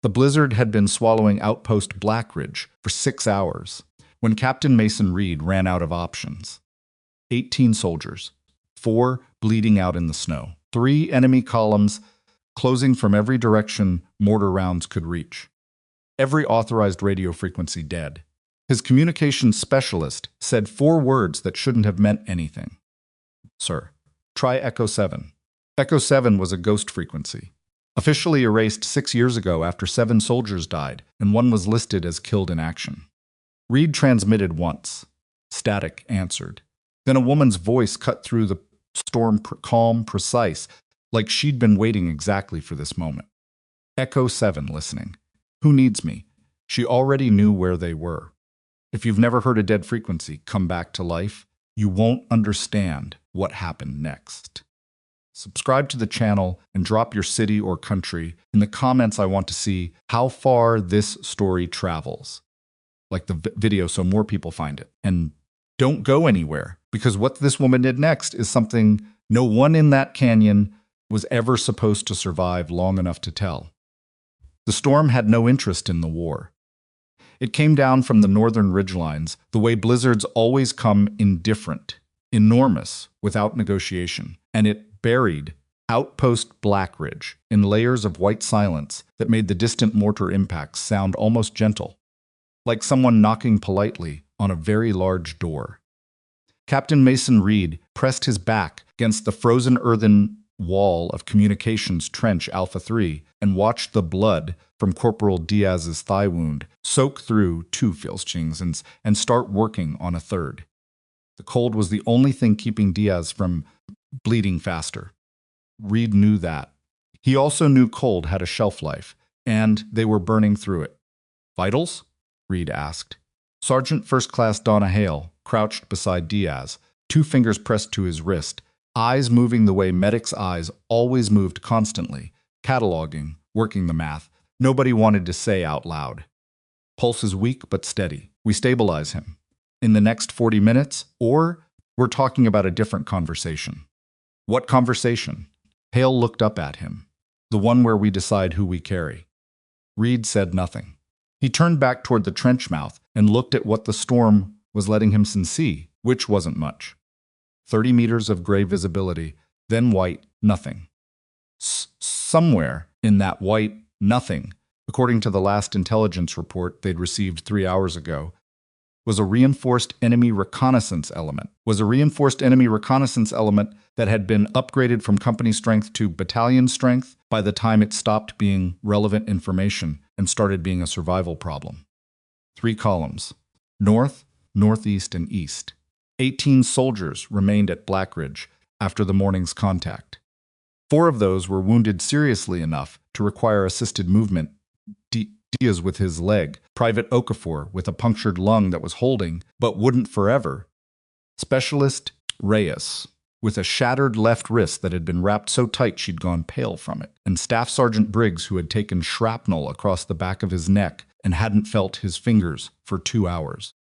The blizzard had been swallowing Outpost Blackridge for 6 hours when Captain Mason Reed ran out of options. 18 soldiers, 4 bleeding out in the snow, 3 enemy columns closing from every direction mortar rounds could reach. Every authorized radio frequency dead. His communications specialist said 4 words that shouldn't have meant anything. Sir, try Echo 7. Echo 7 was a ghost frequency, officially erased 6 years ago after 7 soldiers died, and 1 was listed as killed in action. Reed transmitted once. Static answered. Then a woman's voice cut through the storm, calm, precise, like she'd been waiting exactly for this moment. Echo 7 listening. Who needs me? She already knew where they were. If you've never heard a dead frequency come back to life, you won't understand what happened next. Subscribe to the channel and drop your city or country. In the comments, I want to see how far this story travels. Like the video so more people find it. And don't go anywhere, because what this woman did next is something no one in that canyon was ever supposed to survive long enough to tell. The storm had no interest in the war. It came down from the northern ridgelines, the way blizzards always come, indifferent, enormous, without negotiation, and it buried Outpost Blackridge in layers of white silence that made the distant mortar impacts sound almost gentle, like someone knocking politely on a very large door. Captain Mason Reed pressed his back against the frozen earthen wall of Communications Trench Alpha 3 and watched the blood from Corporal Diaz's thigh wound soak through 2 Filchings and start working on a 3rd. The cold was the only thing keeping Diaz from bleeding faster. Reed knew that. He also knew cold had a shelf life, and they were burning through it. Vitals? Reed asked. Sergeant First Class Donna Hale crouched beside Diaz, 2 fingers pressed to his wrist, eyes moving the way medics' eyes always moved constantly, cataloging, working the math. Nobody wanted to say out loud. Pulse is weak but steady. We stabilize him. In the next 40 minutes, or we're talking about a different conversation. What conversation? Hale looked up at him. The one where we decide who we carry. Reed said nothing. He turned back toward the trench mouth and looked at what the storm was letting him see, which wasn't much. 30 meters of gray visibility, then white, nothing. Somewhere in that white nothing, according to the last intelligence report they'd received 3 hours ago, was a reinforced enemy reconnaissance element. That had been upgraded from company strength to battalion strength by the time it stopped being relevant information and started being a survival problem. 3 columns, north, northeast, and east. 18 soldiers remained at Blackridge after the morning's contact. 4 of those were wounded seriously enough to require assisted movement. Diaz with his leg, Private Okafor with a punctured lung that was holding but wouldn't forever, Specialist Reyes with a shattered left wrist that had been wrapped so tight she'd gone pale from it, and Staff Sergeant Briggs, who had taken shrapnel across the back of his neck and hadn't felt his fingers for 2 hours.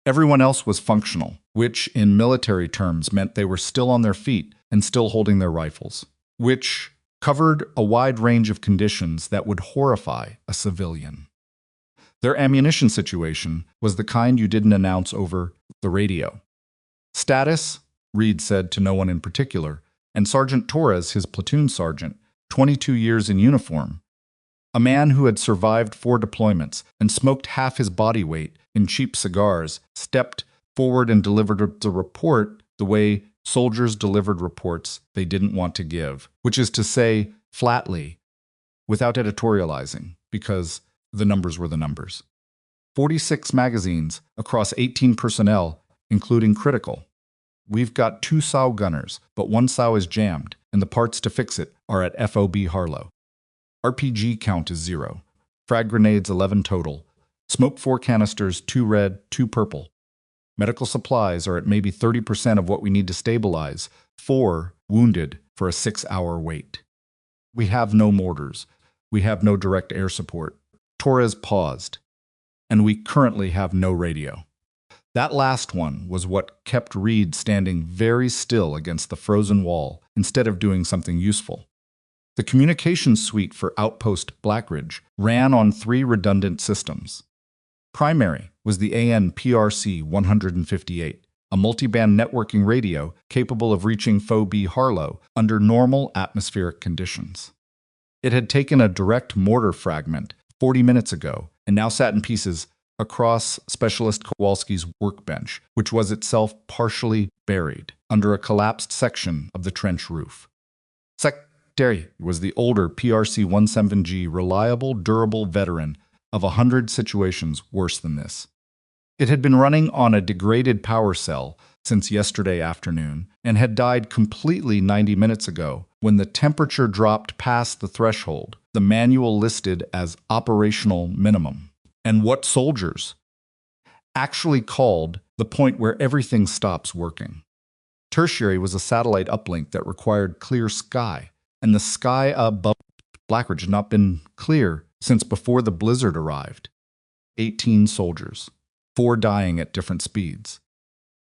Everyone else was functional, which in military terms meant they were still on their feet and still holding their rifles, which covered a wide range of conditions that would horrify a civilian. Their ammunition situation was the kind you didn't announce over the radio. Status, Reed said to no one in particular, and Sergeant Torres, his platoon sergeant, 22 years in uniform, a man who had survived 4 deployments and smoked half his body weight in cheap cigars, stepped forward and delivered the report the way soldiers delivered reports they didn't want to give, which is to say, flatly, without editorializing, because the numbers were the numbers. 46 magazines across 18 personnel, including critical. We've got 2 SAU gunners, but 1 SAU is jammed, and the parts to fix it are at FOB Harlow. RPG count is 0. Frag grenades 11 total. Smoke 4 canisters, 2 red, 2 purple. Medical supplies are at maybe 30% of what we need to stabilize. 4 wounded for a 6-hour wait. We have no mortars. We have no direct air support. Torres paused. And we currently have no radio. That last one was what kept Reed standing very still against the frozen wall instead of doing something useful. The communications suite for Outpost Blackridge ran on 3 redundant systems. Primary was the AN-PRC 158, a multiband networking radio capable of reaching Foe Harlow under normal atmospheric conditions. It had taken a direct mortar fragment 40 minutes ago and now sat in pieces across Specialist Kowalski's workbench, which was itself partially buried under a collapsed section of the trench roof. Secretary was the older PRC-17G reliable, durable veteran of 100 situations worse than this. It had been running on a degraded power cell since yesterday afternoon and had died completely 90 minutes ago when the temperature dropped past the threshold the manual listed as operational minimum. And what soldiers actually called the point where everything stops working. Tertiary was a satellite uplink that required clear sky, and the sky above Blackridge had not been clear since before the blizzard arrived. 18 soldiers, 4 dying at different speeds,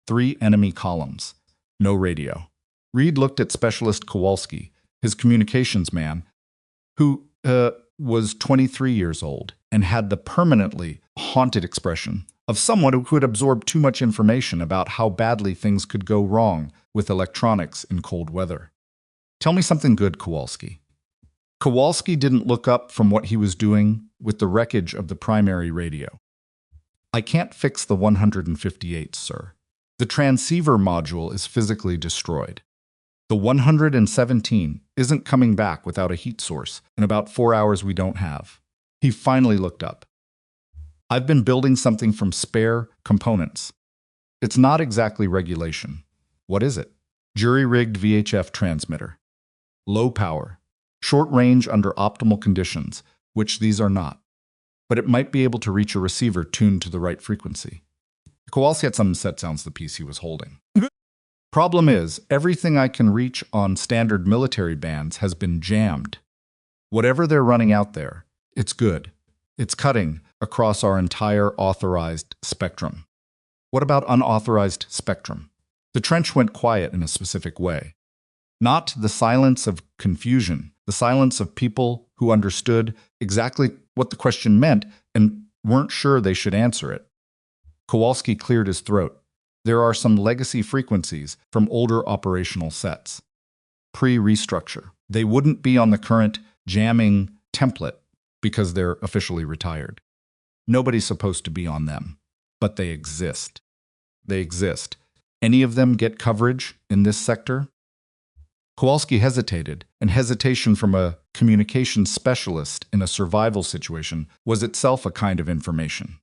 3 enemy columns, no radio. Reed looked at Specialist Kowalski, his communications man, who was 23 years old and had the permanently haunted expression of someone who had absorbed too much information about how badly things could go wrong with electronics in cold weather. Tell me something good, Kowalski. Kowalski didn't look up from what he was doing with the wreckage of the primary radio. I can't fix the 158, sir. The transceiver module is physically destroyed. The 117 isn't coming back without a heat source in about 4 hours we don't have. He finally looked up. I've been building something from spare components. It's not exactly regulation. What is it? Jury-rigged VHF transmitter. Low power. Short range under optimal conditions, which these are not. But it might be able to reach a receiver tuned to the right frequency. Kowalski had some set sounds the piece he was holding. Problem is, everything I can reach on standard military bands has been jammed. Whatever they're running out there, it's good. It's cutting across our entire authorized spectrum. What about unauthorized spectrum? The trench went quiet in a specific way. Not the silence of confusion, the silence of people who understood exactly what the question meant and weren't sure they should answer it. Kowalski cleared his throat. There are some legacy frequencies from older operational sets. Pre-restructure. They wouldn't be on the current jamming template because they're officially retired. Nobody's supposed to be on them, but they exist. They exist. Any of them get coverage in this sector? Kowalski hesitated, and hesitation from a communications specialist in a survival situation was itself a kind of information.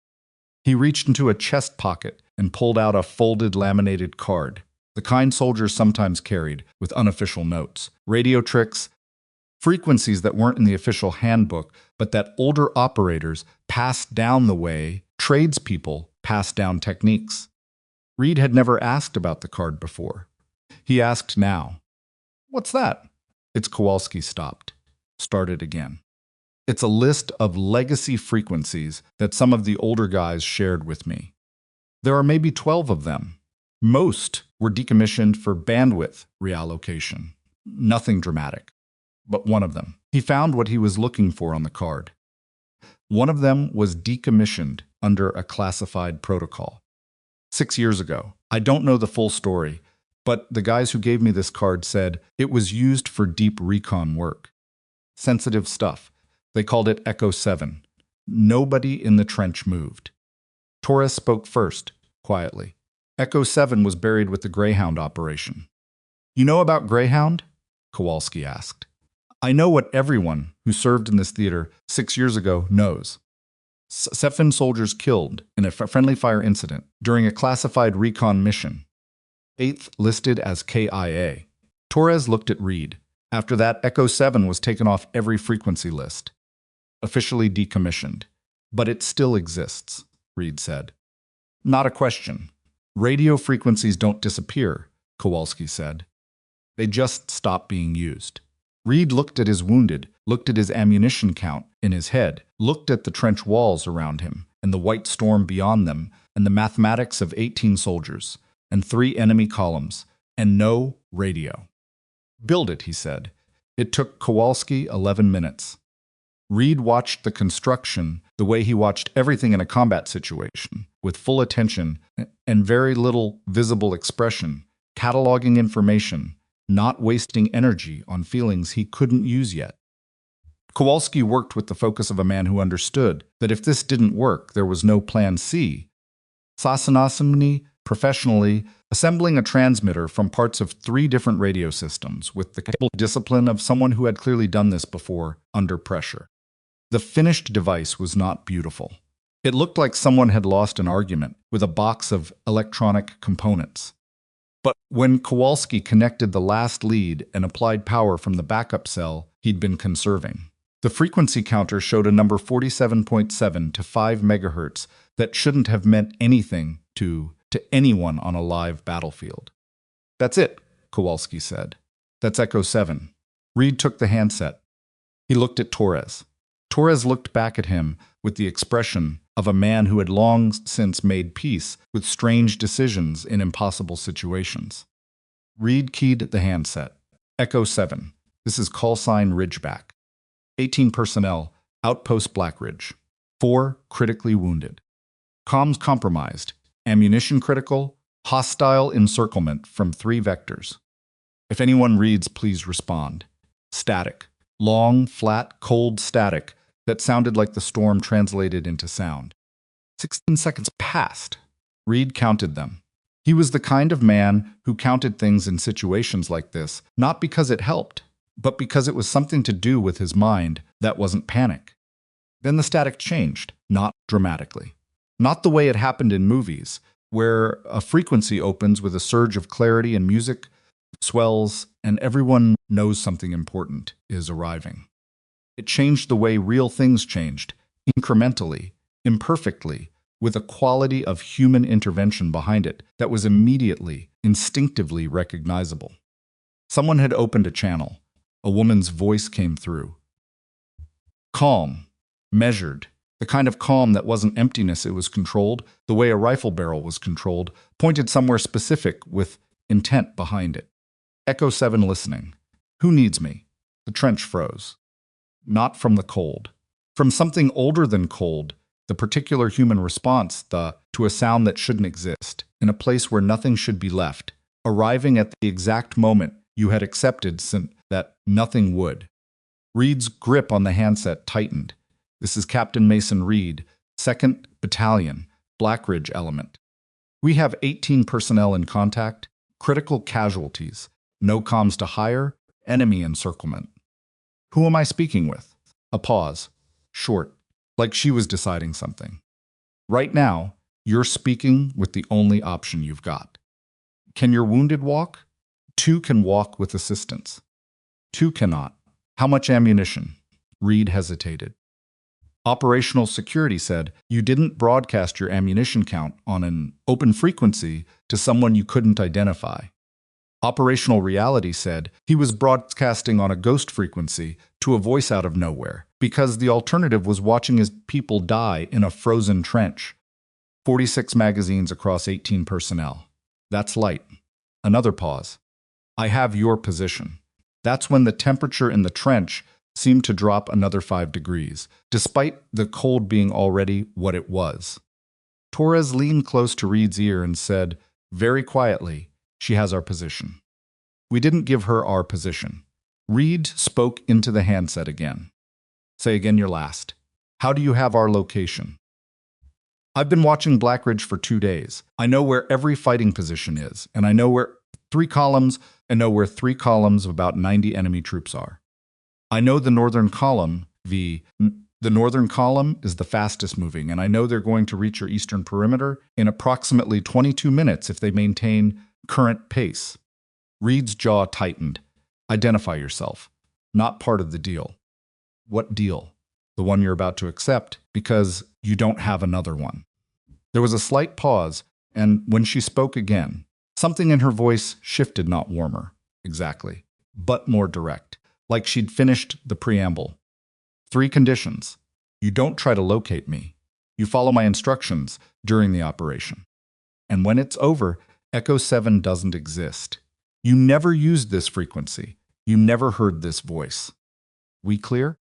He reached into a chest pocket and pulled out a folded laminated card, the kind soldiers sometimes carried with unofficial notes, radio tricks, frequencies that weren't in the official handbook, but that older operators passed down the way tradespeople passed down techniques. Reed had never asked about the card before. He asked now. What's that? It's Kowalski stopped. Started again. It's a list of legacy frequencies that some of the older guys shared with me. There are maybe 12 of them. Most were decommissioned for bandwidth reallocation. Nothing dramatic. But one of them. He found what he was looking for on the card. One of them was decommissioned under a classified protocol. 6 years ago. I don't know the full story, but the guys who gave me this card said it was used for deep recon work. Sensitive stuff. They called it Echo 7. Nobody in the trench moved. Torres spoke first, quietly. Echo 7 was buried with the Greyhound operation. You know about Greyhound? Kowalski asked. I know what everyone who served in this theater 6 years ago knows. 7 soldiers killed in a friendly fire incident during a classified recon mission. 8th listed as KIA. Torres looked at Reed. After that, Echo 7 was taken off every frequency list. Officially decommissioned. But it still exists, Reed said. Not a question. Radio frequencies don't disappear, Kowalski said. They just stop being used. Reed looked at his wounded, looked at his ammunition count in his head, looked at the trench walls around him, and the white storm beyond them, and the mathematics of 18 soldiers, and 3 enemy columns, and no radio. Build it, he said. It took Kowalski 11 minutes. Reed watched the construction the way he watched everything in a combat situation, with full attention and very little visible expression, cataloging information, not wasting energy on feelings he couldn't use yet. Kowalski worked with the focus of a man who understood that if this didn't work, there was no plan C. Sasanasamni, professionally, assembling a transmitter from parts of 3 different radio systems with the capable discipline of someone who had clearly done this before under pressure. The finished device was not beautiful. It looked like someone had lost an argument with a box of electronic components. But when Kowalski connected the last lead and applied power from the backup cell he'd been conserving, the frequency counter showed a number 47.7 to 5 megahertz that shouldn't have meant anything to anyone on a live battlefield. "That's it," Kowalski said. "That's Echo 7. Reed took the handset. He looked at Torres. Torres looked back at him with the expression of a man who had long since made peace with strange decisions in impossible situations. Reed keyed the handset. "Echo 7. This is call sign Ridgeback. 18 personnel, Outpost Blackridge. 4 critically wounded. Comms compromised. Ammunition critical. Hostile encirclement from 3 vectors. If anyone reads, please respond." Static. Long, flat, cold static that sounded like the storm translated into sound. 16 seconds passed. Reed counted them. He was the kind of man who counted things in situations like this, not because it helped, but because it was something to do with his mind that wasn't panic. Then the static changed, not dramatically. Not the way it happened in movies, where a frequency opens with a surge of clarity and music swells and everyone knows something important is arriving. It changed the way real things changed, incrementally, imperfectly, with a quality of human intervention behind it that was immediately, instinctively recognizable. Someone had opened a channel. A woman's voice came through. Calm, measured, the kind of calm that wasn't emptiness, it was controlled, the way a rifle barrel was controlled, pointed somewhere specific with intent behind it. Echo 7 listening. "Who needs me?" The trench froze. Not from the cold. From something older than cold, the particular human response to a sound that shouldn't exist, in a place where nothing should be left, arriving at the exact moment you had accepted that nothing would. Reed's grip on the handset tightened. "This is Captain Mason Reed, 2nd Battalion, Blackridge Element. We have 18 personnel in contact, critical casualties, no comms to hire, enemy encirclement." "Who am I speaking with?" A pause. Short, like she was deciding something. "Right now, you're speaking with the only option you've got. Can your wounded walk?" 2 can walk with assistance. 2 cannot. "How much ammunition?" Reed hesitated. Operational security said you didn't broadcast your ammunition count on an open frequency to someone you couldn't identify. Operational reality said he was broadcasting on a ghost frequency to a voice out of nowhere, because the alternative was watching his people die in a frozen trench. 46 magazines across 18 personnel. That's light. Another pause. "I have your position." That's when the temperature in the trench seemed to drop another 5 degrees, despite the cold being already what it was. Torres leaned close to Reed's ear and said, very quietly, "She has our position." We didn't give her our position. Reed spoke into the handset again. "Say again your last. How do you have our location?" "I've been watching Blackridge for 2 days. I know where every fighting position is, and I know where 3 columns of about 90 enemy troops are. I know the northern column, the northern column is the fastest moving, and I know they're going to reach your eastern perimeter in approximately 22 minutes if they maintain current pace." Reed's jaw tightened. "Identify yourself. Not part of the deal." "What deal?" "The one you're about to accept, because you don't have another one." There was a slight pause, and when she spoke again, something in her voice shifted, not warmer, exactly, but more direct, like she'd finished the preamble. 3 conditions. You don't try to locate me. You follow my instructions during the operation. And when it's over, Echo 7 doesn't exist. You never used this frequency. You never heard this voice. We clear?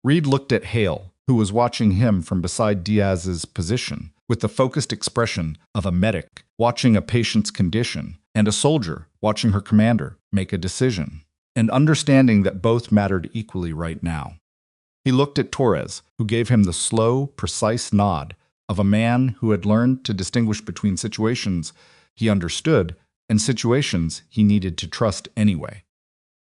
Reed looked at Hale, who was watching him from beside Diaz's position, with the focused expression of a medic watching a patient's condition and a soldier watching her commander make a decision, and understanding that both mattered equally right now. He looked at Torres, who gave him the slow, precise nod of a man who had learned to distinguish between situations he understood and situations he needed to trust anyway.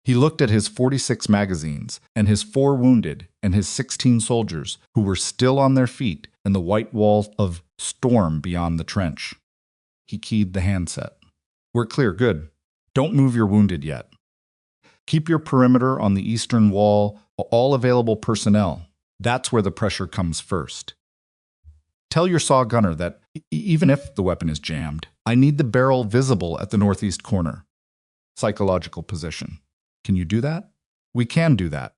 He looked at his 46 magazines and his 4 wounded and his 16 soldiers who were still on their feet in the white wall of storm beyond the trench. He keyed the handset. We're clear, good. Don't move your wounded yet. Keep your perimeter on the eastern wall, all available personnel. That's where the pressure comes first. Tell your saw gunner that, even if the weapon is jammed, I need the barrel visible at the northeast corner. Psychological position. Can you do that? We can do that.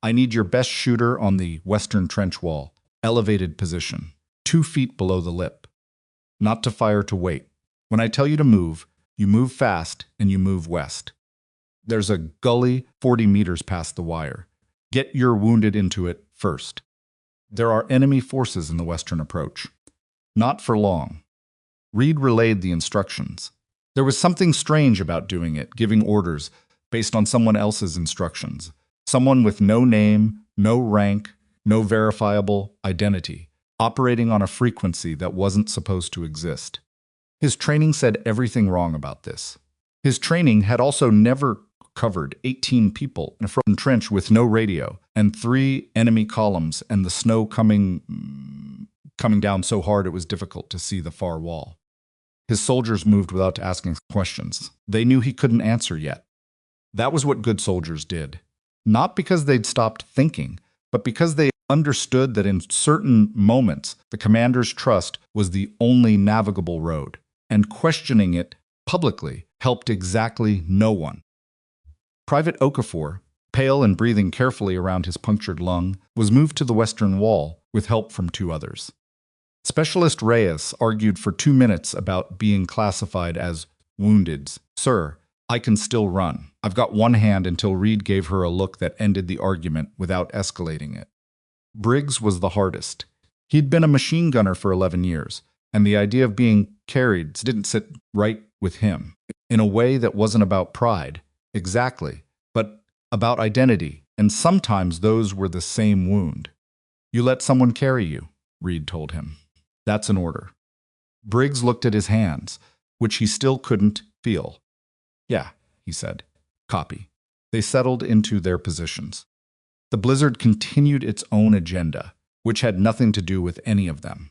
I need your best shooter on the western trench wall, elevated position, 2 feet below the lip. Not to fire, to wait. When I tell you to move, you move fast and you move west. There's a gully 40 meters past the wire. Get your wounded into it first. There are enemy forces in the western approach. Not for long. Reed relayed the instructions. There was something strange about doing it, giving orders based on someone else's instructions. Someone with no name, no rank, no verifiable identity, operating on a frequency that wasn't supposed to exist. His training said everything wrong about this. His training had also never covered 18 people in a frozen trench with no radio and 3 enemy columns and the snow coming down so hard it was difficult to see the far wall. His soldiers moved without asking questions. They knew he couldn't answer yet. That was what good soldiers did. Not because they'd stopped thinking, but because they understood that in certain moments the commander's trust was the only navigable road, and questioning it publicly helped exactly no one. Private Okafor, pale and breathing carefully around his punctured lung, was moved to the western wall with help from 2 others. Specialist Reyes argued for 2 minutes about being classified as woundeds. Sir, I can still run. I've got one hand, until Reed gave her a look that ended the argument without escalating it. Briggs was the hardest. He'd been a machine gunner for 11 years, and the idea of being carried didn't sit right with him, in a way that wasn't about pride, exactly, but about identity, and sometimes those were the same wound. You let someone carry you, Reed told him. That's an order. Briggs looked at his hands, which he still couldn't feel. Yeah, he said. Copy. They settled into their positions. The blizzard continued its own agenda, which had nothing to do with any of them.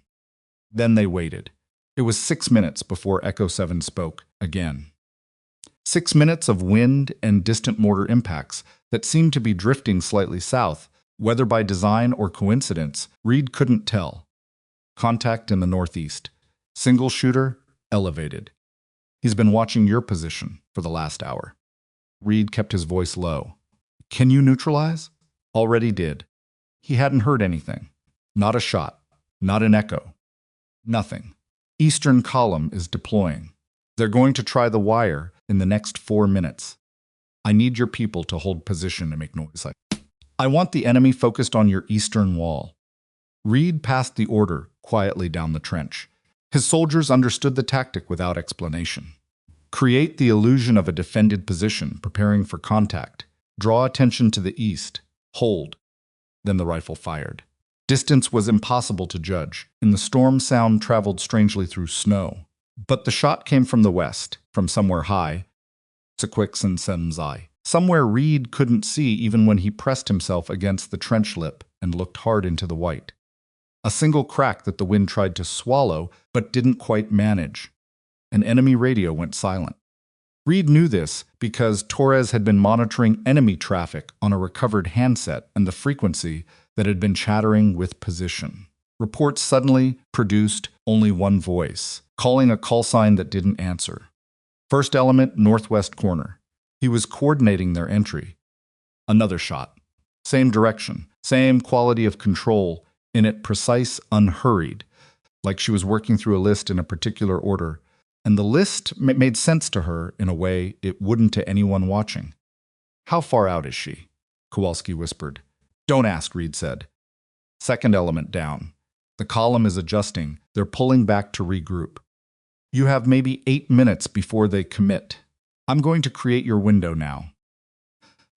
Then they waited. It was 6 minutes before Echo 7 spoke again. 6 minutes of wind and distant mortar impacts that seemed to be drifting slightly south, whether by design or coincidence, Reed couldn't tell. Contact in the northeast. Single shooter, elevated. He's been watching your position for the last hour. Reed kept his voice low. Can you neutralize? Already did. He hadn't heard anything. Not a shot. Not an echo. Nothing. Eastern column is deploying. They're going to try the wire in the next 4 minutes. I need your people to hold position and make noise. I want the enemy focused on your eastern wall. Reed passed the order quietly down the trench. His soldiers understood the tactic without explanation. Create the illusion of a defended position, preparing for contact. Draw attention to the east. Hold. Then the rifle fired. Distance was impossible to judge, and the storm sound traveled strangely through snow. But the shot came from the west, from somewhere high, somewhere Reed couldn't see even when he pressed himself against the trench lip and looked hard into the white. A single crack that the wind tried to swallow but didn't quite manage. An enemy radio went silent. Reed knew this because Torres had been monitoring enemy traffic on a recovered handset and the frequency that had been chattering with position. Reports suddenly produced only one voice, calling a call sign that didn't answer. First element, northwest corner. He was coordinating their entry. Another shot. Same direction, same quality of control, in it precise, unhurried, like she was working through a list in a particular order, and the list made sense to her in a way it wouldn't to anyone watching. How far out is she? Kowalski whispered. Don't ask, Reed said. Second element down. The column is adjusting. They're pulling back to regroup. You have maybe 8 minutes before they commit. I'm going to create your window now.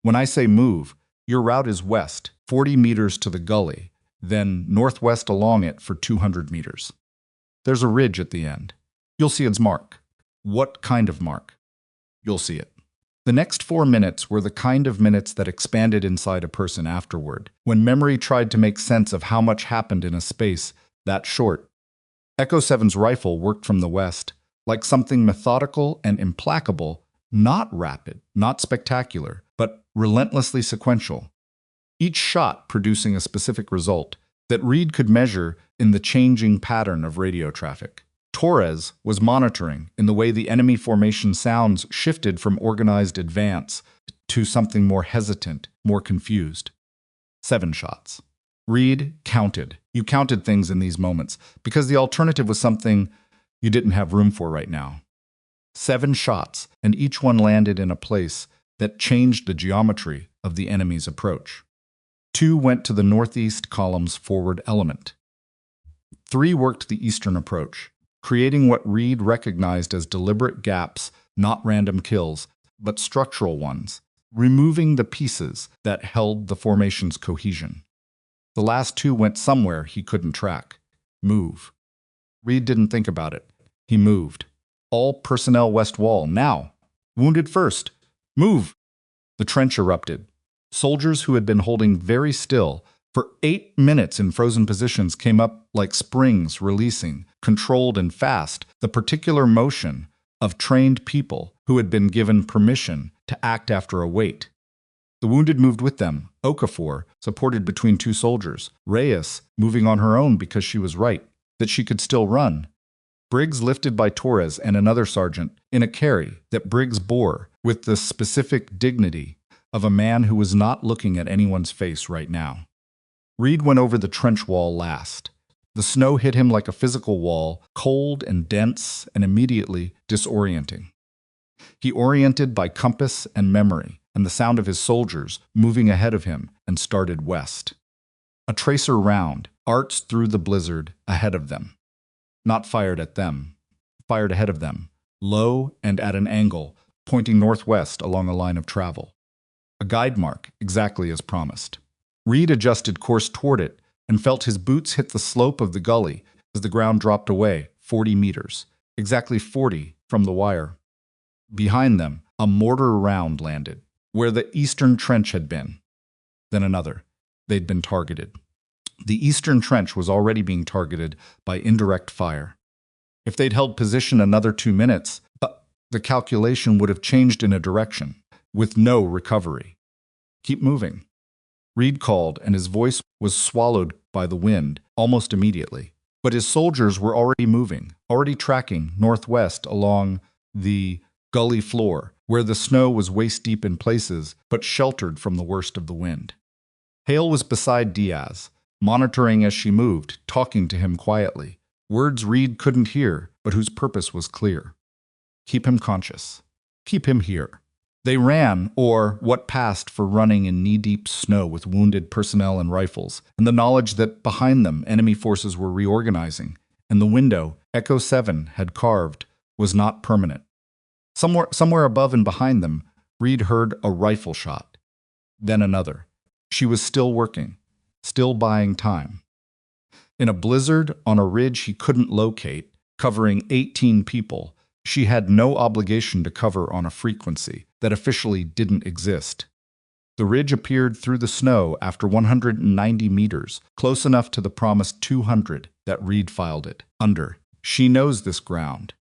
When I say move, your route is west, 40 meters to the gully, then northwest along it for 200 meters. There's a ridge at the end. You'll see its mark. What kind of mark? You'll see it. The next 4 minutes were the kind of minutes that expanded inside a person afterward, when memory tried to make sense of how much happened in a space that short. Echo 7's rifle worked from the west, like something methodical and implacable, not rapid, not spectacular, but relentlessly sequential. Each shot producing a specific result that Reed could measure in the changing pattern of radio traffic. Torres was monitoring in the way the enemy formation sounds shifted from organized advance to something more hesitant, more confused. 7 shots. Reed counted. You counted things in these moments because the alternative was something you didn't have room for right now. 7 shots, and each one landed in a place that changed the geometry of the enemy's approach. 2 went to the northeast column's forward element. 3 worked the eastern approach, creating what Reed recognized as deliberate gaps, not random kills, but structural ones, removing the pieces that held the formation's cohesion. The last 2 went somewhere he couldn't track. Move. Reed didn't think about it. He moved. All personnel west wall, now. Wounded first. Move. The trench erupted. Soldiers who had been holding very still for 8 minutes in frozen positions came up like springs releasing, controlled and fast, the particular motion of trained people who had been given permission to act after a wait. The wounded moved with them, Okafor, supported between 2 soldiers, Reyes moving on her own because she was right, that she could still run. Briggs lifted by Torres and another sergeant in a carry that Briggs bore with the specific dignity of a man who was not looking at anyone's face right now. Reed went over the trench wall last. The snow hit him like a physical wall, cold and dense and immediately disorienting. He oriented by compass and memory and the sound of his soldiers moving ahead of him and started west. A tracer round arced through the blizzard ahead of them. Not fired at them, fired ahead of them, low and at an angle, pointing northwest along a line of travel. A guide mark, exactly as promised. Reed adjusted course toward it and felt his boots hit the slope of the gully as the ground dropped away 40 meters, exactly 40 from the wire. Behind them, a mortar round landed, where the eastern trench had been. Then another. They'd been targeted. The eastern trench was already being targeted by indirect fire. If they'd held position another 2 minutes, the calculation would have changed in a direction, with no recovery. Keep moving. Reed called, and his voice was swallowed by the wind almost immediately. But his soldiers were already moving, already tracking northwest along the gully floor, where the snow was waist-deep in places, but sheltered from the worst of the wind. Hale was beside Diaz, monitoring as she moved, talking to him quietly, words Reed couldn't hear, but whose purpose was clear. Keep him conscious. Keep him here. They ran, or what passed for running in knee-deep snow with wounded personnel and rifles, and the knowledge that behind them enemy forces were reorganizing, and the window Echo 7 had carved was not permanent. Somewhere above and behind them, Reed heard a rifle shot. Then another. She was still working, still buying time. In a blizzard on a ridge he couldn't locate, covering 18 people, she had no obligation to cover on a frequency that officially didn't exist. The ridge appeared through the snow after 190 meters, close enough to the promised 200 that Reed filed it under. She knows this ground.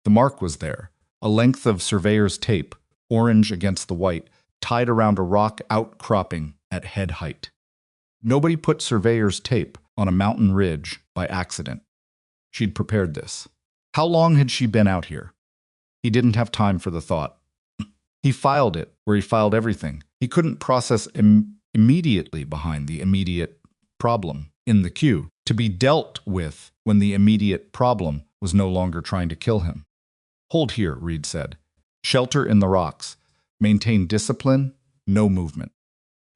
The mark was there, a length of surveyor's tape, orange against the white, tied around a rock outcropping at head height. Nobody put surveyor's tape on a mountain ridge by accident. She'd prepared this. How long had she been out here? He didn't have time for the thought. He filed it where he filed everything. He couldn't process immediately behind the immediate problem in the queue, to be dealt with when the immediate problem was no longer trying to kill him. Hold here, Reed said. Shelter in the rocks. Maintain discipline no movement.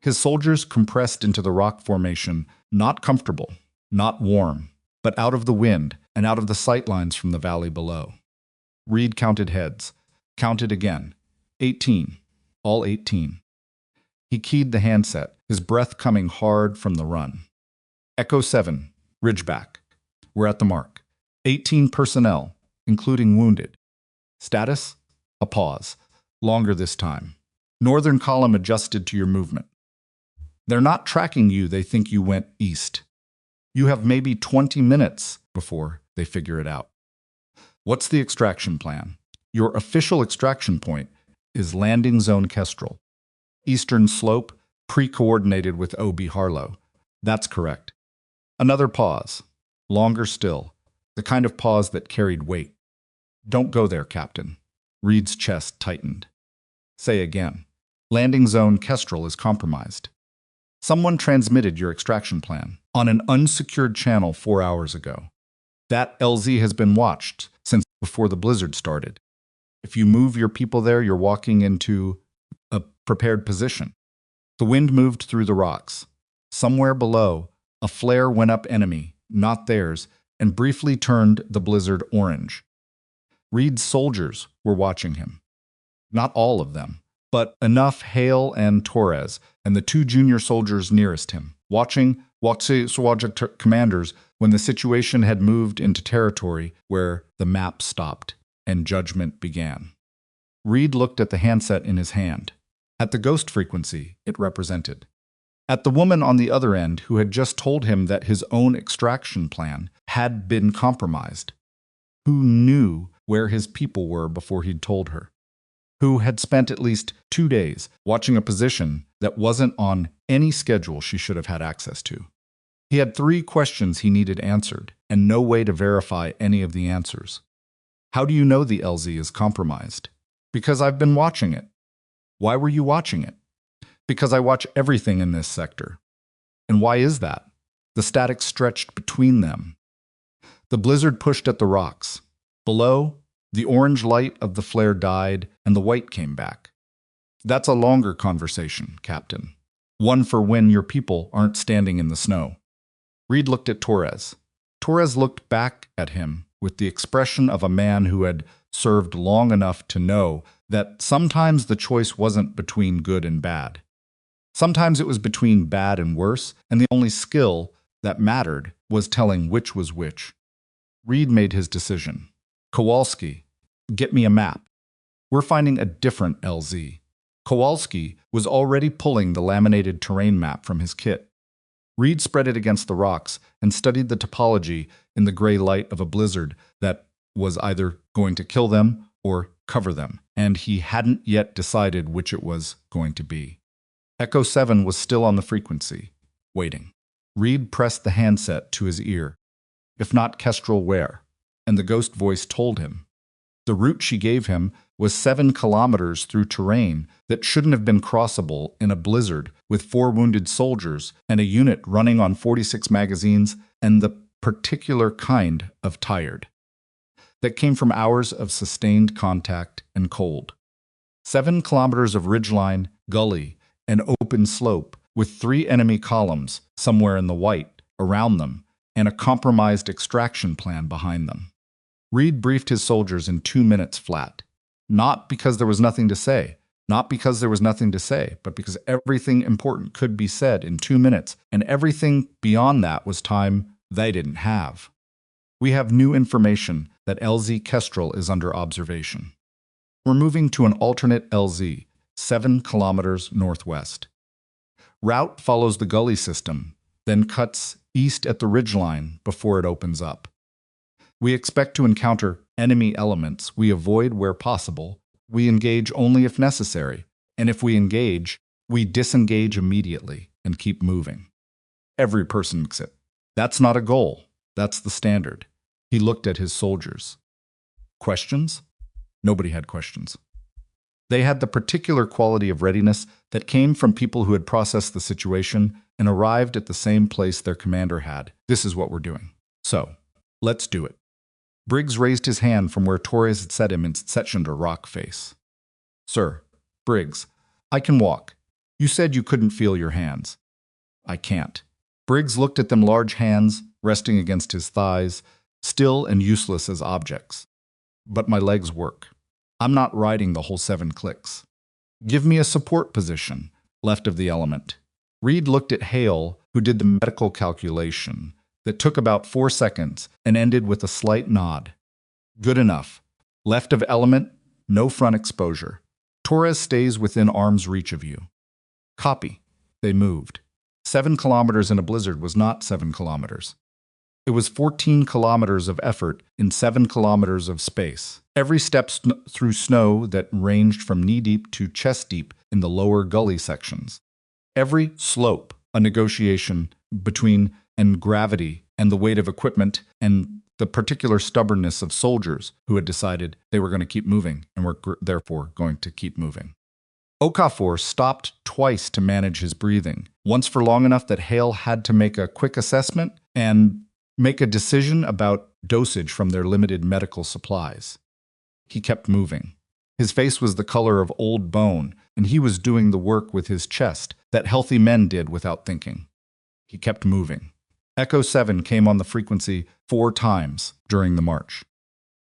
His soldiers compressed into the rock formation, not comfortable, not warm, but out of the wind and out of the sight lines from the valley below. Reed counted heads, counted again. 18, all 18. He keyed the handset, his breath coming hard from the run. Echo 7, Ridgeback. We're at the mark. 18 personnel, including wounded. Status? A pause. Longer this time. Northern column adjusted to your movement. They're not tracking you, they think you went east. You have maybe 20 minutes before they figure it out. What's the extraction plan? Your official extraction point is landing zone Kestrel. Eastern slope, pre-coordinated with OB Harlow. That's correct. Another pause. Longer still. The kind of pause that carried weight. Don't go there, Captain. Reed's chest tightened. Say again. Landing zone Kestrel is compromised. Someone transmitted your extraction plan on an unsecured channel 4 hours ago. That LZ has been watched since before the blizzard started. If you move your people there, you're walking into a prepared position. The wind moved through the rocks. Somewhere below, a flare went up enemy, not theirs, and briefly turned the blizzard orange. Reed's soldiers were watching him. Not all of them, but enough Hale and Torres and the 2 junior soldiers nearest him, watching Watsy commanders when the situation had moved into territory where the map stopped and judgment began. Reed looked at the handset in his hand, at the ghost frequency it represented, at the woman on the other end who had just told him that his own extraction plan had been compromised, who knew where his people were before he'd told her, who had spent at least 2 days watching a position that wasn't on any schedule she should have had access to. He had 3 questions he needed answered, and no way to verify any of the answers. How do you know the LZ is compromised? Because I've been watching it. Why were you watching it? Because I watch everything in this sector. And why is that? The static stretched between them. The blizzard pushed at the rocks. Below, the orange light of the flare died and the white came back. That's a longer conversation, Captain. One for when your people aren't standing in the snow. Reed looked at Torres. Torres looked back at him with the expression of a man who had served long enough to know that sometimes the choice wasn't between good and bad. Sometimes it was between bad and worse, and the only skill that mattered was telling which was which. Reed made his decision. Kowalski, get me a map. We're finding a different LZ. Kowalski was already pulling the laminated terrain map from his kit. Reed spread it against the rocks and studied the topology in the gray light of a blizzard that was either going to kill them or cover them, and he hadn't yet decided which it was going to be. Echo 7 was still on the frequency, waiting. Reed pressed the handset to his ear. If not Kestrel, where? And the ghost voice told him. The route she gave him was 7 kilometers through terrain that shouldn't have been crossable in a blizzard with 4 wounded soldiers and a unit running on 46 magazines and the particular kind of tired that came from hours of sustained contact and cold. 7 kilometers of ridgeline, gully, and open slope with 3 enemy columns somewhere in the white around them and a compromised extraction plan behind them. Reed briefed his soldiers in 2 minutes flat. Not because there was nothing to say, but because everything important could be said in 2 minutes, and everything beyond that was time they didn't have. We have new information that LZ Kestrel is under observation. We're moving to an alternate LZ, 7 kilometers northwest. Route follows the gully system, then cuts east at the ridgeline before it opens up. We expect to encounter enemy elements we avoid where possible. We engage only if necessary, and if we engage, we disengage immediately and keep moving. Every person makes it. That's not a goal. That's the standard. He looked at his soldiers. Questions? Nobody had questions. They had the particular quality of readiness that came from people who had processed the situation and arrived at the same place their commander had. This is what we're doing. So, let's do it. Briggs raised his hand from where Torres had set him in such a rock face. Sir, Briggs, I can walk. You said you couldn't feel your hands. I can't. Briggs looked at them large hands resting against his thighs, still and useless as objects. But my legs work. I'm not riding the whole 7 clicks. Give me a support position, left of the element. Reed looked at Hale, who did the medical calculation that took about 4 seconds and ended with a slight nod. Good enough. Left of element, no front exposure. Torres stays within arm's reach of you. Copy. They moved. 7 kilometers in a blizzard was not 7 kilometers. It was 14 kilometers of effort in 7 kilometers of space. Every step through snow that ranged from knee-deep to chest-deep in the lower gully sections. Every slope, a negotiation between and gravity and the weight of equipment and the particular stubbornness of soldiers who had decided they were going to keep moving and were therefore going to keep moving. Okafor stopped twice to manage his breathing, once for long enough that Hale had to make a quick assessment and make a decision about dosage from their limited medical supplies. He kept moving. His face was the color of old bone, and he was doing the work with his chest that healthy men did without thinking. He kept moving. Echo 7 came on the frequency 4 times during the march.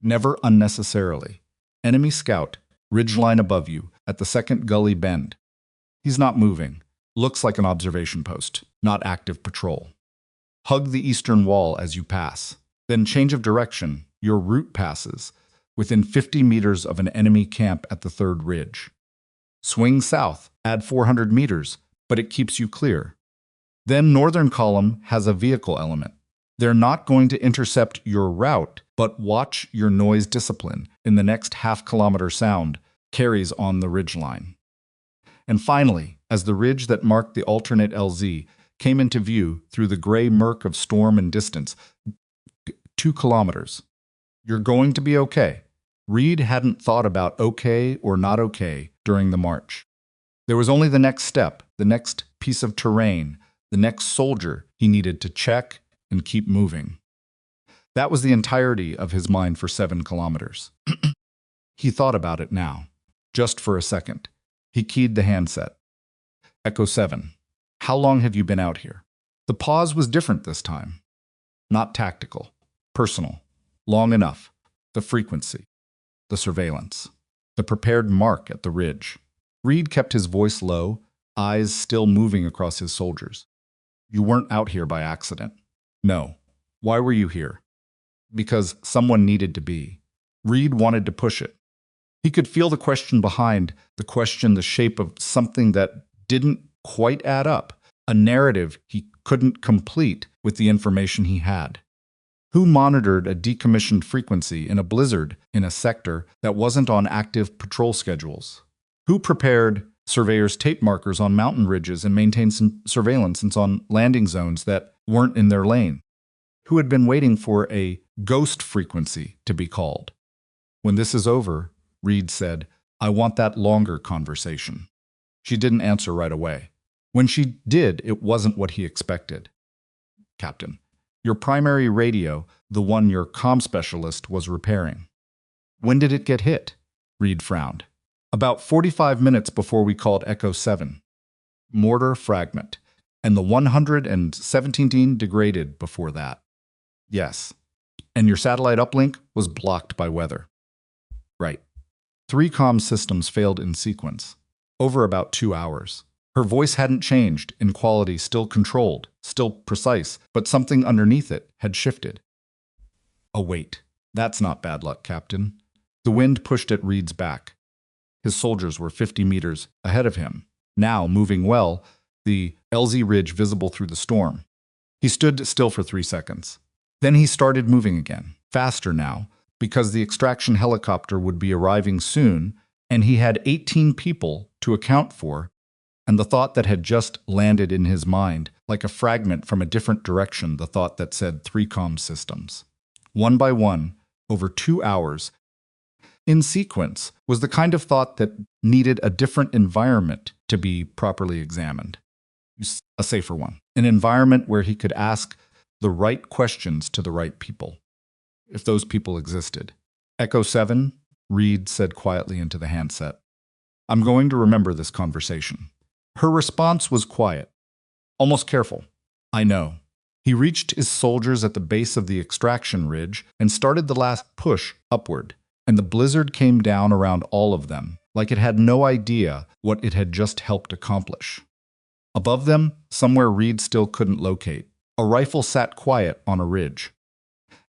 Never unnecessarily. Enemy scout, ridgeline above you, at the second gully bend. He's not moving. Looks like an observation post, not active patrol. Hug the eastern wall as you pass. Then change of direction. Your route passes within 50 meters of an enemy camp at the third ridge. Swing south, add 400 meters, but it keeps you clear. Then northern column has a vehicle element. They're not going to intercept your route, but watch your noise discipline in the next half-kilometer sound carries on the ridgeline. And finally, as the ridge that marked the alternate LZ came into view through the gray murk of storm and distance, 2 kilometers. You're going to be okay. Reed hadn't thought about okay or not okay during the march. There was only the next step, the next piece of terrain, the next soldier he needed to check and keep moving. That was the entirety of his mind for 7 kilometers. He thought about it now, just for a second. He keyed the handset. Echo 7. How long have you been out here? The pause was different this time. Not tactical, personal. Long enough. The frequency. The surveillance. The prepared mark at the ridge. Reed kept his voice low, eyes still moving across his soldiers. You weren't out here by accident. No. Why were you here? Because someone needed to be. Reed wanted to push it. He could feel the question behind the question, the shape of something that didn't quite add up, a narrative he couldn't complete with the information he had. Who monitored a decommissioned frequency in a blizzard in a sector that wasn't on active patrol schedules? Who prepared surveyors' tape markers on mountain ridges and maintained some surveillance on landing zones that weren't in their lane? Who had been waiting for a ghost frequency to be called? When this is over, Reed said, I want that longer conversation. She didn't answer right away. When she did, it wasn't what he expected. Captain, your primary radio, the one your comm specialist was repairing. When did it get hit? Reed frowned. About 45 minutes before we called Echo 7. Mortar fragment. And the 117 degraded before that. Yes. And your satellite uplink was blocked by weather. Right. 3 comm systems failed in sequence. Over about 2 hours. Her voice hadn't changed, in quality still controlled, still precise, but something underneath it had shifted. Oh wait, that's not bad luck, Captain. The wind pushed at Reed's back. His soldiers were 50 meters ahead of him, now moving well, the LZ ridge visible through the storm. He stood still for 3 seconds. Then he started moving again, faster now, because the extraction helicopter would be arriving soon, and he had 18 people to account for, and the thought that had just landed in his mind, like a fragment from a different direction, the thought that said 3 comm systems. One by one, over 2 hours, in sequence, was the kind of thought that needed a different environment to be properly examined. A safer one. An environment where he could ask the right questions to the right people, if those people existed. Echo 7, Reed said quietly into the handset. I'm going to remember this conversation. Her response was quiet, almost careful. I know. He reached his soldiers at the base of the extraction ridge and started the last push upward, and the blizzard came down around all of them, like it had no idea what it had just helped accomplish. Above them, somewhere Reed still couldn't locate, a rifle sat quiet on a ridge,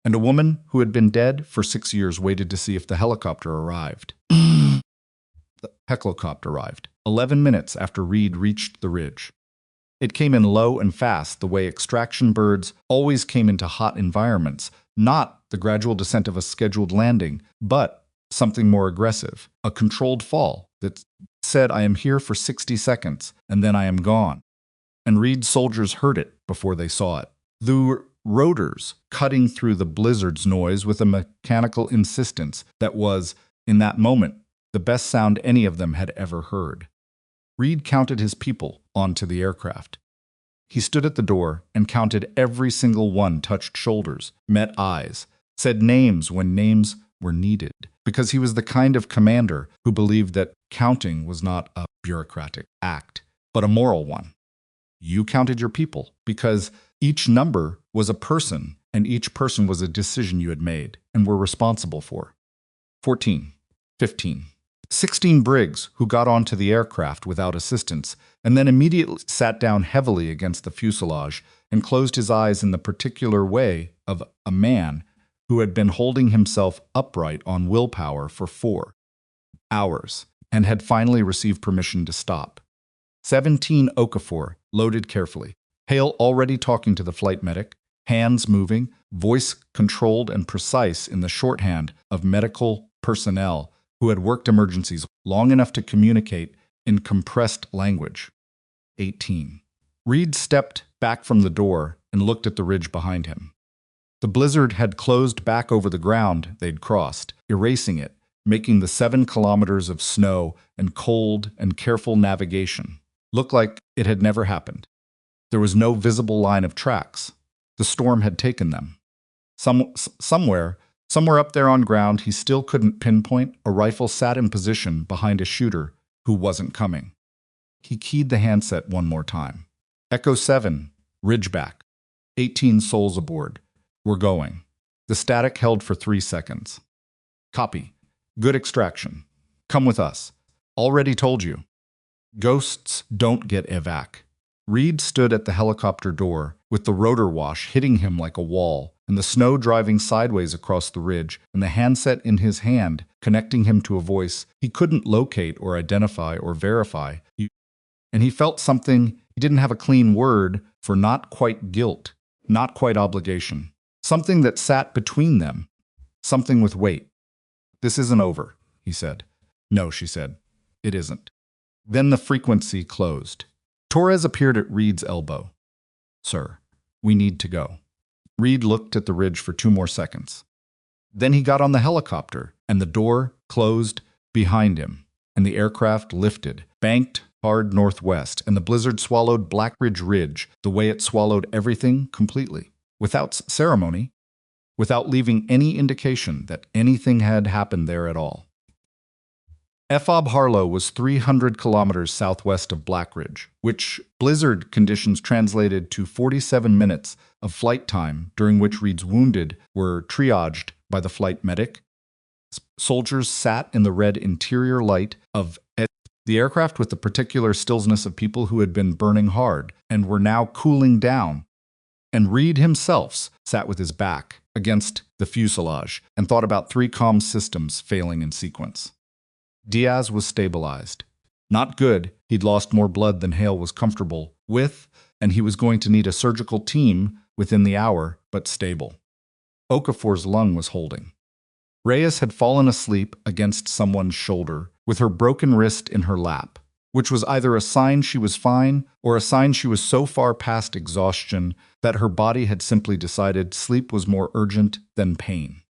and a woman who had been dead for 6 years waited to see if the helicopter arrived. The helicopter arrived 11 minutes after Reed reached the ridge. It came in low and fast, the way extraction birds always came into hot environments, not the gradual descent of a scheduled landing, but something more aggressive, a controlled fall that said, I am here for 60 seconds, and then I am gone. And Reed's soldiers heard it before they saw it. The rotors cutting through the blizzard's noise with a mechanical insistence that was, in that moment, the best sound any of them had ever heard. Reed counted his people onto the aircraft. He stood at the door and counted every single one, touched shoulders, met eyes, said names when names were needed, because he was the kind of commander who believed that counting was not a bureaucratic act, but a moral one. You counted your people because each number was a person, and each person was a decision you had made and were responsible for. 14, 15. 16 Briggs who got onto the aircraft without assistance and then immediately sat down heavily against the fuselage and closed his eyes in the particular way of a man who had been holding himself upright on willpower for 4 hours and had finally received permission to stop. 17 Okafor loaded carefully, Hale already talking to the flight medic, hands moving, voice controlled and precise in the shorthand of medical personnel who had worked emergencies long enough to communicate in compressed language. 18. Reed stepped back from the door and looked at the ridge behind him. The blizzard had closed back over the ground they'd crossed, erasing it, making the 7 kilometers of snow and cold and careful navigation look like it had never happened. There was no visible line of tracks. The storm had taken them. Somewhere up there on ground, he still couldn't pinpoint, a rifle sat in position behind a shooter who wasn't coming. He keyed the handset one more time. Echo 7, Ridgeback. 18 souls aboard. We're going. The static held for 3 seconds. Copy. Good extraction. Come with us. Already told you. Ghosts don't get evac. Reed stood at the helicopter door, with the rotor wash hitting him like a wall, and the snow driving sideways across the ridge, and the handset in his hand connecting him to a voice he couldn't locate or identify or verify. And he felt something he didn't have a clean word for, not quite guilt, not quite obligation. Something that sat between them, something with weight. This isn't over, he said. No, she said. It isn't. Then the frequency closed. Torres appeared at Reed's elbow. Sir, we need to go. Reed looked at the ridge for 2 more seconds. Then he got on the helicopter, and the door closed behind him, and the aircraft lifted, banked hard northwest, and the blizzard swallowed Blackridge Ridge the way it swallowed everything completely, without ceremony, without leaving any indication that anything had happened there at all. FOB Harlow was 300 kilometers southwest of Blackridge, which blizzard conditions translated to 47 minutes of flight time, during which Reed's wounded were triaged by the flight medic. Soldiers sat in the red interior light of the aircraft with the particular stillness of people who had been burning hard and were now cooling down. And Reed himself sat with his back against the fuselage and thought about 3 comm systems failing in sequence. Diaz was stabilized. Not good, he'd lost more blood than Hale was comfortable with, and he was going to need a surgical team within the hour, but stable. Okafor's lung was holding. Reyes had fallen asleep against someone's shoulder, with her broken wrist in her lap, which was either a sign she was fine or a sign she was so far past exhaustion that her body had simply decided sleep was more urgent than pain.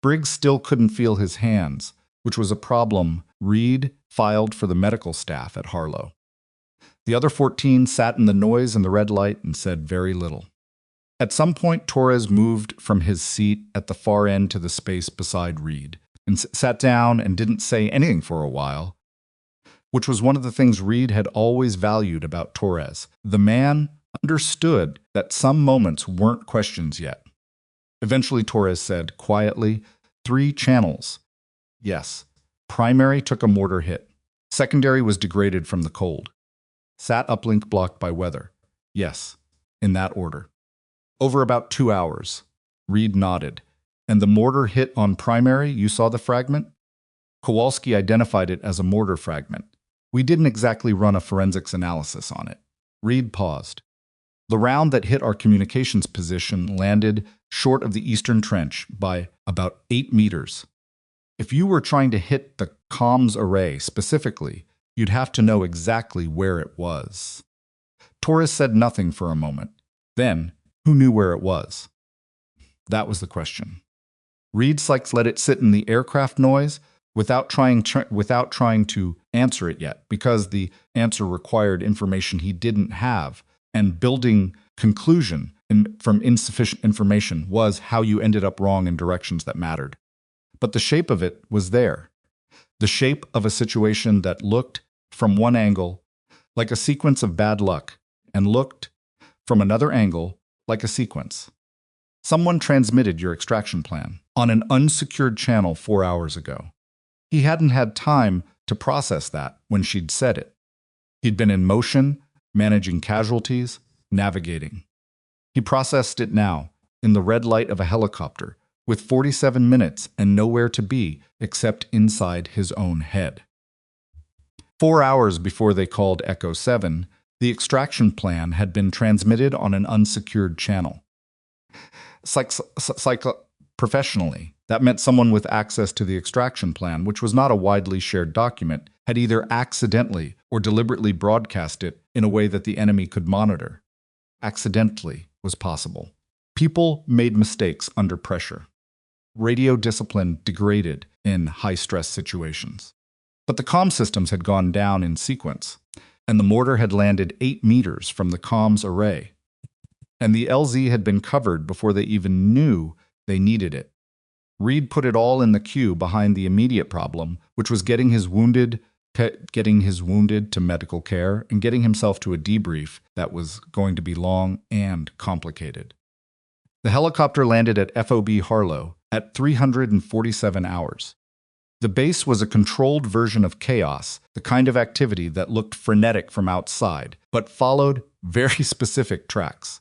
Briggs still couldn't feel his hands, which was a problem Reed filed for the medical staff at Harlow. The other 14 sat in the noise and the red light and said very little. At some point, Torres moved from his seat at the far end to the space beside Reed and sat down and didn't say anything for a while. which was one of the things Reed had always valued about Torres. The man understood that some moments weren't questions yet. Eventually, Torres said, quietly, 3 channels. Yes. Primary took a mortar hit. Secondary was degraded from the cold. Sat uplink blocked by weather. Yes. In that order. Over about 2 hours. Reed nodded. And the mortar hit on primary, you saw the fragment? Kowalski identified it as a mortar fragment. We didn't exactly run a forensics analysis on it. Reed paused. The round that hit our communications position landed short of the eastern trench by about 8 meters. If you were trying to hit the comms array specifically, you'd have to know exactly where it was. Torres said nothing for a moment. Then, who knew where it was? That was the question. Reed Sykes let it sit in the aircraft noise without trying to answer it yet, because the answer required information he didn't have, and building conclusion from insufficient information was how you ended up wrong in directions that mattered. But the shape of it was there. The shape of a situation that looked from one angle like a sequence of bad luck and looked from another angle like a sequence. Someone transmitted your extraction plan on an unsecured channel 4 hours ago. He hadn't had time to process that when she'd said it. He'd been in motion, managing casualties, navigating. He processed it now, in the red light of a helicopter, with 47 minutes and nowhere to be except inside his own head. 4 hours before they called Echo 7, the extraction plan had been transmitted on an unsecured channel. Professionally, that meant someone with access to the extraction plan, which was not a widely shared document, had either accidentally or deliberately broadcast it in a way that the enemy could monitor. Accidentally was possible. People made mistakes under pressure. Radio discipline degraded in high-stress situations. But the comm systems had gone down in sequence, and the mortar had landed 8 meters from the comms array. And the LZ had been covered before they even knew they needed it. Reed put it all in the queue behind the immediate problem, which was getting his wounded to medical care and getting himself to a debrief that was going to be long and complicated. The helicopter landed at FOB Harlow at 347 hours. The base was a controlled version of chaos, the kind of activity that looked frenetic from outside, but followed very specific tracks.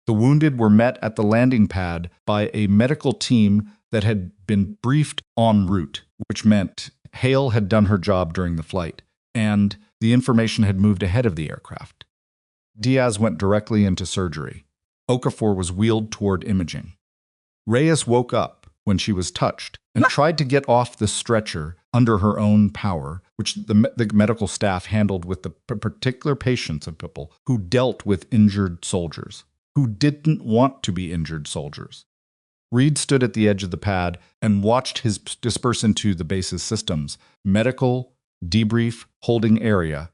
The wounded were met at the landing pad by a medical team that had been briefed en route, which meant Hale had done her job during the flight, and the information had moved ahead of the aircraft. Diaz went directly into surgery. Okafor was wheeled toward imaging. Reyes woke up when she was touched and tried to get off the stretcher under her own power, which the medical staff handled with the particular patience of people who dealt with injured soldiers, who didn't want to be injured soldiers. Reed stood at the edge of the pad and watched his disperse into the base's systems, medical, debrief, holding area,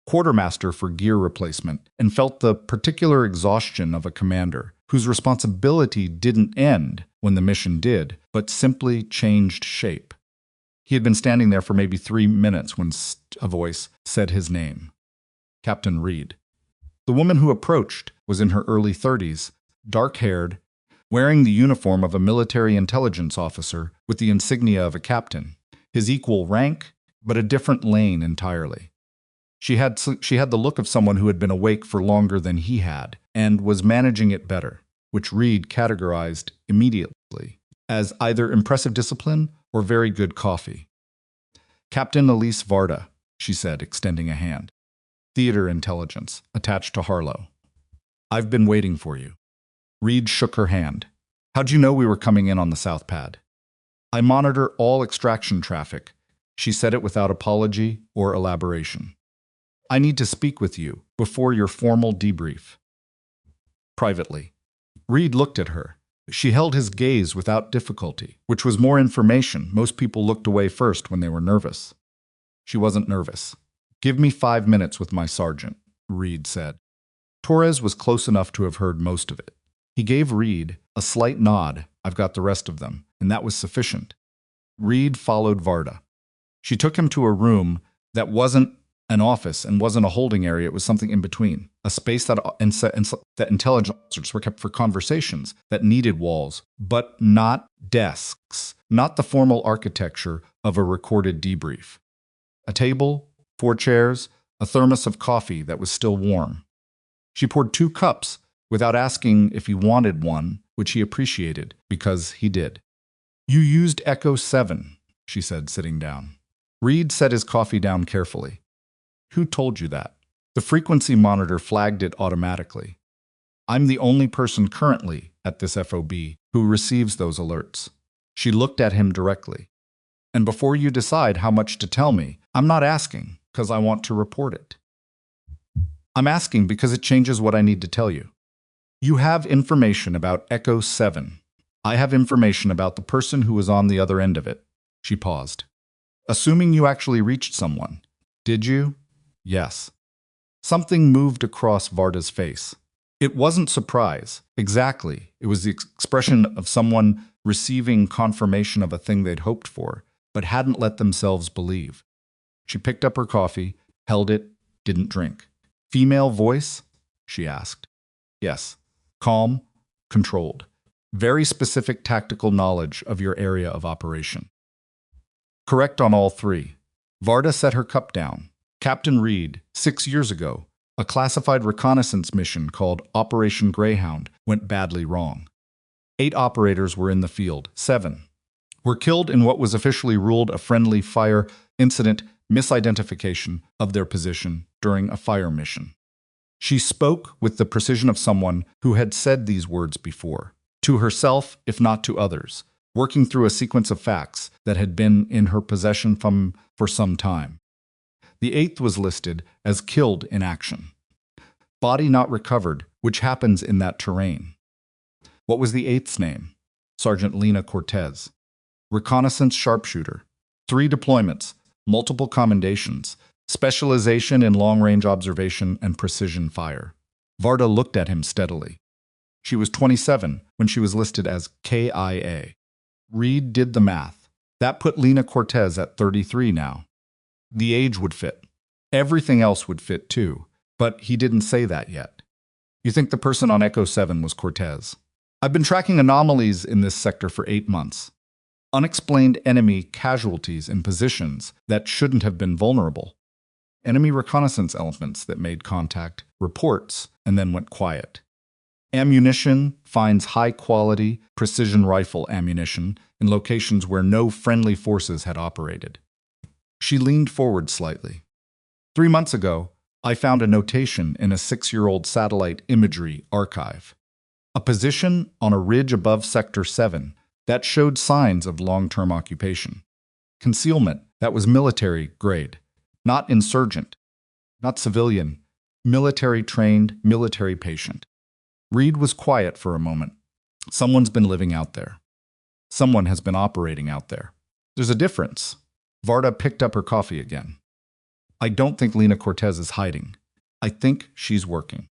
quartermaster for gear replacement, and felt the particular exhaustion of a commander whose responsibility didn't end when the mission did, but simply changed shape. He had been standing there for maybe 3 minutes when a voice said his name. Captain Reed. The woman who approached was in her early 30s, dark-haired, wearing the uniform of a military intelligence officer with the insignia of a captain, his equal rank, but a different lane entirely. She had the look of someone who had been awake for longer than he had, and was managing it better, which Reed categorized immediately as either impressive discipline or very good coffee. Captain Elise Varda, she said, extending a hand. Theater intelligence, attached to Harlow. I've been waiting for you. Reed shook her hand. How'd you know we were coming in on the South Pad? I monitor all extraction traffic. She said it without apology or elaboration. I need to speak with you before your formal debrief. Privately. Reed looked at her. She held his gaze without difficulty, which was more information. Most people looked away first when they were nervous. She wasn't nervous. Give me 5 minutes with my sergeant, Reed said. Torres was close enough to have heard most of it. He gave Reed a slight nod, I've got the rest of them, and that was sufficient. Reed followed Varda. She took him to a room That wasn't an office and wasn't a holding area. It was something in between, a space that intelligence officers were kept for conversations that needed walls, but not desks, not the formal architecture of a recorded debrief. A table, 4 chairs, a thermos of coffee that was still warm. She poured 2 cups without asking if he wanted one, which he appreciated, because he did. "You used Echo 7, she said, sitting down. Reed set his coffee down carefully. "Who told you that?" The frequency monitor flagged it automatically. "I'm the only person currently at this FOB who receives those alerts." She looked at him directly. "And before you decide how much to tell me, I'm not asking because I want to report it. I'm asking because it changes what I need to tell you. You have information about Echo 7. I have information about the person who was on the other end of it." She paused. "Assuming you actually reached someone. Did you?" "Yes." Something moved across Varda's face. It wasn't surprise. Exactly. It was the expression of someone receiving confirmation of a thing they'd hoped for, but hadn't let themselves believe. She picked up her coffee, held it, didn't drink. "Female voice?" she asked. "Yes." "Calm, controlled. Very specific tactical knowledge of your area of operation." "Correct on all 3. Varda set her cup down. "Captain Reed, 6 years ago, a classified reconnaissance mission called Operation Greyhound went badly wrong. 8 operators were in the field. 7 were killed in what was officially ruled a friendly fire incident misidentification of their position during a fire mission." She spoke with the precision of someone who had said these words before, to herself if not to others, working through a sequence of facts that had been in her possession for some time. The 8th was listed as killed in action. Body not recovered, which happens in that terrain. What was the 8th's name? Sergeant Lena Cortez. Reconnaissance sharpshooter. 3 deployments, multiple commendations, specialization in long-range observation and precision fire. Varda looked at him steadily. She was 27 when she was listed as KIA. Reed did the math. That put Lena Cortez at 33 now. The age would fit. Everything else would fit too, but he didn't say that yet. "You think the person on Echo 7 was Cortez?" "I've been tracking anomalies in this sector for 8 months. Unexplained enemy casualties in positions that shouldn't have been vulnerable. Enemy reconnaissance elements that made contact, reports, and then went quiet. Ammunition finds high-quality, precision rifle ammunition in locations where no friendly forces had operated." She leaned forward slightly. 3 months ago, I found a notation in a 6-year-old satellite imagery archive. A position on a ridge above Sector 7 that showed signs of long-term occupation. Concealment that was military grade, not insurgent, not civilian, military-trained, military patient. Reed was quiet for a moment. Someone's been living out there. Someone has been operating out there. There's a difference. Varda picked up her coffee again. "I don't think Lena Cortez is hiding. I think she's working."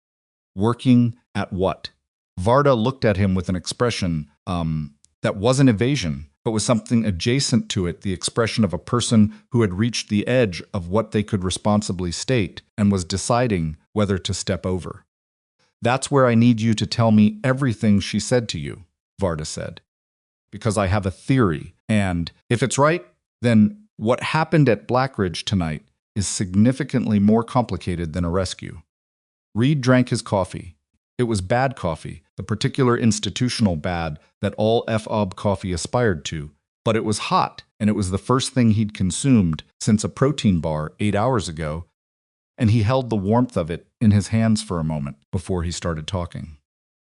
"Working at what?" Varda looked at him with an expression that wasn't evasion, but was something adjacent to it, the expression of a person who had reached the edge of what they could responsibly state and was deciding whether to step over. "That's where I need you to tell me everything she said to you," Varda said. "Because I have a theory, and if it's right, then what happened at Blackridge tonight is significantly more complicated than a rescue." Reed drank his coffee. It was bad coffee, the particular institutional bad that all FOB coffee aspired to, but it was hot, and it was the first thing he'd consumed since a protein bar 8 hours ago, and he held the warmth of it in his hands for a moment before he started talking.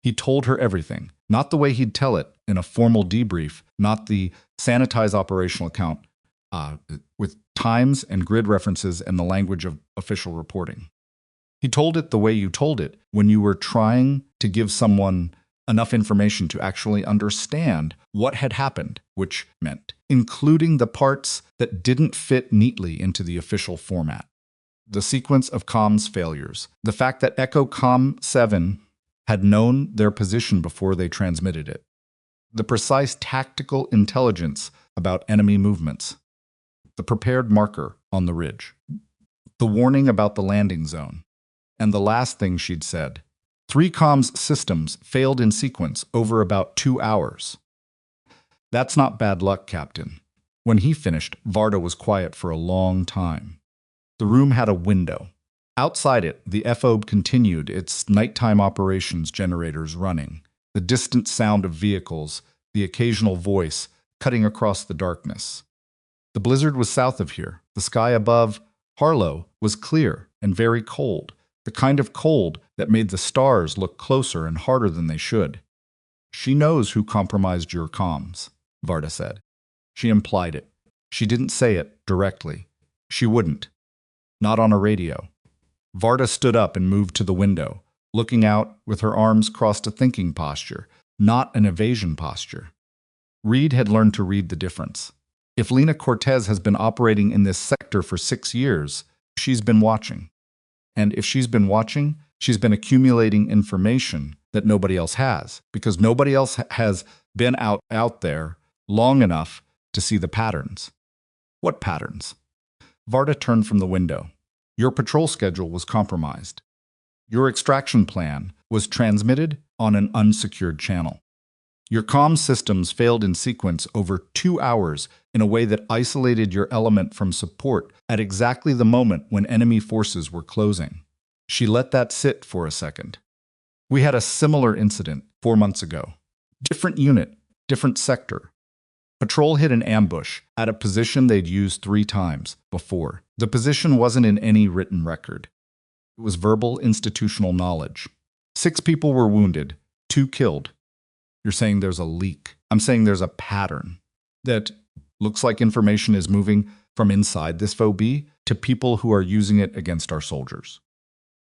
He told her everything, not the way he'd tell it in a formal debrief, not the sanitized operational account, with times and grid references and the language of official reporting. He told it the way you told it when you were trying to give someone enough information to actually understand what had happened, which meant including the parts that didn't fit neatly into the official format. The sequence of comms failures, the fact that Echo Com 7 had known their position before they transmitted it, the precise tactical intelligence about enemy movements, the prepared marker on the ridge, the warning about the landing zone, and the last thing she'd said. 3 comms systems failed in sequence over about 2 hours. That's not bad luck, Captain. When he finished, Varda was quiet for a long time. The room had a window. Outside it, the FOB continued its nighttime operations generators running, the distant sound of vehicles, the occasional voice cutting across the darkness. The blizzard was south of here. The sky above Harlow was clear and very cold, the kind of cold that made the stars look closer and harder than they should. She knows who compromised your comms, Varda said. She implied it. She didn't say it directly. She wouldn't. Not on a radio. Varda stood up and moved to the window, looking out with her arms crossed, a thinking posture, not an evasion posture. Reed had learned to read the difference. If Lena Cortez has been operating in this sector for 6 years, she's been watching. And if she's been watching, she's been accumulating information that nobody else has, because nobody else has been out there long enough to see the patterns. What patterns? Varda turned from the window. Your patrol schedule was compromised. Your extraction plan was transmitted on an unsecured channel. Your comm systems failed in sequence over 2 hours in a way that isolated your element from support at exactly the moment when enemy forces were closing. She let that sit for a second. We had a similar incident 4 months ago. Different unit, different sector. Patrol hit an ambush at a position they'd used 3 times before. The position wasn't in any written record. It was verbal institutional knowledge. 6 people were wounded, 2 killed. You're saying there's a leak. I'm saying there's a pattern that looks like information is moving from inside this phobia to people who are using it against our soldiers.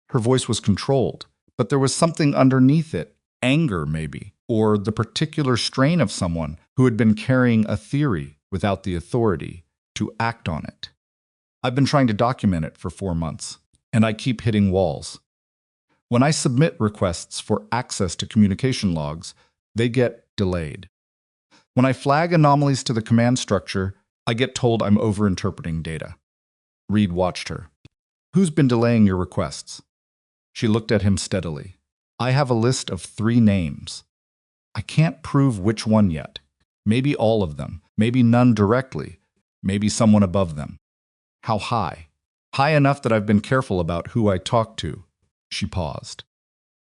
Her voice was controlled, but there was something underneath it, anger maybe, or the particular strain of someone who had been carrying a theory without the authority to act on it. I've been trying to document it for 4 months, and I keep hitting walls. When I submit requests for access to communication logs, they get delayed. When I flag anomalies to the command structure, I get told I'm overinterpreting data. Reed watched her. Who's been delaying your requests? She looked at him steadily. I have a list of 3 names. I can't prove which one yet. Maybe all of them. Maybe none directly. Maybe someone above them. How high? High enough that I've been careful about who I talk to. She paused.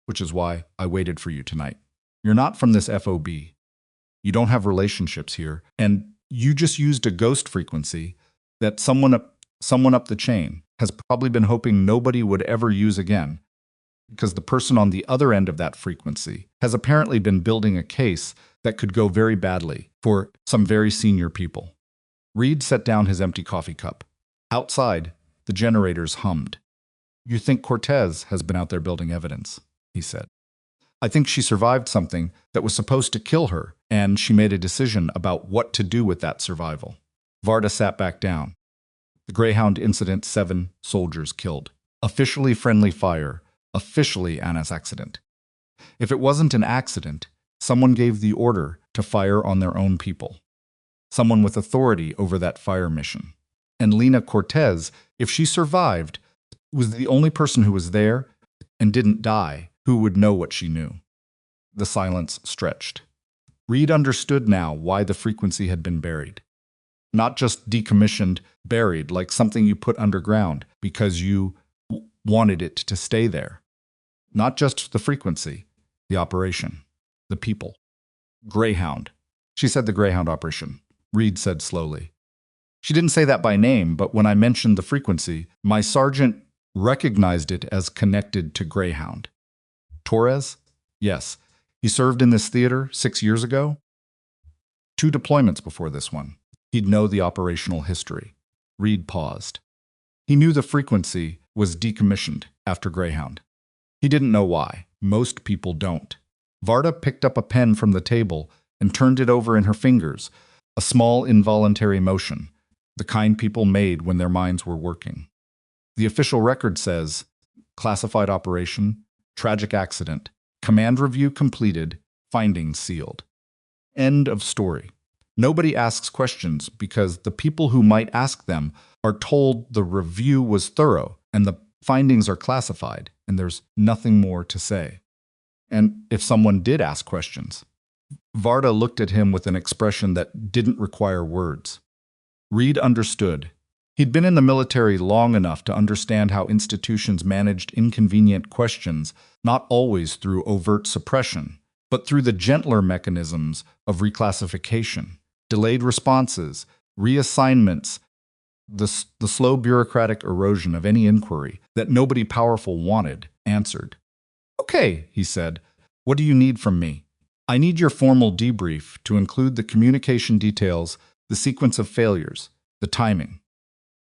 Which is why I waited for you tonight. You're not from this FOB. You don't have relationships here, and you just used a ghost frequency that someone up the chain has probably been hoping nobody would ever use again, because the person on the other end of that frequency has apparently been building a case that could go very badly for some very senior people. Reed set down his empty coffee cup. Outside, the generators hummed. You think Cortez has been out there building evidence, he said. I think she survived something that was supposed to kill her, and she made a decision about what to do with that survival. Varda sat back down. The Greyhound incident, 7 soldiers killed. Officially friendly fire, officially an accident. If it wasn't an accident, someone gave the order to fire on their own people. Someone with authority over that fire mission. And Lena Cortez, if she survived, was the only person who was there and didn't die who would know what she knew. The silence stretched. Reed understood now why the frequency had been buried. Not just decommissioned, buried, like something you put underground because you wanted it to stay there. Not just the frequency, the operation, the people. Greyhound. She said the Greyhound operation. Reed said slowly. She didn't say that by name, but when I mentioned the frequency, my sergeant recognized it as connected to Greyhound. Torres? Yes. He served in this theater 6 years ago. 2 deployments before this one. He'd know the operational history. Reed paused. He knew the frequency was decommissioned after Greyhound. He didn't know why. Most people don't. Varda picked up a pen from the table and turned it over in her fingers, a small involuntary motion, the kind people made when their minds were working. The official record says, classified operation, tragic accident, command review completed, findings sealed. End of story. Nobody asks questions because the people who might ask them are told the review was thorough and the findings are classified and there's nothing more to say. And if someone did ask questions, Varda looked at him with an expression that didn't require words. Reed understood. He'd been in the military long enough to understand how institutions managed inconvenient questions, not always through overt suppression, but through the gentler mechanisms of reclassification, delayed responses, reassignments, the slow bureaucratic erosion of any inquiry that nobody powerful wanted answered. "Okay," he said. "What do you need from me?" "I need your formal debrief to include the communication details, the sequence of failures, the timing.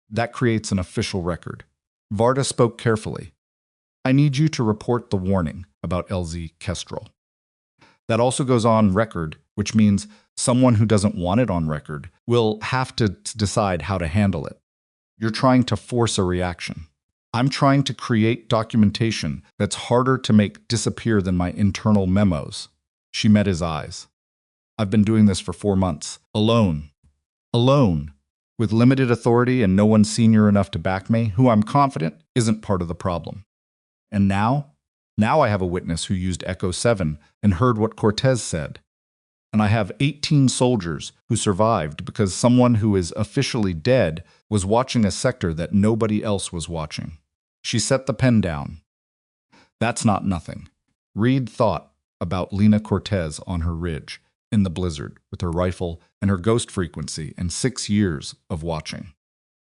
That creates an official record." Varda spoke carefully. "I need you to report the warning about LZ Kestrel. That also goes on record, which means someone who doesn't want it on record will have to decide how to handle it. You're trying to force a reaction. I'm trying to create documentation that's harder to make disappear than my internal memos." She met his eyes. "I've been doing this for 4 months, alone, with limited authority and no one senior enough to back me, who I'm confident isn't part of the problem. And now I have a witness who used Echo 7 and heard what Cortez said. And I have 18 soldiers who survived because someone who is officially dead was watching a sector that nobody else was watching." She set the pen down. "That's not nothing." Reed thought about Lena Cortez on her ridge, in the blizzard, with her rifle and her ghost frequency and 6 years of watching.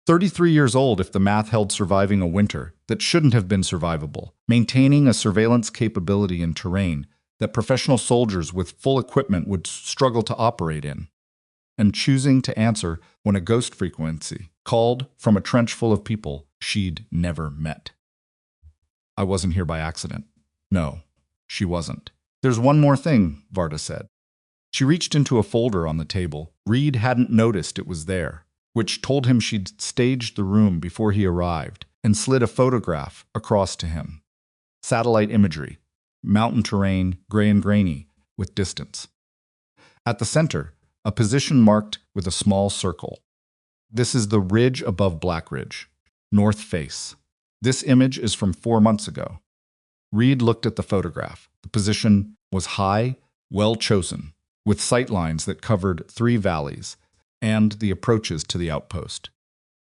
33 years old if the math held surviving a winter that shouldn't have been survivable, maintaining a surveillance capability in terrain that professional soldiers with full equipment would struggle to operate in, and choosing to answer when a ghost frequency called from a trench full of people she'd never met. "I wasn't here by accident." No, she wasn't. "There's one more thing," Varda said. She reached into a folder on the table. Reed hadn't noticed it was there, which told him she'd staged the room before he arrived and slid a photograph across to him. Satellite imagery, mountain terrain, gray and grainy, with distance. At the center, a position marked with a small circle. "This is the ridge above Black Ridge, north face. This image is from 4 months ago." Reed looked at the photograph. The position was high, well chosen, with sightlines that covered 3 valleys and the approaches to the outpost.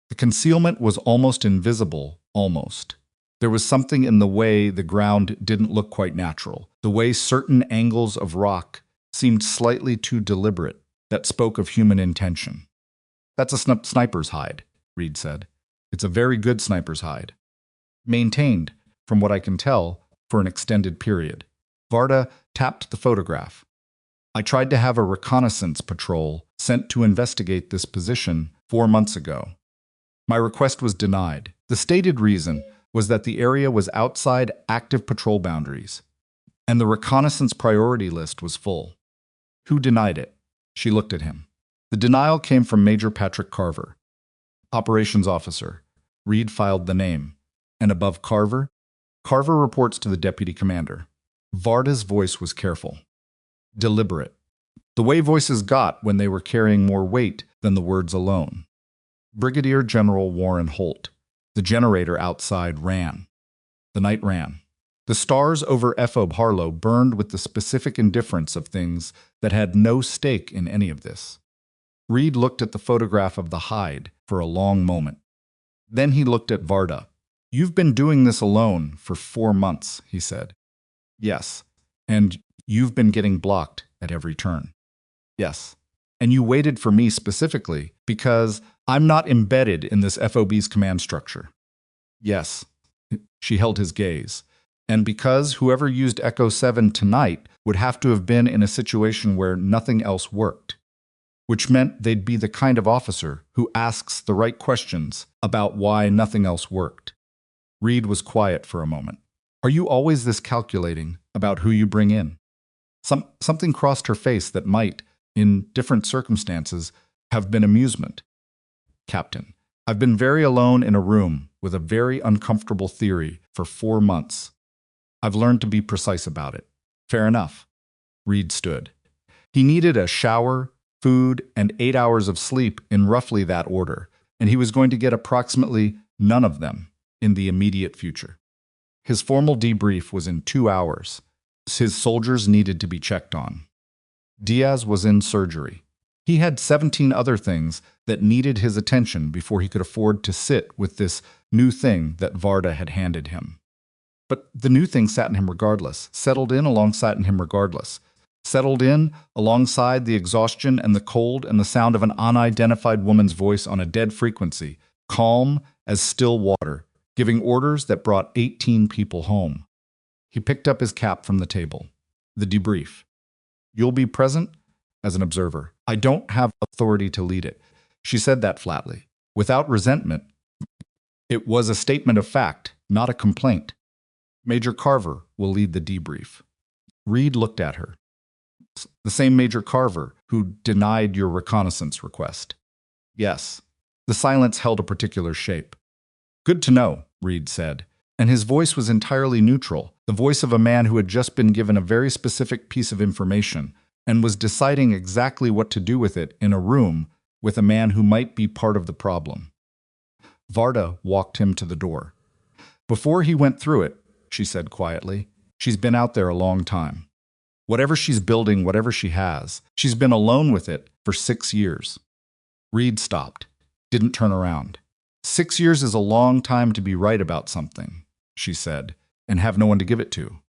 The concealment was almost invisible, almost. There was something in the way the ground didn't look quite natural, the way certain angles of rock seemed slightly too deliberate, that spoke of human intention. "That's a sniper's hide," Reed said. "It's a very good sniper's hide. Maintained, from what I can tell, for an extended period." Varda tapped the photograph. "I tried to have a reconnaissance patrol sent to investigate this position 4 months ago. My request was denied. The stated reason was that the area was outside active patrol boundaries, and the reconnaissance priority list was full." "Who denied it?" She looked at him. "The denial came from Major Patrick Carver, operations officer." Reed filed the name. "And above Carver?" "Carver reports to the deputy commander." Varda's voice was careful, deliberate, the way voices got when they were carrying more weight than the words alone. "Brigadier General Warren Holt." The generator outside ran. The night ran. The stars over Efob Harlow burned with the specific indifference of things that had no stake in any of this. Reed looked at the photograph of the hide for a long moment. Then he looked at Varda. "You've been doing this alone for 4 months," he said. "Yes. And you've been getting blocked at every turn." "Yes. And you waited for me specifically because I'm not embedded in this FOB's command structure." "Yes." She held his gaze. "And because whoever used Echo 7 tonight would have to have been in a situation where nothing else worked, which meant they'd be the kind of officer who asks the right questions about why nothing else worked." Reed was quiet for a moment. "Are you always this calculating about who you bring in?" Something crossed her face that might, in different circumstances, have been amusement. "Captain, I've been very alone in a room with a very uncomfortable theory for 4 months. I've learned to be precise about it." "Fair enough." Reed stood. He needed a shower, food, and 8 hours of sleep in roughly that order, and he was going to get approximately none of them in the immediate future. His formal debrief was in 2 hours. His soldiers needed to be checked on. Diaz was in surgery. He had 17 other things that needed his attention before he could afford to sit with this new thing that Varda had handed him. But the new thing sat in him regardless, settled in alongside him regardless. Settled in alongside the exhaustion and the cold and the sound of an unidentified woman's voice on a dead frequency, calm as still water, giving orders that brought 18 people home. He picked up his cap from the table. The debrief. You'll be present as an observer. I don't have authority to lead it. She said that flatly, without resentment. It was a statement of fact, not a complaint. Major Carver will lead the debrief. Reed looked at her. The same Major Carver who denied your reconnaissance request. Yes. The silence held a particular shape. Good to know, Reed said, and his voice was entirely neutral, the voice of a man who had just been given a very specific piece of information and was deciding exactly what to do with it in a room with a man who might be part of the problem. Varda walked him to the door. Before he went through it, she said quietly, she's been out there a long time. Whatever she's building, whatever she has, she's been alone with it for 6 years. Reed stopped, didn't turn around. 6 years is a long time to be right about something, she said, and have no one to give it to.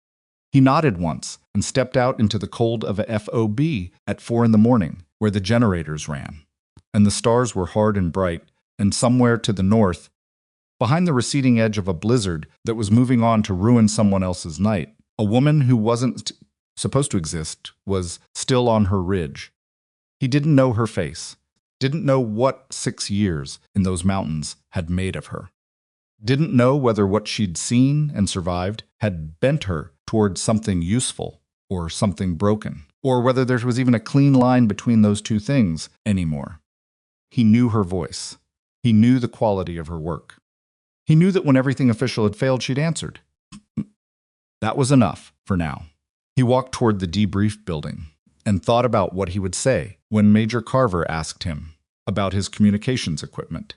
He nodded once and stepped out into the cold of a FOB at 4 a.m, where the generators ran, and the stars were hard and bright, and somewhere to the north, behind the receding edge of a blizzard that was moving on to ruin someone else's night, a woman who wasn't supposed to exist was still on her ridge. He didn't know her face, didn't know what 6 years in those mountains had made of her. Didn't know whether what she'd seen and survived had bent her towards something useful or something broken, or whether there was even a clean line between those two things anymore. He knew her voice. He knew the quality of her work. He knew that when everything official had failed, she'd answered. That was enough for now. He walked toward the debrief building and thought about what he would say when Major Carver asked him about his communications equipment.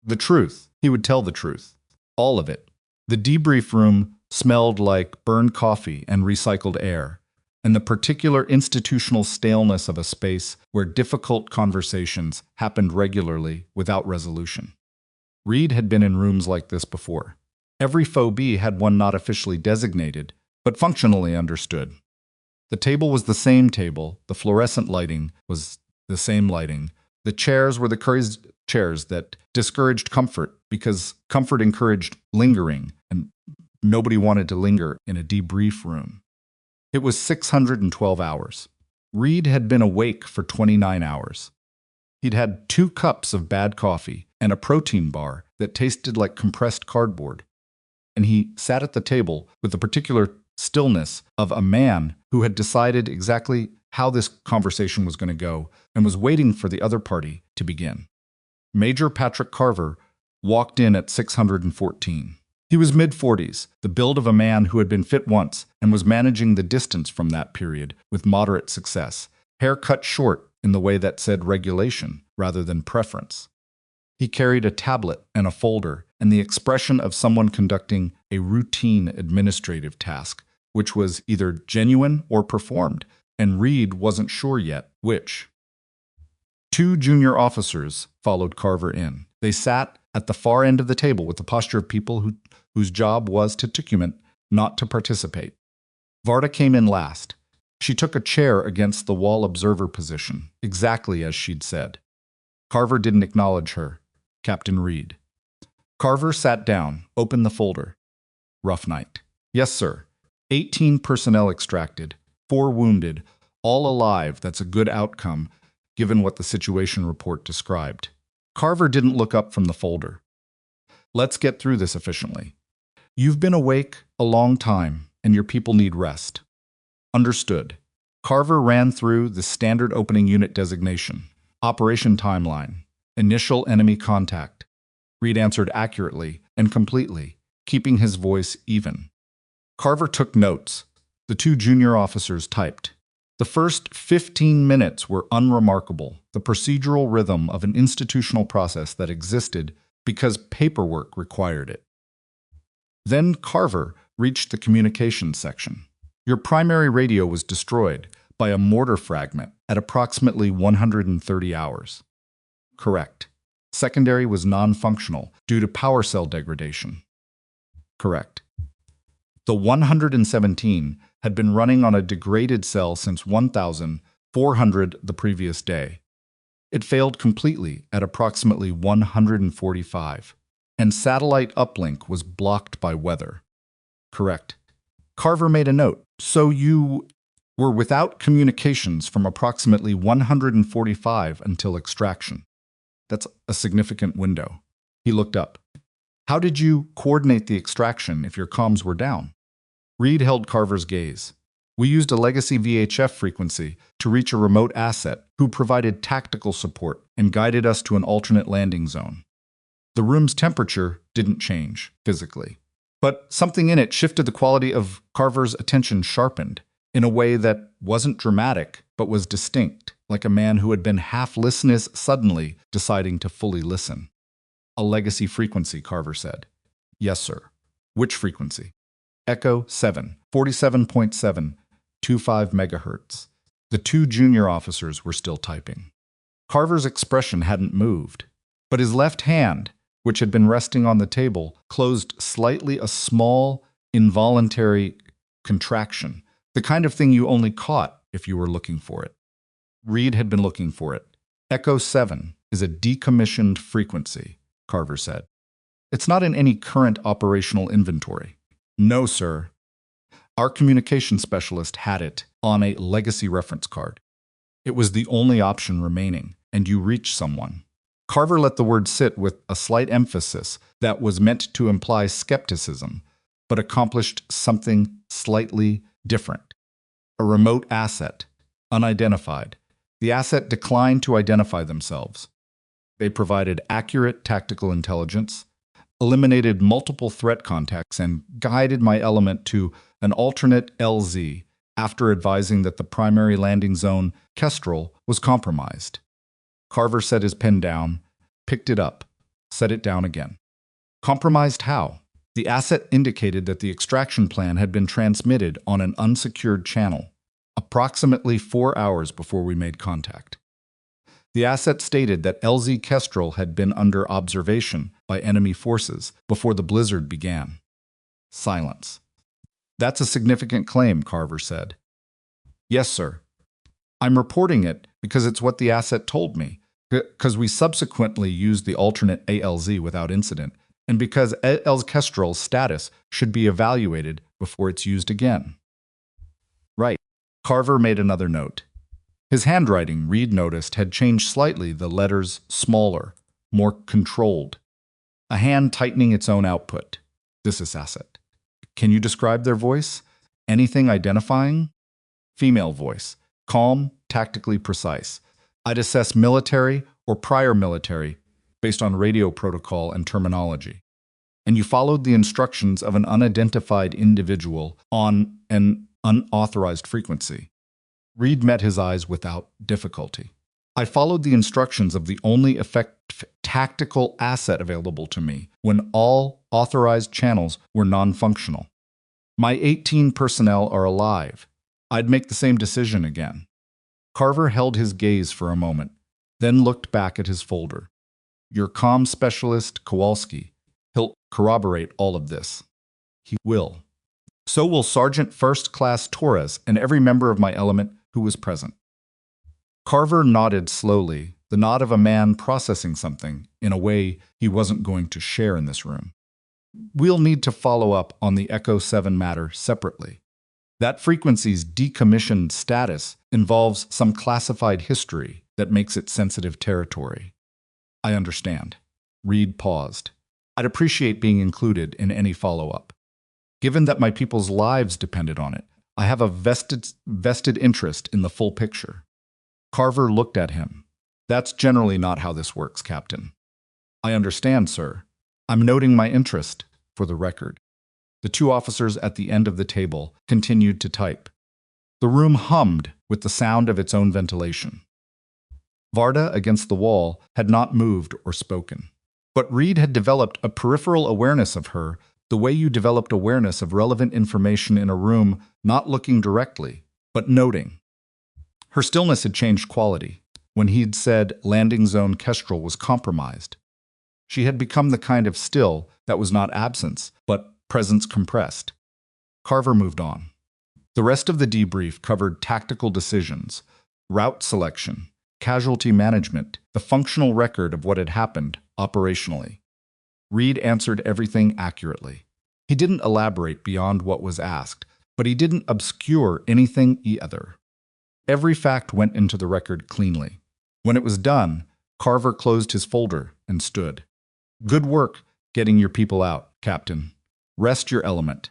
The truth. He would tell the truth. All of it. The debrief room smelled like burned coffee and recycled air, and the particular institutional staleness of a space where difficult conversations happened regularly without resolution. Reed had been in rooms like this before. Every phobie had one not officially designated, but functionally understood. The table was the same table, the fluorescent lighting was the same lighting, the chairs were the crazed chairs that discouraged comfort because comfort encouraged lingering, and nobody wanted to linger in a debrief room. It was 612 hours. Reed had been awake for 29 hours. He'd had 2 cups of bad coffee and a protein bar that tasted like compressed cardboard. And he sat at the table with the particular stillness of a man who had decided exactly how this conversation was going to go and was waiting for the other party to begin. Major Patrick Carver walked in at 614. He was mid-40s, the build of a man who had been fit once and was managing the distance from that period with moderate success, hair cut short in the way that said regulation rather than preference. He carried a tablet and a folder and the expression of someone conducting a routine administrative task, which was either genuine or performed, and Reed wasn't sure yet which. 2 junior officers followed Carver in. They sat at the far end of the table with the posture of people whose job was to document, not to participate. Varda came in last. She took a chair against the wall observer position, exactly as she'd said. Carver didn't acknowledge her. Captain Reed. Carver sat down, opened the folder. Rough night. Yes, sir. 18 personnel extracted, 4 wounded, all alive. That's a good outcome, given what the situation report described. Carver didn't look up from the folder. Let's get through this efficiently. You've been awake a long time, and your people need rest. Understood. Carver ran through the standard opening unit designation, operation timeline, initial enemy contact. Reed answered accurately and completely, keeping his voice even. Carver took notes. The 2 junior officers typed. The first 15 minutes were unremarkable, the procedural rhythm of an institutional process that existed because paperwork required it. Then Carver reached the communications section. Your primary radio was destroyed by a mortar fragment at approximately 130 hours. Correct. Secondary was non-functional due to power cell degradation. Correct. The 117 had been running on a degraded cell since 1,400 the previous day. It failed completely at approximately 145, and satellite uplink was blocked by weather. Correct. Carver made a note. So you were without communications from approximately 145 until extraction. That's a significant window. He looked up. How did you coordinate the extraction if your comms were down? Reed held Carver's gaze. We used a legacy VHF frequency to reach a remote asset who provided tactical support and guided us to an alternate landing zone. The room's temperature didn't change physically, but something in it shifted. The quality of Carver's attention sharpened in a way that wasn't dramatic but was distinct, like a man who had been half listening suddenly deciding to fully listen. A legacy frequency, Carver said. Yes, sir. Which frequency? Echo 7, 47.7, 25 megahertz. The two junior officers were still typing. Carver's expression hadn't moved, but his left hand, which had been resting on the table, closed slightly, a small, involuntary contraction, the kind of thing you only caught if you were looking for it. Reed had been looking for it. Echo 7 is a decommissioned frequency, Carver said. It's not in any current operational inventory. No, sir. Our communication specialist had it on a legacy reference card. It was the only option remaining, and you reached someone. Carver let the word sit with a slight emphasis that was meant to imply skepticism, but accomplished something slightly different. A remote asset, unidentified. The asset declined to identify themselves. They provided accurate tactical intelligence, eliminated multiple threat contacts, and guided my element to an alternate LZ after advising that the primary landing zone, Kestrel, was compromised. Carver set his pen down, picked it up, set it down again. Compromised how? The asset indicated that the extraction plan had been transmitted on an unsecured channel, approximately 4 hours before we made contact. The asset stated that LZ Kestrel had been under observation by enemy forces before the blizzard began. Silence. That's a significant claim, Carver said. Yes, sir. I'm reporting it because it's what the asset told me, because we subsequently used the alternate ALZ without incident, and because LZ Kestrel's status should be evaluated before it's used again. Right. Carver made another note. His handwriting, Reed noticed, had changed slightly, the letters smaller, more controlled. A hand tightening its own output. This is asset. Can you describe their voice? Anything identifying? Female voice. Calm, tactically precise. I'd assess military or prior military based on radio protocol and terminology. And you followed the instructions of an unidentified individual on an unauthorized frequency. Reed met his eyes without difficulty. I followed the instructions of the only effective tactical asset available to me when all authorized channels were non-functional. My 18 personnel are alive. I'd make the same decision again. Carver held his gaze for a moment, then looked back at his folder. Your comm specialist, Kowalski, he'll corroborate all of this. He will. So will Sergeant First Class Torres and every member of my element who was present. Carver nodded slowly, the nod of a man processing something in a way he wasn't going to share in this room. We'll need to follow up on the Echo 7 matter separately. That frequency's decommissioned status involves some classified history that makes it sensitive territory. I understand. Reed paused. I'd appreciate being included in any follow-up. Given that my people's lives depended on it, I have a vested interest in the full picture. Carver looked at him. That's generally not how this works, Captain. I understand, sir. I'm noting my interest for the record. The two officers at the end of the table continued to type. The room hummed with the sound of its own ventilation. Varda, against the wall, had not moved or spoken. But Reed had developed a peripheral awareness of her, the way you developed awareness of relevant information in a room, not looking directly, but noting. Her stillness had changed quality when he'd said landing zone Kestrel was compromised. She had become the kind of still that was not absence, but presence compressed. Carver moved on. The rest of the debrief covered tactical decisions, route selection, casualty management, the functional record of what had happened operationally. Reed answered everything accurately. He didn't elaborate beyond what was asked, but he didn't obscure anything either. Every fact went into the record cleanly. When it was done, Carver closed his folder and stood. "Good work getting your people out, Captain. Rest your element.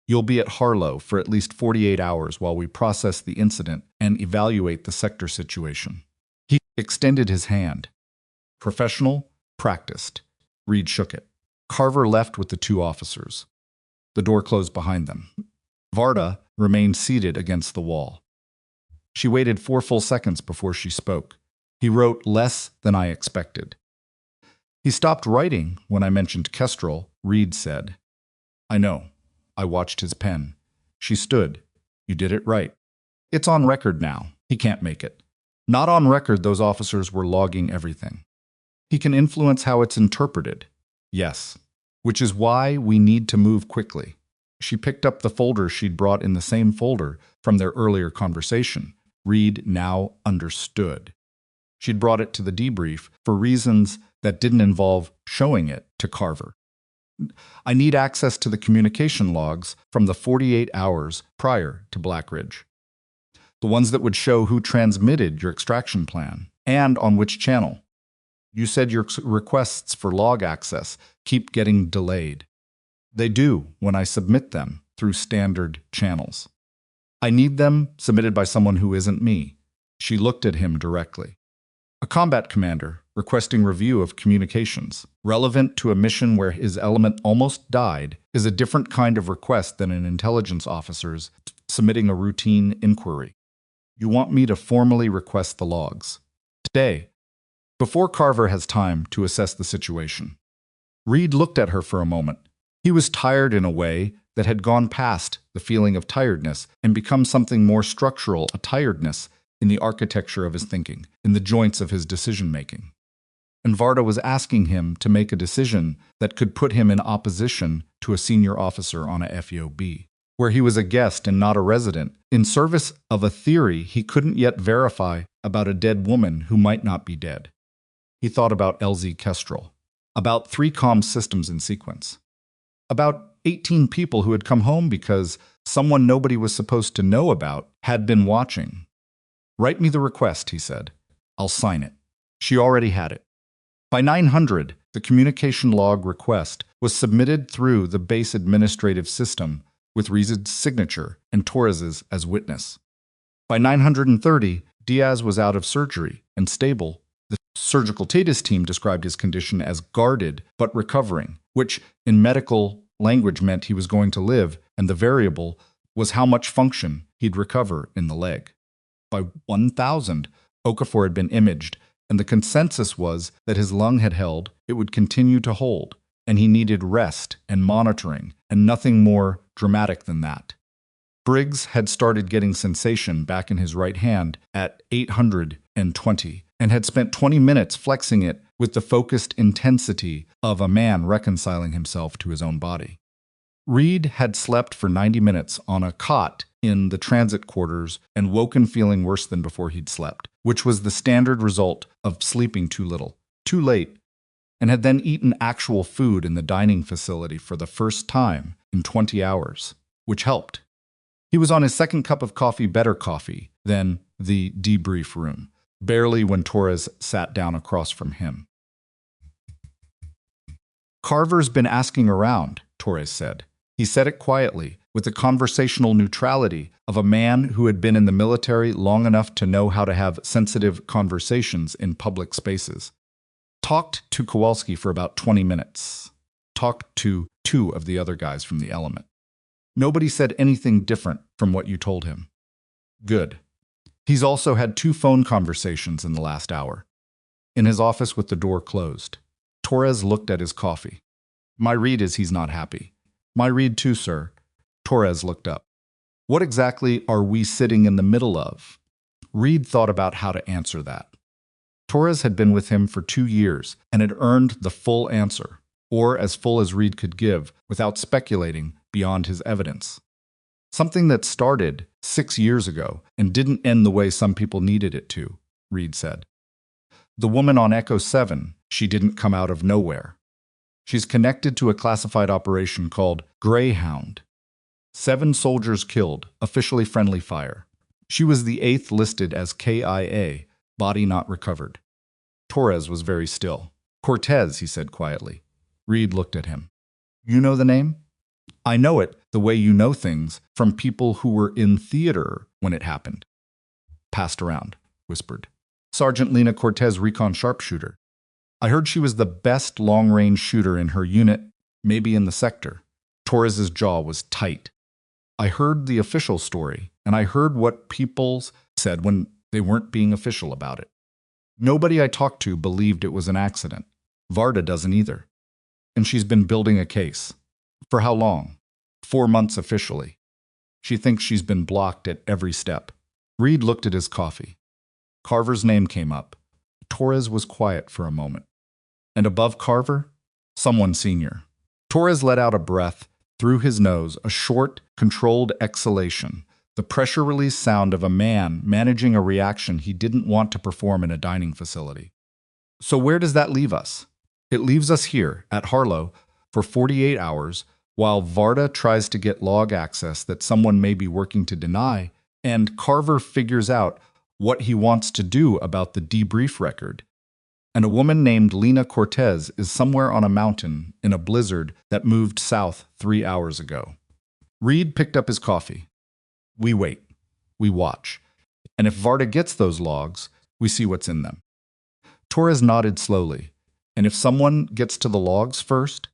You'll be at Harlow for at least 48 hours while we process the incident and evaluate the sector situation." He extended his hand. Professional, practiced. Reed shook it. Carver left with the two officers. The door closed behind them. Varda remained seated against the wall. She waited 4 full seconds before she spoke. "He wrote less than I expected." "He stopped writing when I mentioned Kestrel," Reed said. "I know. I watched his pen." She stood. "You did it right. It's on record now. He can't make it. Not on record those officers were logging everything. He can influence how it's interpreted. Yes. Which is why we need to move quickly." She picked up the folder she'd brought in the same folder from their earlier conversation. Reed now understood. She'd brought it to the debrief for reasons that didn't involve showing it to Carver. "I need access to the communication logs from the 48 hours prior to Black Ridge. The ones that would show who transmitted your extraction plan and on which channel. You said your requests for log access keep getting delayed. They do when I submit them through standard channels. I need them submitted by someone who isn't me." She looked at him directly. "A combat commander requesting review of communications relevant to a mission where his element almost died is a different kind of request than an intelligence officer's submitting a routine inquiry. You want me to formally request the logs today, before Carver has time to assess the situation." Reed looked at her for a moment. He was tired in a way that had gone past the feeling of tiredness and become something more structural, a tiredness in the architecture of his thinking, in the joints of his decision-making. And Varda was asking him to make a decision that could put him in opposition to a senior officer on a FEOB, where he was a guest and not a resident, in service of a theory he couldn't yet verify about a dead woman who might not be dead. He thought about LZ Kestrel, about 3 comm systems in sequence, about 18 people who had come home because someone nobody was supposed to know about had been watching. "Write me the request," he said. "I'll sign it." She already had it. By 900, the communication log request was submitted through the base administrative system with Reed's signature and Torres's as witness. By 930, Diaz was out of surgery and stable. The surgical TATIS team described his condition as guarded but recovering, which in medical language meant he was going to live, and the variable was how much function he'd recover in the leg. By 1000, Okafor had been imaged, and the consensus was that his lung had held, it would continue to hold, and he needed rest and monitoring, and nothing more dramatic than that. Briggs had started getting sensation back in his right hand at 820, and had spent 20 minutes flexing it with the focused intensity of a man reconciling himself to his own body. Reed had slept for 90 minutes on a cot in the transit quarters and woken feeling worse than before he'd slept, which was the standard result of sleeping too little, too late, and had then eaten actual food in the dining facility for the first time in 20 hours, which helped. He was on his second cup of coffee, better coffee, than the debrief room, barely when Torres sat down across from him. "Carver's been asking around," Torres said. He said it quietly, with the conversational neutrality of a man who had been in the military long enough to know how to have sensitive conversations in public spaces. Talked to Kowalski for about 20 minutes. Talked to 2 of the other guys from the element. Nobody said anything different from what you told him. Good. He's also had 2 phone conversations in the last hour. In his office with the door closed. Torres looked at his coffee. My read is he's not happy. My read too, sir. Torres looked up. What exactly are we sitting in the middle of? Reed thought about how to answer that. Torres had been with him for 2 years and had earned the full answer, or as full as Reed could give, without speculating beyond his evidence. Something that started 6 years ago and didn't end the way some people needed it to, Reed said. The woman on Echo 7, she didn't come out of nowhere. She's connected to a classified operation called Greyhound. 7 soldiers killed, officially friendly fire. She was the 8th listed as KIA, body not recovered. Torres was very still. Cortez, he said quietly. Reed looked at him. You know the name? I know it the way you know things from people who were in theater when it happened. Passed around, whispered. Sergeant Lena Cortez, recon sharpshooter. I heard she was the best long-range shooter in her unit, maybe in the sector. Torres's jaw was tight. I heard the official story, and I heard what people said when they weren't being official about it. Nobody I talked to believed it was an accident. Varda doesn't either. And she's been building a case. For how long? 4 months officially. She thinks she's been blocked at every step. Reed looked at his coffee. Carver's name came up. Torres was quiet for a moment. And above Carver, someone senior. Torres let out a breath through his nose, a short, controlled exhalation, the pressure release sound of a man managing a reaction he didn't want to perform in a dining facility. So where does that leave us? It leaves us here, at Harlow, for 48 hours, while Varda tries to get log access that someone may be working to deny, and Carver figures out what he wants to do about the debrief record. And a woman named Lena Cortez is somewhere on a mountain in a blizzard that moved south 3 hours ago. Reed picked up his coffee. We wait. We watch. And if Varda gets those logs, we see what's in them. Torres nodded slowly. And if someone gets to the logs first?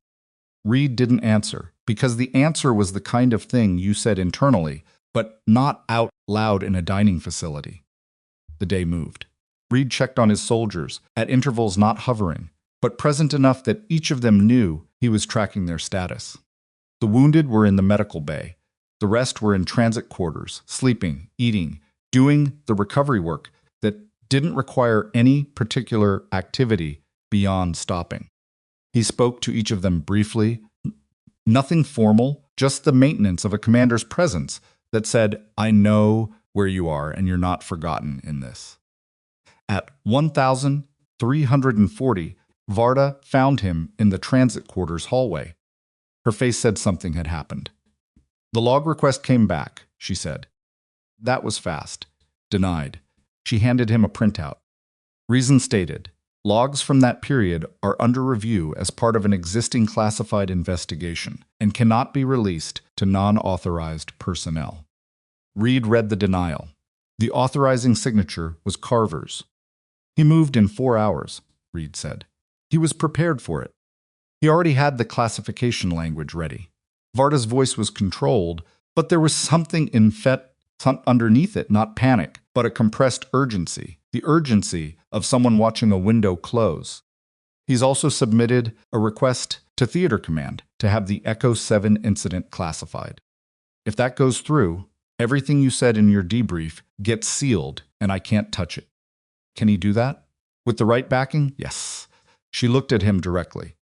Reed didn't answer, because the answer was the kind of thing you said internally, but not out loud in a dining facility. The day moved. Reed checked on his soldiers, at intervals not hovering, but present enough that each of them knew he was tracking their status. The wounded were in the medical bay. The rest were in transit quarters, sleeping, eating, doing the recovery work that didn't require any particular activity beyond stopping. He spoke to each of them briefly, nothing formal, just the maintenance of a commander's presence that said, I know where you are and you're not forgotten in this. At 1,340, Varda found him in the transit quarters hallway. Her face said something had happened. The log request came back, she said. That was fast. Denied. She handed him a printout. Reason stated. Logs from that period are under review as part of an existing classified investigation and cannot be released to non-authorized personnel. Reed read the denial. The authorizing signature was Carver's. He moved in 4 hours, Reed said. He was prepared for it. He already had the classification language ready. Varda's voice was controlled, but there was something underneath it, not panic, but a compressed urgency, the urgency of someone watching a window close. He's also submitted a request to Theater Command to have the Echo 7 incident classified. If that goes through, everything you said in your debrief gets sealed and I can't touch it. Can he do that? With the right backing? Yes. She looked at him directly.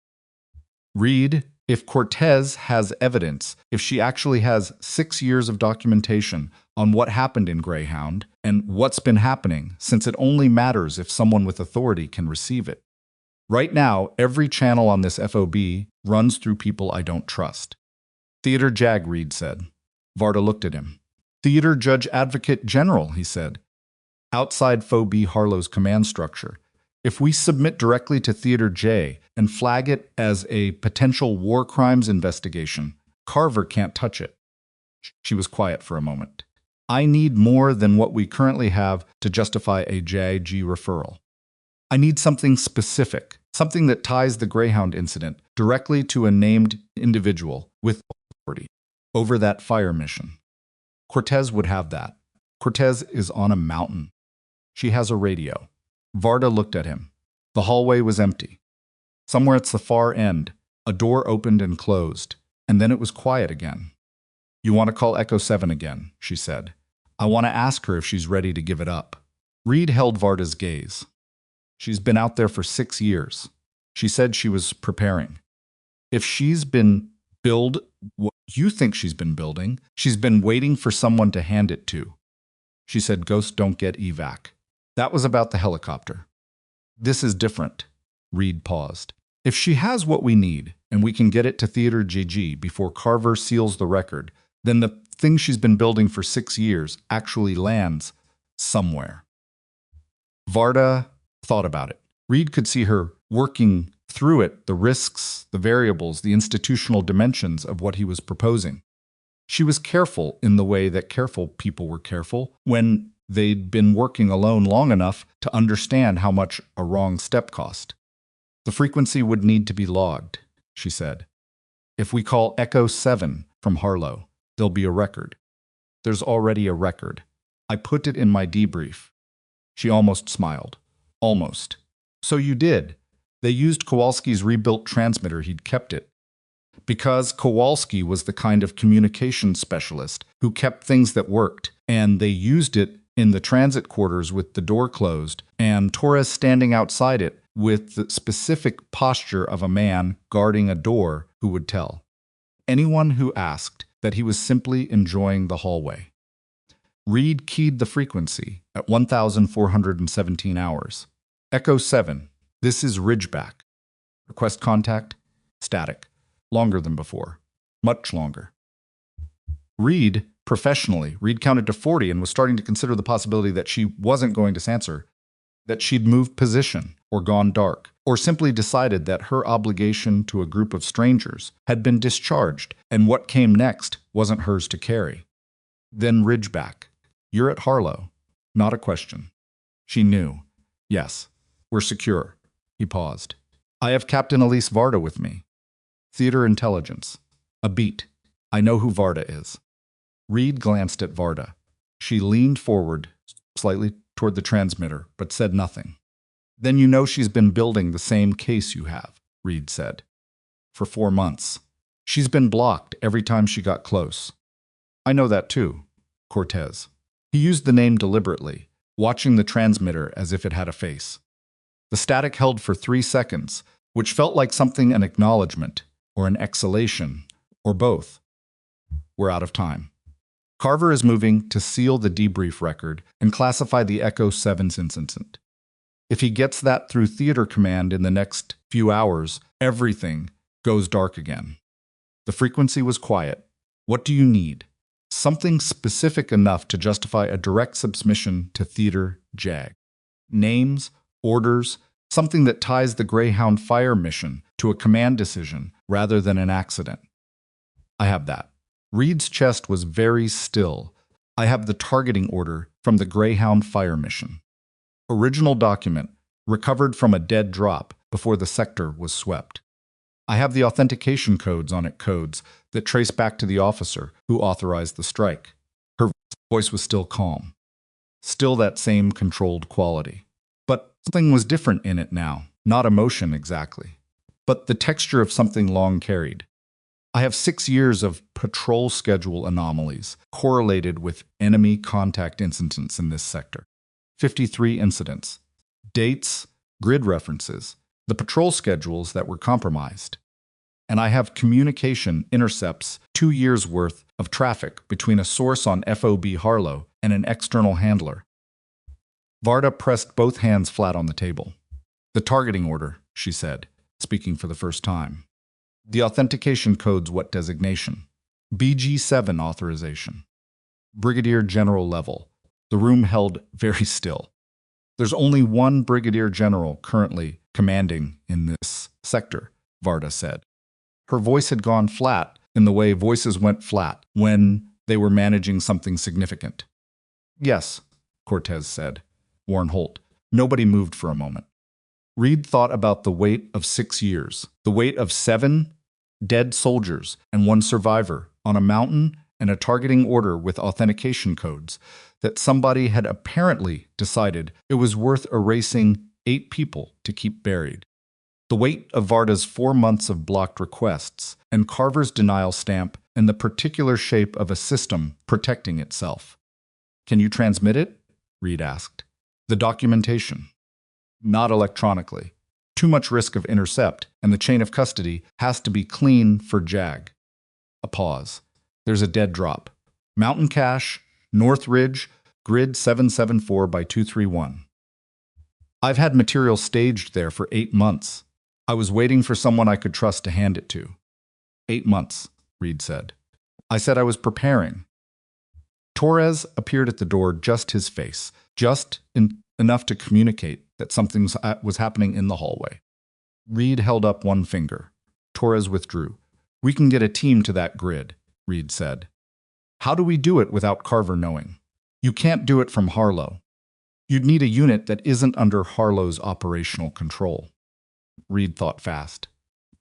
Reed, if Cortez has evidence, if she actually has 6 years of documentation on what happened in Greyhound and what's been happening, since it only matters if someone with authority can receive it. Right now, every channel on this FOB runs through people I don't trust. Theater JAG, Reed said. Varda looked at him. Theater Judge Advocate General, he said. Outside FOB Harlow's command structure. If we submit directly to Theater J and flag it as a potential war crimes investigation, Carver can't touch it. She was quiet for a moment. I need more than what we currently have to justify a JG referral. I need something specific, something that ties the Greyhound incident directly to a named individual with authority over that fire mission. Cortez would have that. Cortez is on a mountain. She has a radio. Varda looked at him. The hallway was empty. Somewhere at the far end, a door opened and closed, and then it was quiet again. You want to call Echo 7 again, she said. I want to ask her if she's ready to give it up. Reed held Varda's gaze. She's been out there for 6 years. She said she was preparing. If she's been build what you think she's been building, she's been waiting for someone to hand it to. She said ghosts don't get evac. That was about the helicopter. This is different. Reed paused. If she has what we need, and we can get it to Theater GG before Carver seals the record, then the thing she's been building for 6 years actually lands somewhere. Varda thought about it. Reed could see her working through it, the risks, the variables, the institutional dimensions of what he was proposing. She was careful in the way that careful people were careful when they'd been working alone long enough to understand how much a wrong step cost. The frequency would need to be logged, she said. If we call Echo 7 from Harlow, there'll be a record. There's already a record. I put it in my debrief. She almost smiled. Almost. So you did. They used Kowalski's rebuilt transmitter. He'd kept it. Because Kowalski was the kind of communication specialist who kept things that worked, and they used it in the transit quarters with the door closed, and Torres standing outside it with the specific posture of a man guarding a door who would tell anyone who asked that he was simply enjoying the hallway. Reed keyed the frequency at 1,417 hours. Echo 7, this is Ridgeback. Request contact, static. Longer than before. Much longer. Reed counted to 40 and was starting to consider the possibility that she wasn't going to answer, that she'd moved position or gone dark, or simply decided that her obligation to a group of strangers had been discharged and what came next wasn't hers to carry. Then Ridgeback. You're at Harlow. Not a question. She knew. Yes, we're secure. He paused. I have Captain Elise Varda with me. Theater intelligence. A beat. I know who Varda is. Reed glanced at Varda. She leaned forward, slightly toward the transmitter, but said nothing. Then you know she's been building the same case you have, Reed said. For 4 months. She's been blocked every time she got close. I know that too, Cortez. He used the name deliberately, watching the transmitter as if it had a face. The static held for 3 seconds, which felt like something an acknowledgement, or an exhalation, or both. We're out of time. Carver is moving to seal the debrief record and classify the Echo 7's incident. If he gets that through Theater Command in the next few hours, everything goes dark again. The frequency was quiet. What do you need? Something specific enough to justify a direct submission to Theater JAG. Names, orders, something that ties the Greyhound fire mission to a command decision rather than an accident. I have that. Reed's chest was very still. I have the targeting order from the Greyhound fire mission. Original document, recovered from a dead drop before the sector was swept. I have the authentication codes on it, codes that trace back to the officer who authorized the strike. Her voice was still calm. Still that same controlled quality. But something was different in it now. Not emotion exactly, but the texture of something long carried. I have 6 years of patrol schedule anomalies correlated with enemy contact incidents in this sector. 53 incidents. Dates, grid references, the patrol schedules that were compromised. And I have communication intercepts 2 years' worth of traffic between a source on FOB Harlow and an external handler. Varda pressed both hands flat on the table. The targeting order, she said, speaking for the first time. The authentication code's what designation? BG7 authorization. Brigadier General level. The room held very still. There's only one Brigadier General currently commanding in this sector, Varda said. Her voice had gone flat in the way voices went flat when they were managing something significant. Yes, Cortez said. Warren Holt. Nobody moved for a moment. Reed thought about the weight of 6 years, the weight of 7 dead soldiers and 1 survivor on a mountain and a targeting order with authentication codes that somebody had apparently decided it was worth erasing 8 people to keep buried. The weight of Varda's 4 months of blocked requests and Carver's denial stamp and the particular shape of a system protecting itself. Can you transmit it? Reed asked. The documentation. Not electronically. Too much risk of intercept, and the chain of custody has to be clean for JAG. A pause. There's a dead drop. Mountain Cache, North Ridge, grid 774 by 231. I've had material staged there for 8 months. I was waiting for someone I could trust to hand it to. 8 months, Reed said. I said I was preparing. Torres appeared at the door, just his face, enough to communicate that something was happening in the hallway. Reed held up one finger. Torres withdrew. We can get a team to that grid, Reed said. How do we do it without Carver knowing? You can't do it from Harlow. You'd need a unit that isn't under Harlow's operational control. Reed thought fast.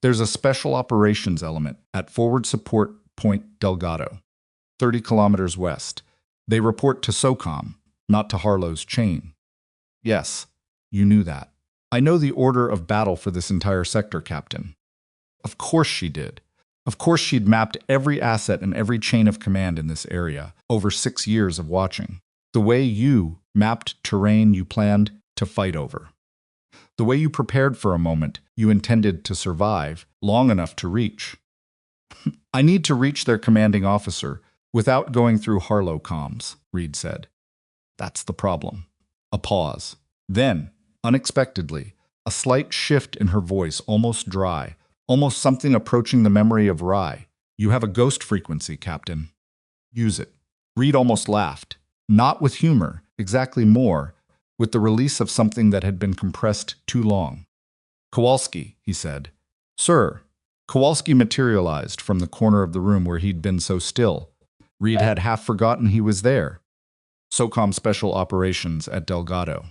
There's a special operations element at Forward Support Point Delgado, 30 kilometers west. They report to SOCOM, not to Harlow's chain. Yes, you knew that. I know the order of battle for this entire sector, Captain. Of course she did. Of course she'd mapped every asset and every chain of command in this area over 6 years of watching. The way you mapped terrain you planned to fight over. The way you prepared for a moment you intended to survive long enough to reach. I need to reach their commanding officer without going through Harlow comms, Reed said. That's the problem. A pause. Then, unexpectedly, a slight shift in her voice, almost dry, almost something approaching the memory of Rye. You have a ghost frequency, Captain. Use it. Reed almost laughed. Not with humor, exactly more, with the release of something that had been compressed too long. Kowalski, he said. Sir. Kowalski materialized from the corner of the room where he'd been so still. Reed had half forgotten he was there. SOCOM Special Operations at Delgado.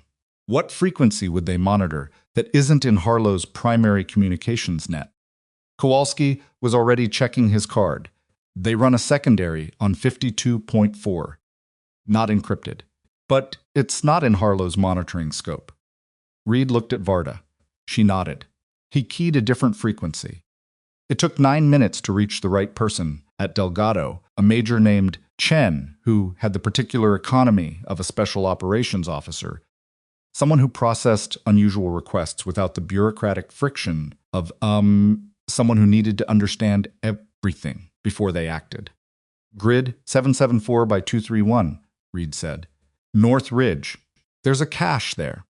What frequency would they monitor that isn't in Harlow's primary communications net? Kowalski was already checking his card. They run a secondary on 52.4. Not encrypted. But it's not in Harlow's monitoring scope. Reed looked at Varda. She nodded. He keyed a different frequency. It took 9 minutes to reach the right person at Delgado, a major named Chen, who had the particular economy of a special operations officer, someone who processed unusual requests without the bureaucratic friction of, someone who needed to understand everything before they acted. Grid 774 by 231, Reed said. North Ridge. There's a cache there.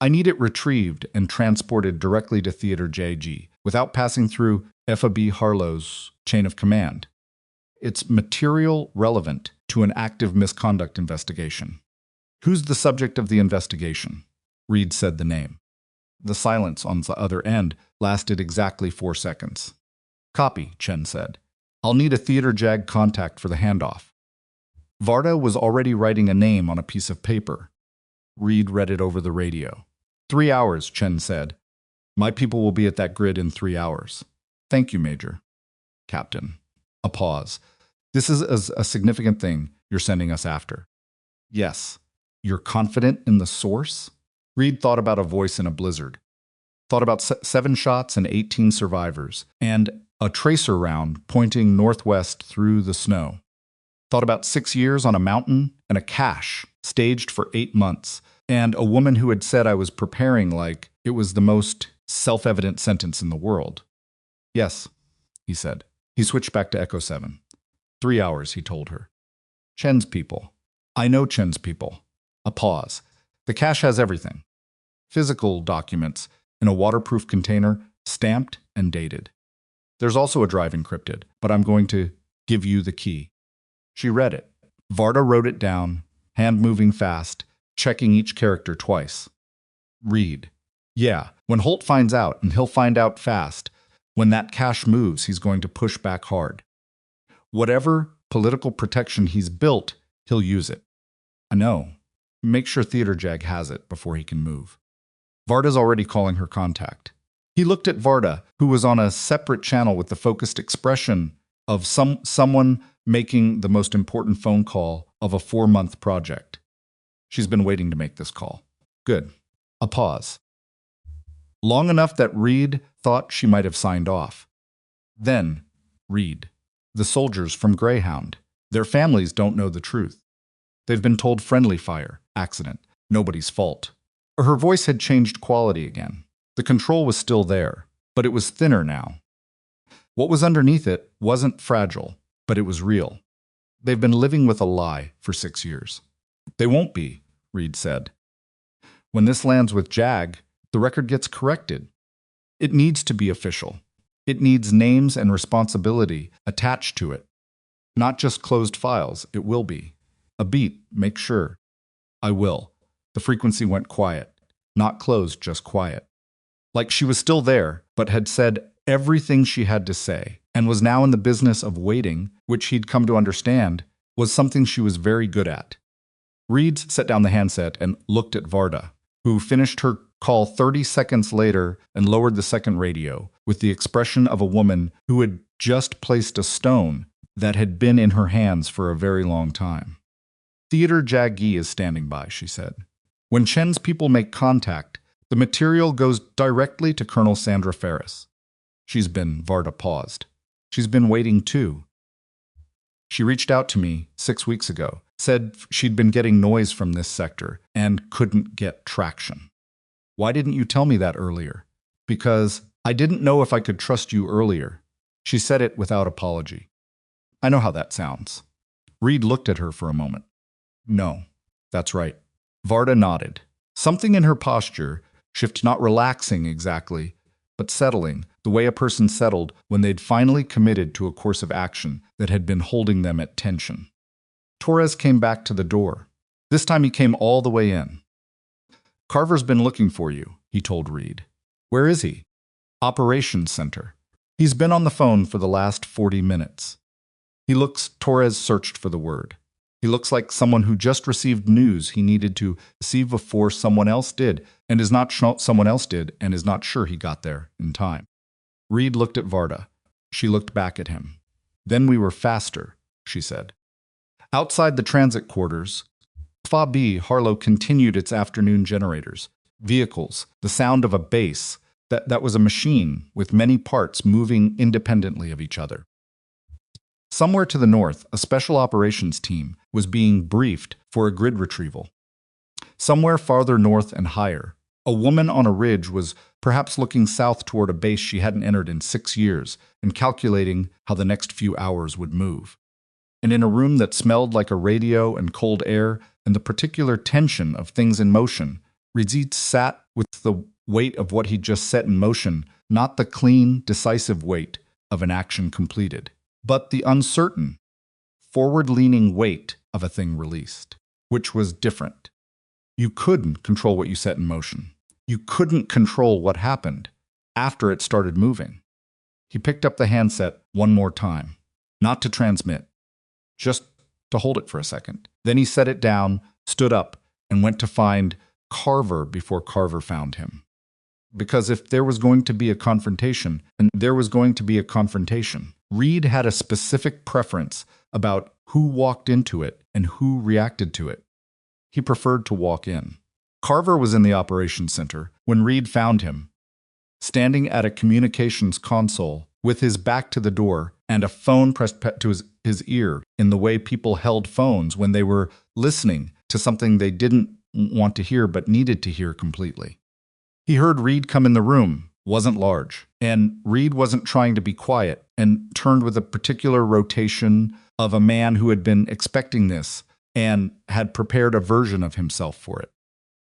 I need it retrieved and transported directly to Theater JG without passing through FAB Harlow's chain of command. It's material relevant to an active misconduct investigation. Who's the subject of the investigation? Reed said the name. The silence on the other end lasted exactly 4 seconds. Copy, Chen said. I'll need a Theater JAG contact for the handoff. Varda was already writing a name on a piece of paper. Reed read it over the radio. 3 hours, Chen said. My people will be at that grid in 3 hours. Thank you, Major. Captain. A pause. This is a significant thing you're sending us after. Yes. You're confident in the source? Reed thought about a voice in a blizzard. Thought about 7 shots and 18 survivors, and a tracer round pointing northwest through the snow. Thought about 6 years on a mountain and a cache staged for 8 months, and a woman who had said I was preparing like it was the most self-evident sentence in the world. Yes, he said. He switched back to Echo 7. 3 hours, he told her. Chen's people. I know Chen's people. A pause. The cache has everything. Physical documents in a waterproof container, stamped and dated. There's also a drive encrypted, but I'm going to give you the key. She read it. Varda wrote it down, hand moving fast, checking each character twice. Read. Yeah, when Holt finds out, and he'll find out fast, when that cache moves, he's going to push back hard. Whatever political protection he's built, he'll use it. I know. Make sure Theater Jag has it before he can move. Varda's already calling her contact. He looked at Varda, who was on a separate channel with the focused expression of someone making the most important phone call of a 4-month project. She's been waiting to make this call. Good. A pause. Long enough that Reed thought she might have signed off. Then, Reed. The soldiers from Greyhound. Their families don't know the truth. They've been told friendly fire, accident, nobody's fault. Her voice had changed quality again. The control was still there, but it was thinner now. What was underneath it wasn't fragile, but it was real. They've been living with a lie for 6 years. They won't be, Reed said. When this lands with JAG, the record gets corrected. It needs to be official. It needs names and responsibility attached to it. Not just closed files, it will be. A beat, make sure. I will. The frequency went quiet. Not closed, just quiet. Like she was still there, but had said everything she had to say, and was now in the business of waiting, which he'd come to understand was something she was very good at. Reed set down the handset and looked at Varda, who finished her call 30 seconds later and lowered the second radio with the expression of a woman who had just placed a stone that had been in her hands for a very long time. Theater Jaggi is standing by, she said. When Chen's people make contact, the material goes directly to Colonel Sandra Ferris. Varda paused. She's been waiting too. She reached out to me 6 weeks ago, said she'd been getting noise from this sector and couldn't get traction. Why didn't you tell me that earlier? Because I didn't know if I could trust you earlier. She said it without apology. I know how that sounds. Reed looked at her for a moment. No, that's right. Varda nodded. Something in her posture, shift not relaxing exactly, but settling, the way a person settled when they'd finally committed to a course of action that had been holding them at tension. Torres came back to the door. This time he came all the way in. Carver's been looking for you, he told Reed. Where is he? Operations Center. He's been on the phone for the last 40 minutes. Torres searched for the word. He looks like someone who just received news he needed to receive before someone else did, and is not sure he got there in time. Reed looked at Varda. She looked back at him. Then we were faster, she said. Outside the transit quarters, Fa B Harlow continued its afternoon generators, vehicles, the sound of a base that was a machine with many parts moving independently of each other. Somewhere to the north, a special operations team was being briefed for a grid retrieval. Somewhere farther north and higher, a woman on a ridge was perhaps looking south toward a base she hadn't entered in 6 years and calculating how the next few hours would move. And in a room that smelled like a radio and cold air and the particular tension of things in motion, Rizit sat with the weight of what he'd just set in motion, not the clean, decisive weight of an action completed, but the uncertain, forward-leaning weight of a thing released, which was different. You couldn't control what you set in motion. You couldn't control what happened after it started moving. He picked up the handset one more time, not to transmit, just to hold it for a second. Then he set it down, stood up, and went to find Carver before Carver found him. Because if there was going to be a confrontation, and there was going to be a confrontation, Reed had a specific preference about who walked into it and who reacted to it. He preferred to walk in. Carver was in the operations center when Reed found him, standing at a communications console with his back to the door and a phone pressed to his ear in the way people held phones when they were listening to something they didn't want to hear but needed to hear completely. He heard Reed come in the room, wasn't large, and Reed wasn't trying to be quiet, and turned with a particular rotation of a man who had been expecting this and had prepared a version of himself for it.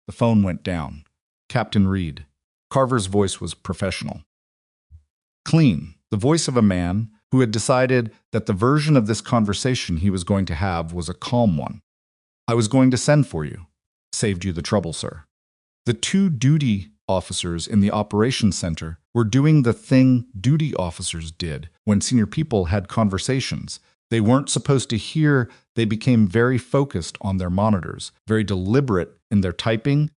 The phone went down. Captain Reed. Carver's voice was professional. Clean, the voice of a man who had decided that the version of this conversation he was going to have was a calm one. I was going to send for you. Saved you the trouble, sir. The 2 duty officers in the operations center were doing the thing duty officers did when senior people had conversations. They weren't supposed to hear. They became very focused on their monitors, very deliberate in their typing,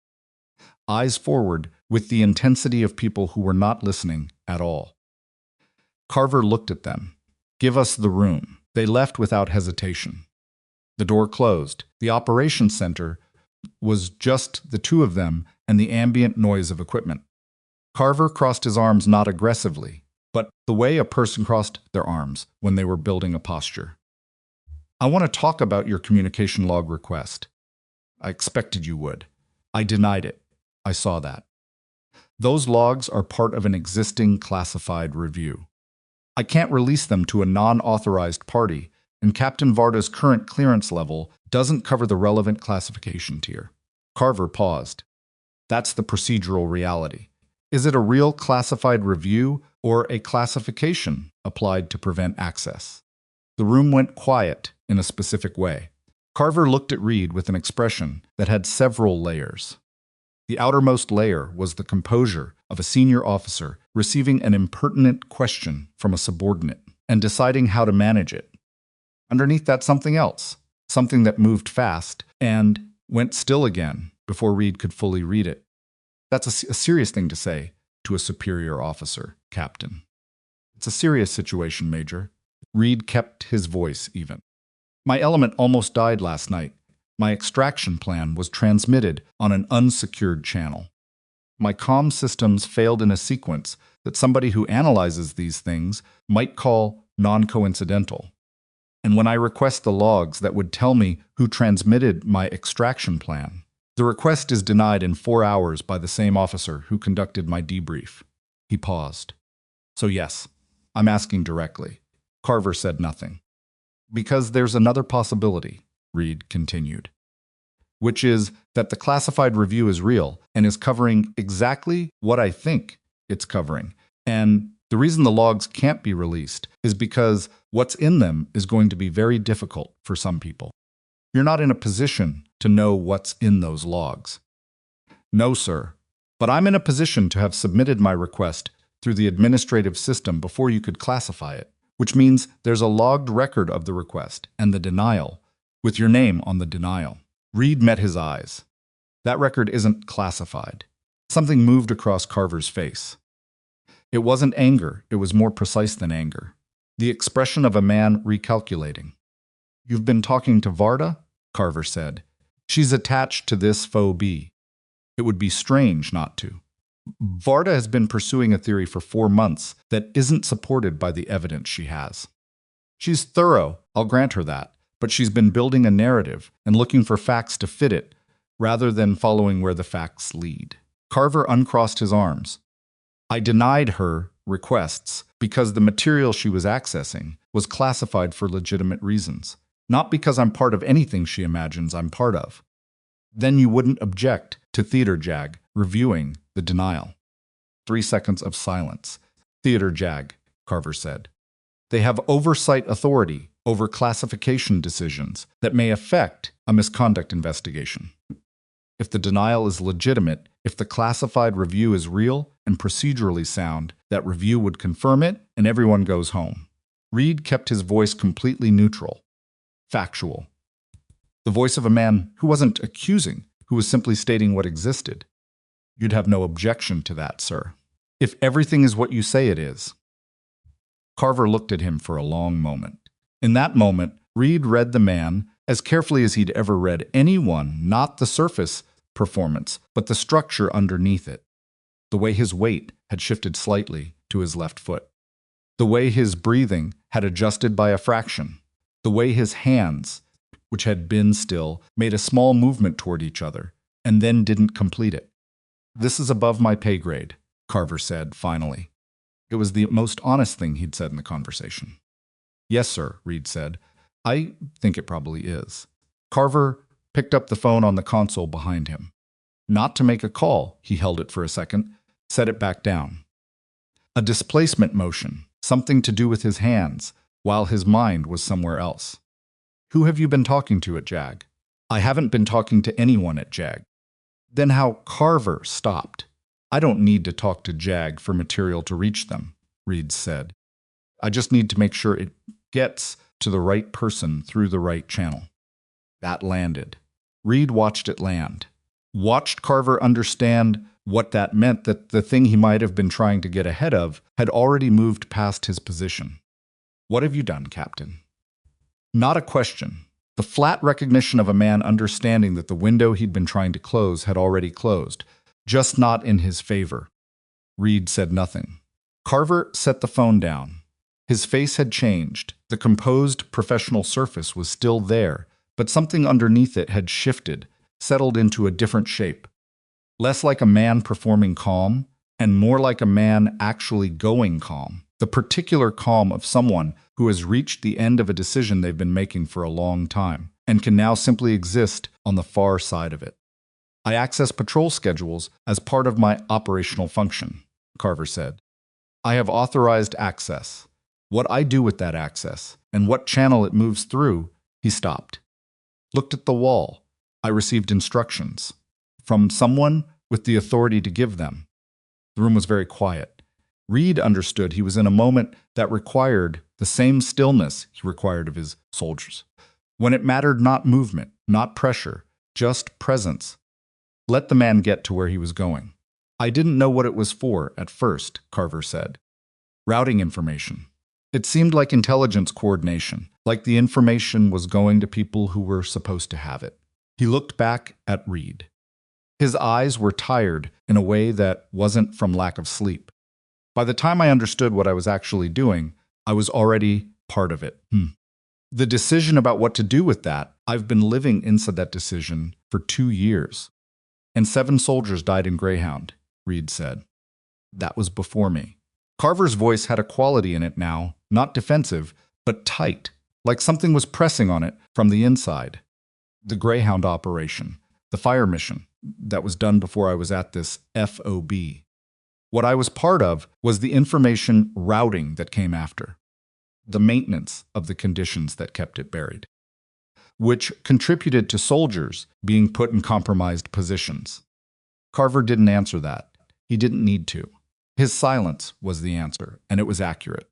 eyes forward with the intensity of people who were not listening at all. Carver looked at them. Give us the room. They left without hesitation. The door closed. The operations center was just the two of them and the ambient noise of equipment. Carver crossed his arms not aggressively, but the way a person crossed their arms when they were building a posture. I want to talk about your communication log request. I expected you would. I denied it. I saw that. Those logs are part of an existing classified review. I can't release them to a non-authorized party, and Captain Varda's current clearance level doesn't cover the relevant classification tier. Carver paused. That's the procedural reality. Is it a real classified review or a classification applied to prevent access? The room went quiet in a specific way. Carver looked at Reed with an expression that had several layers. The outermost layer was the composure of a senior officer receiving an impertinent question from a subordinate and deciding how to manage it. Underneath that, something else, something that moved fast and went still again before Reed could fully read it. That's a serious thing to say to a superior officer, Captain. It's a serious situation, Major. Reed kept his voice even. My element almost died last night. My extraction plan was transmitted on an unsecured channel. My comm systems failed in a sequence that somebody who analyzes these things might call non-coincidental. And when I request the logs that would tell me who transmitted my extraction plan, the request is denied in 4 hours by the same officer who conducted my debrief. He paused. So yes, I'm asking directly. Carver said nothing. Because there's another possibility, Reed continued, which is that the classified review is real and is covering exactly what I think it's covering. And the reason the logs can't be released is because what's in them is going to be very difficult for some people. You're not in a position to know what's in those logs. No, sir, but I'm in a position to have submitted my request through the administrative system before you could classify it, which means there's a logged record of the request and the denial, with your name on the denial. Reed met his eyes. That record isn't classified. Something moved across Carver's face. It wasn't anger, it was more precise than anger. The expression of a man recalculating. You've been talking to Varda? Carver said. She's attached to this phobia. It would be strange not to. Varda has been pursuing a theory for 4 months that isn't supported by the evidence she has. She's thorough, I'll grant her that, but she's been building a narrative and looking for facts to fit it, rather than following where the facts lead. Carver uncrossed his arms. I denied her requests because the material she was accessing was classified for legitimate reasons, not because I'm part of anything she imagines I'm part of. Then you wouldn't object to Theater Jag reviewing the denial. 3 seconds of silence. Theater Jag, Carver said. They have oversight authority over classification decisions that may affect a misconduct investigation. If the denial is legitimate, if the classified review is real and procedurally sound, that review would confirm it and everyone goes home. Reed kept his voice completely neutral, factual. The voice of a man who wasn't accusing, who was simply stating what existed. You'd have no objection to that, sir. If everything is what you say it is. Carver looked at him for a long moment. In that moment, Reed read the man as carefully as he'd ever read anyone, not the surface performance, but the structure underneath it. The way his weight had shifted slightly to his left foot. The way his breathing had adjusted by a fraction. The way his hands, which had been still, made a small movement toward each other, and then didn't complete it. This is above my pay grade, Carver said, finally. It was the most honest thing he'd said in the conversation. Yes, sir, Reed said. I think it probably is. Carver picked up the phone on the console behind him. Not to make a call, he held it for a second, set it back down. A displacement motion, something to do with his hands, while his mind was somewhere else. Who have you been talking to at JAG? I haven't been talking to anyone at JAG. Then how Carver stopped. I don't need to talk to JAG for material to reach them, Reed said. I just need to make sure it gets to the right person through the right channel. That landed. Reed watched it land. Watched Carver understand what that meant, that the thing he might have been trying to get ahead of had already moved past his position. What have you done, Captain? Not a question. The flat recognition of a man understanding that the window he'd been trying to close had already closed, just not in his favor. Reed said nothing. Carver set the phone down. His face had changed. The composed professional surface was still there, but something underneath it had shifted, settled into a different shape. Less like a man performing calm, and more like a man actually going calm. The particular calm of someone who has reached the end of a decision they've been making for a long time, and can now simply exist on the far side of it. I access patrol schedules as part of my operational function, Carver said. I have authorized access. What I do with that access, and what channel it moves through, he stopped. Looked at the wall. I received instructions. From someone with the authority to give them. The room was very quiet. Reed understood he was in a moment that required the same stillness he required of his soldiers. When it mattered not movement, not pressure, just presence. Let the man get to where he was going. I didn't know what it was for at first, Carver said. Routing information. It seemed like intelligence coordination, like the information was going to people who were supposed to have it. He looked back at Reed. His eyes were tired in a way that wasn't from lack of sleep. By the time I understood what I was actually doing, I was already part of it. The decision about what to do with that, I've been living inside that decision for 2 years. And 7 soldiers died in Greyhound, Reed said. That was before me. Carver's voice had a quality in it now, not defensive, but tight, like something was pressing on it from the inside. The Greyhound operation, the fire mission, that was done before I was at this FOB. What I was part of was the information routing that came after, the maintenance of the conditions that kept it buried, which contributed to soldiers being put in compromised positions. Carver didn't answer that. He didn't need to. His silence was the answer, and it was accurate.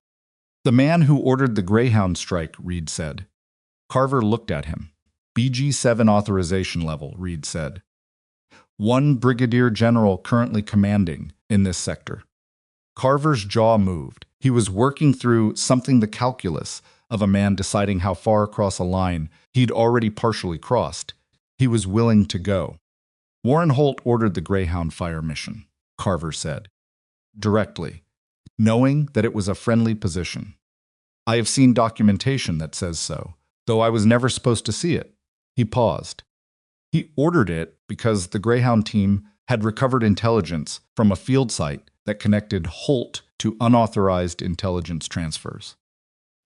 The man who ordered the Greyhound strike, Reed said. Carver looked at him. BG-7 authorization level, Reed said. 1 brigadier general currently commanding in this sector. Carver's jaw moved. He was working through something the calculus of a man deciding how far across a line he'd already partially crossed. He was willing to go. Warren Holt ordered the Greyhound fire mission, Carver said. Directly, knowing that it was a friendly position. I have seen documentation that says so, though I was never supposed to see it. He paused. He ordered it because the Greyhound team had recovered intelligence from a field site that connected Holt to unauthorized intelligence transfers.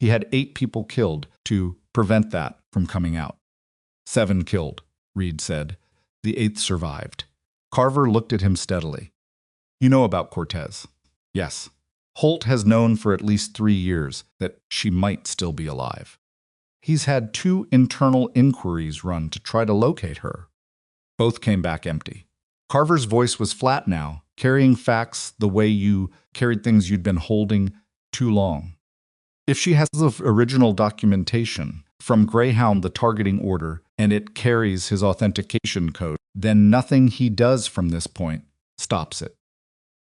He had 8 people killed to prevent that from coming out. 7 killed, Reed said. The 8th survived. Carver looked at him steadily. You know about Cortez? Yes. Holt has known for at least 3 years that she might still be alive. He's had 2 internal inquiries run to try to locate her. Both came back empty. Carver's voice was flat now, carrying facts the way you carried things you'd been holding too long. If she has the original documentation from Greyhound, the targeting order, and it carries his authentication code, then nothing he does from this point stops it.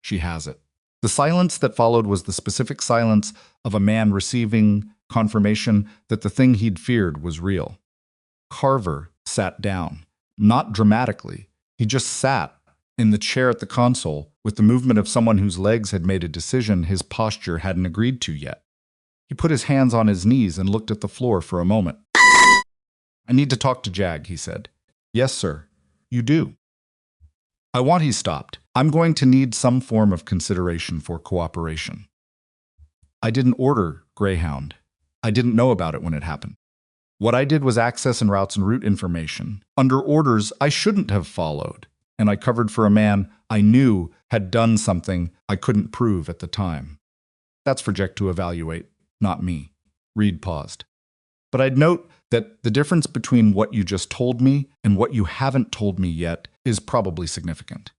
She has it. The silence that followed was the specific silence of a man receiving confirmation that the thing he'd feared was real. Carver sat down, not dramatically. He just sat in the chair at the console with the movement of someone whose legs had made a decision his posture hadn't agreed to yet. He put his hands on his knees and looked at the floor for a moment. I need to talk to Jag, he said. Yes, sir. You do. I want, he stopped. I'm going to need some form of consideration for cooperation. I didn't order Greyhound. I didn't know about it when it happened. What I did was access and routes and route information under orders I shouldn't have followed, and I covered for a man I knew had done something I couldn't prove at the time. That's for Jack to evaluate, not me. Reed paused. But I'd note that the difference between what you just told me and what you haven't told me yet is probably significant.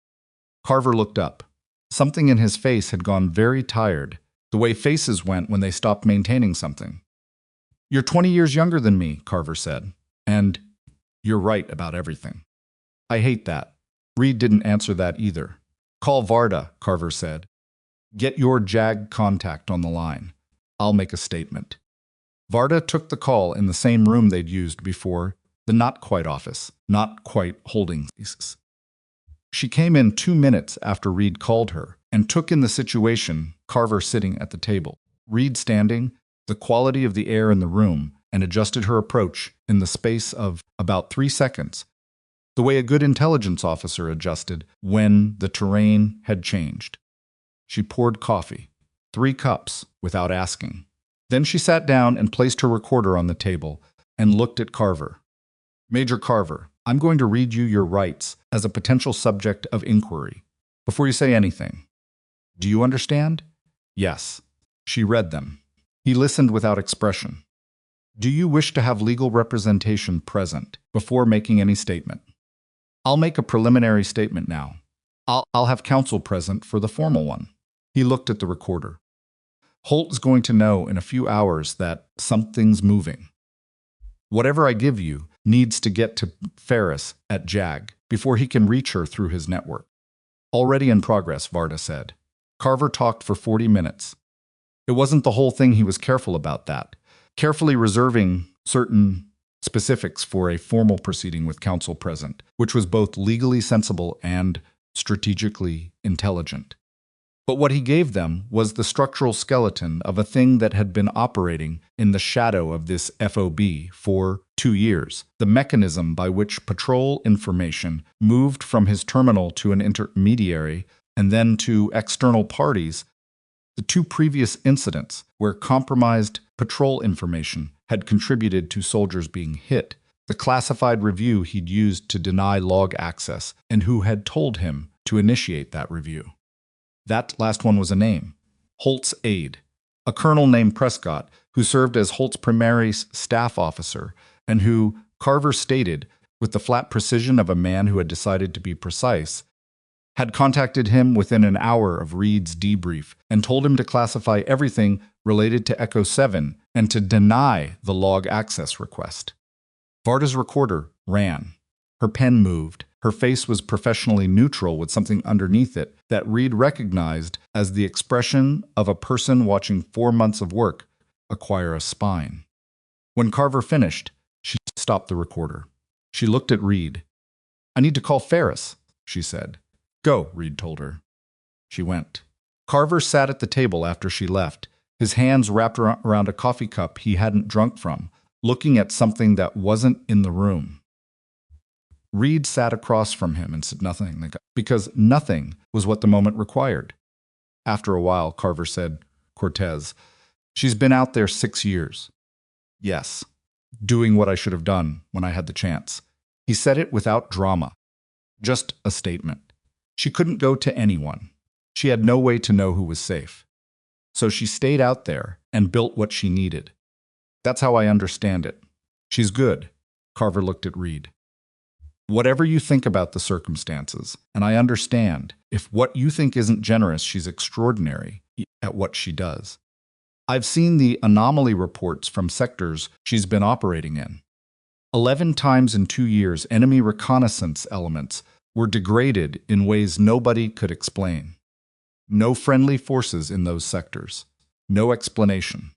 Carver looked up. Something in his face had gone very tired, the way faces went when they stopped maintaining something. You're 20 years younger than me, Carver said, and you're right about everything. I hate that. Reed didn't answer that either. Call Varda, Carver said. Get your JAG contact on the line. I'll make a statement. Varda took the call in the same room they'd used before, the not quite office, not quite holding thesis. She came in 2 minutes after Reed called her and took in the situation, Carver sitting at the table, Reed standing, the quality of the air in the room, and adjusted her approach in the space of about 3 seconds, the way a good intelligence officer adjusted when the terrain had changed. She poured coffee, 3 cups, without asking. Then she sat down and placed her recorder on the table and looked at Carver. Major Carver, I'm going to read you your rights as a potential subject of inquiry. Before you say anything. Do you understand? Yes. She read them. He listened without expression. Do you wish to have legal representation present before making any statement? I'll make a preliminary statement now. I'll have counsel present for the formal one. He looked at the recorder. Holt's going to know in a few hours that something's moving. Whatever I give you needs to get to Ferris at JAG before he can reach her through his network. Already in progress, Varda said. Carver talked for 40 minutes. It wasn't the whole thing, he was careful about that, carefully reserving certain specifics for a formal proceeding with counsel present, which was both legally sensible and strategically intelligent. But what he gave them was the structural skeleton of a thing that had been operating in the shadow of this FOB for 2 years, the mechanism by which patrol information moved from his terminal to an intermediary and then to external parties. The 2 previous incidents where compromised patrol information had contributed to soldiers being hit, the classified review he'd used to deny log access, and who had told him to initiate that review. That last one was a name, Holt's aide, a colonel named Prescott, who served as Holt's primary staff officer, and who, Carver stated, with the flat precision of a man who had decided to be precise, had contacted him within an hour of Reed's debrief and told him to classify everything related to Echo 7 and to deny the log access request. Varda's recorder ran. Her pen moved. Her face was professionally neutral with something underneath it that Reed recognized as the expression of a person watching 4 months of work acquire a spine. When Carver finished, she stopped the recorder. She looked at Reed. I need to call Ferris, she said. Go, Reed told her. She went. Carver sat at the table after she left, his hands wrapped around a coffee cup he hadn't drunk from, looking at something that wasn't in the room. Reed sat across from him and said nothing, because nothing was what the moment required. After a while, Carver said, Cortez, she's been out there 6 years. Yes, doing what I should have done when I had the chance. He said it without drama, just a statement. She couldn't go to anyone. She had no way to know who was safe. So she stayed out there and built what she needed. That's how I understand it. She's good. Carver looked at Reed. Whatever you think about the circumstances, and I understand, if what you think isn't generous, she's extraordinary at what she does. I've seen the anomaly reports from sectors she's been operating in. 11 times in 2 years, enemy reconnaissance elements were degraded in ways nobody could explain. No friendly forces in those sectors. No explanation.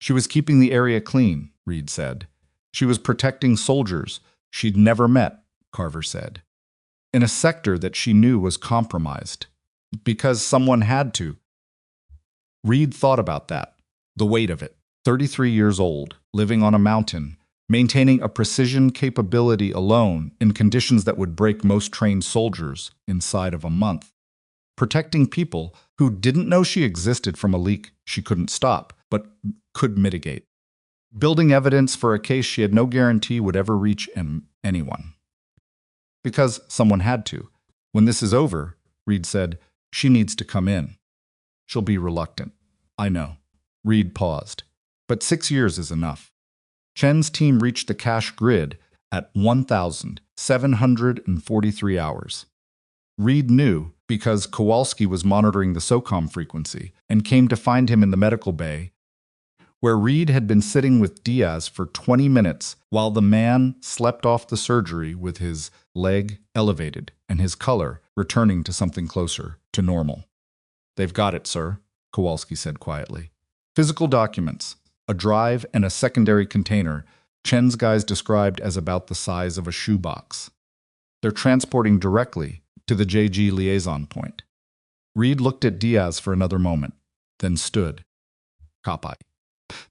She was keeping the area clean, Reed said. She was protecting soldiers she'd never met, Carver said, in a sector that she knew was compromised, because someone had to. Reed thought about that, the weight of it. 33 years old, living on a mountain, maintaining a precision capability alone in conditions that would break most trained soldiers inside of a month. Protecting people who didn't know she existed from a leak she couldn't stop, but could mitigate. Building evidence for a case she had no guarantee would ever reach anyone. Because someone had to. When this is over, Reed said, she needs to come in. She'll be reluctant. I know. Reed paused. But 6 years is enough. Chen's team reached the cache grid at 1,743 hours. Reed knew because Kowalski was monitoring the SOCOM frequency and came to find him in the medical bay, where Reed had been sitting with Diaz for 20 minutes while the man slept off the surgery with his leg elevated and his color returning to something closer to normal. They've got it, sir, Kowalski said quietly. Physical documents, a drive, and a secondary container Chen's guys described as about the size of a shoebox. They're transporting directly to the JG liaison point. Reed looked at Diaz for another moment, then stood. Copy.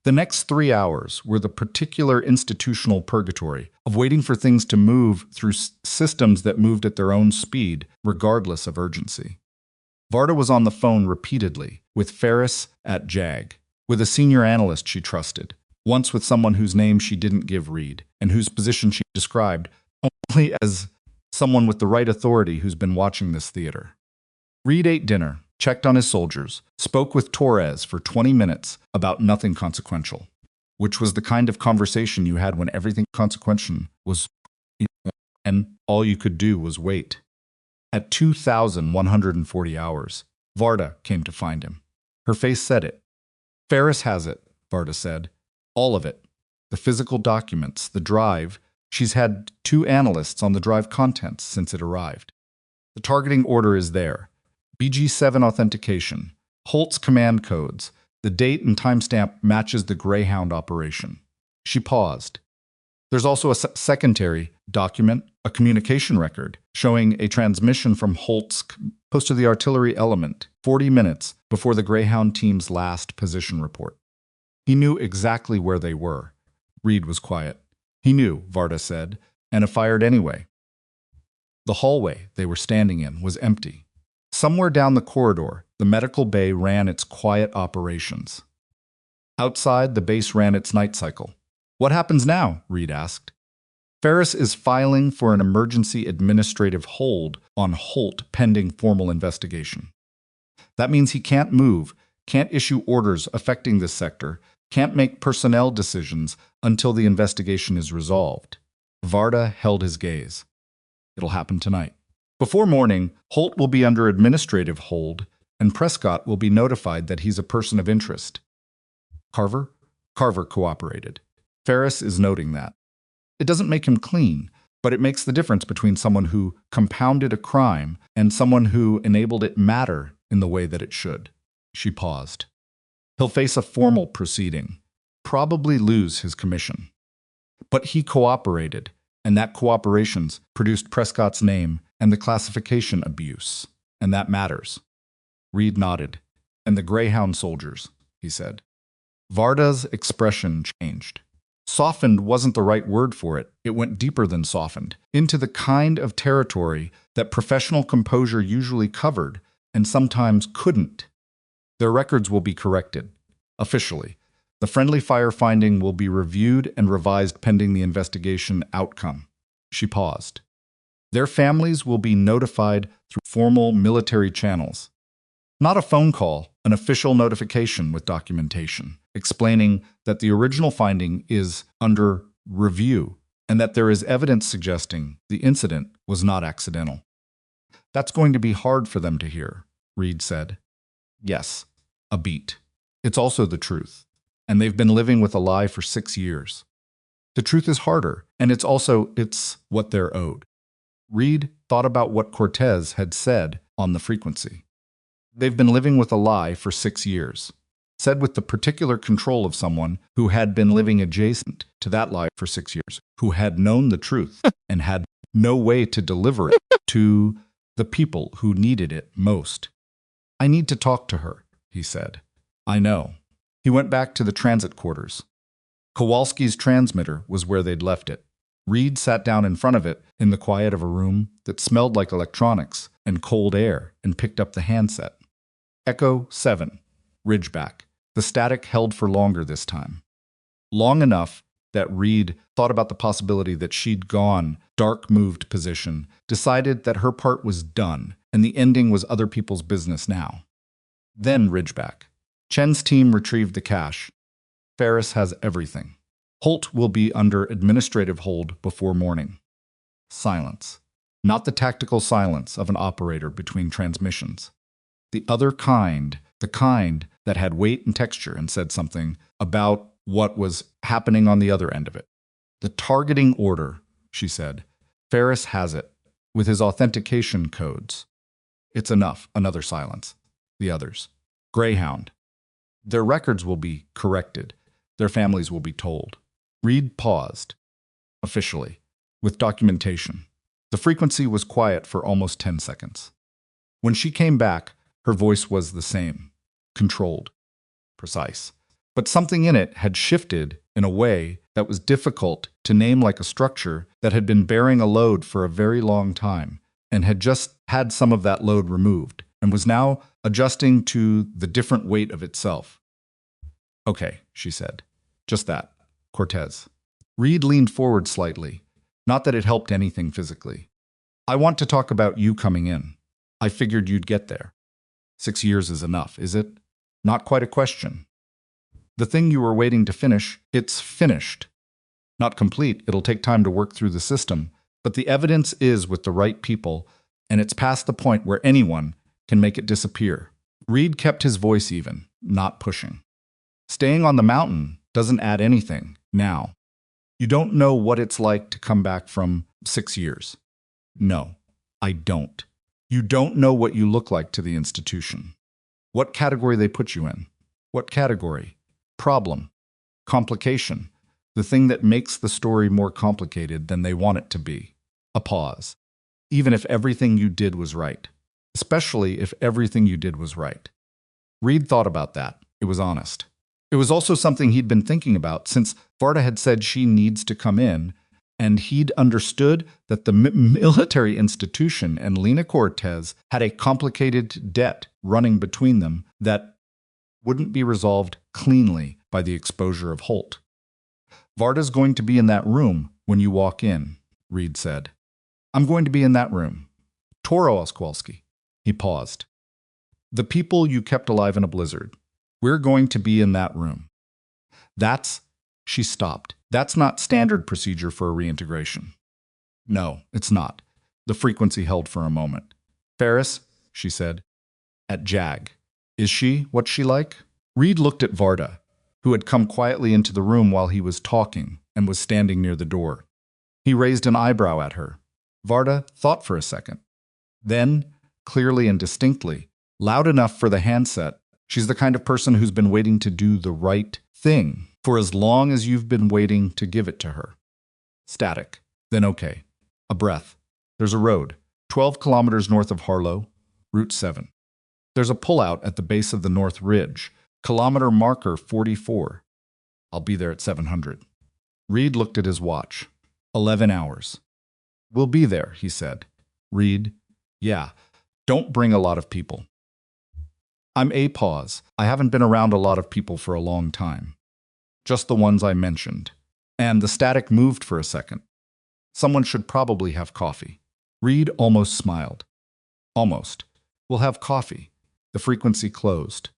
The next 3 hours were the particular institutional purgatory of waiting for things to move through systems that moved at their own speed, regardless of urgency. Varda was on the phone repeatedly, with Ferris at JAG, with a senior analyst she trusted, once with someone whose name she didn't give Reed, and whose position she described only as someone with the right authority who's been watching this theater. Reed ate dinner, checked on his soldiers, spoke with Torres for 20 minutes about nothing consequential, which was the kind of conversation you had when everything consequential was, and all you could do was wait. At 2,140 hours, Varda came to find him. Her face said it. Ferris has it, Varda said. All of it. The physical documents, the drive. She's had 2 analysts on the drive contents since it arrived. The targeting order is there. BG7 authentication, Holt's command codes, the date and timestamp matches the Greyhound operation. She paused. There's also a secondary document, a communication record, showing a transmission from Holt's post to the artillery element 40 minutes before the Greyhound team's last position report. He knew exactly where they were. Reed was quiet. He knew, Varda said, and fired anyway. The hallway they were standing in was empty. Somewhere down the corridor, the medical bay ran its quiet operations. Outside, the base ran its night cycle. What happens now? Reed asked. Ferris is filing for an emergency administrative hold on Holt pending formal investigation. That means he can't move, can't issue orders affecting this sector, can't make personnel decisions until the investigation is resolved. Varda held his gaze. It'll happen tonight. Before morning, Holt will be under administrative hold, and Prescott will be notified that he's a person of interest. Carver? Carver cooperated. Ferris is noting that. It doesn't make him clean, but it makes the difference between someone who compounded a crime and someone who enabled it matter in the way that it should. She paused. He'll face a formal proceeding, probably lose his commission. But he cooperated, and that cooperations produced Prescott's name and the classification abuse, and that matters. Reed nodded. And the Greyhound soldiers, he said. Varda's expression changed. Softened wasn't the right word for it. It went deeper than softened, into the kind of territory that professional composure usually covered and sometimes couldn't. Their records will be corrected. Officially. The friendly fire finding will be reviewed and revised pending the investigation outcome. She paused. Their families will be notified through formal military channels. Not a phone call, an official notification with documentation, explaining that the original finding is under review and that there is evidence suggesting the incident was not accidental. That's going to be hard for them to hear, Reed said. Yes, a beat. It's also the truth, and they've been living with a lie for 6 years. The truth is harder, and it's what they're owed. Reed thought about what Cortez had said on the frequency. They've been living with a lie for 6 years, said with the particular control of someone who had been living adjacent to that lie for 6 years, who had known the truth and had no way to deliver it to the people who needed it most. I need to talk to her, he said. I know. He went back to the transit quarters. Kowalski's transmitter was where they'd left it. Reed sat down in front of it in the quiet of a room that smelled like electronics and cold air and picked up the handset. Echo 7, Ridgeback. The static held for longer this time. Long enough that Reed thought about the possibility that she'd gone dark-moved position, decided that her part was done, and the ending was other people's business now. Then Ridgeback. Chen's team retrieved the cache. Ferris has everything. Holt will be under administrative hold before morning. Silence. Not the tactical silence of an operator between transmissions. The other kind, the kind that had weight and texture and said something about what was happening on the other end of it. The targeting order, she said. Ferris has it, with his authentication codes. It's enough. Another silence. The others. Greyhound. Their records will be corrected. Their families will be told. Reed paused, officially, with documentation. The frequency was quiet for almost 10 seconds. When she came back, her voice was the same, controlled, precise. But something in it had shifted in a way that was difficult to name, like a structure that had been bearing a load for a very long time and had just had some of that load removed and was now adjusting to the different weight of itself. "Okay," she said. "Just that, Cortez." Reed leaned forward slightly. Not that it helped anything physically. "I want to talk about you coming in. I figured you'd get there. 6 years is enough, is it? Not quite a question. The thing you were waiting to finish, it's finished. Not complete, it'll take time to work through the system, but the evidence is with the right people, and it's past the point where anyone can make it disappear." Reed kept his voice even, not pushing. "Staying on the mountain doesn't add anything, now. You don't know what it's like to come back from 6 years. No, I don't. You don't know what you look like to the institution. What category they put you in. What category? Problem. Complication. The thing that makes the story more complicated than they want it to be. A pause. Even if everything you did was right. Especially if everything you did was right." Reed thought about that. It was honest. It was also something he'd been thinking about since Varda had said she needs to come in, and he'd understood that the military institution and Lena Cortez had a complicated debt running between them that wouldn't be resolved cleanly by the exposure of Holt. "Varda's going to be in that room when you walk in," Reed said. "I'm going to be in that room. Toro Oskwalski." He paused. "The people you kept alive in a blizzard. We're going to be in that room. That's," she stopped, "that's not standard procedure for a reintegration." "No, it's not." The frequency held for a moment. "Ferris," she said, "at JAG. Is she what's she like?" Reed looked at Varda, who had come quietly into the room while he was talking and was standing near the door. He raised an eyebrow at her. Varda thought for a second. Then, clearly and distinctly, loud enough for the handset, "She's the kind of person who's been waiting to do the right thing for as long as you've been waiting to give it to her." Static. Then okay. A breath. "There's a road, 12 kilometers north of Harlow, Route 7. There's a pullout at the base of the North Ridge, kilometer marker 44. I'll be there at 700. Reed looked at his watch. 11 hours. "We'll be there," he said. Reed, "Yeah. Don't bring a lot of people." "I'm a pause. I haven't been around a lot of people for a long time. Just the ones I mentioned." And the static moved for a second. "Someone should probably have coffee." Reed almost smiled. "Almost. We'll have coffee." The frequency closed.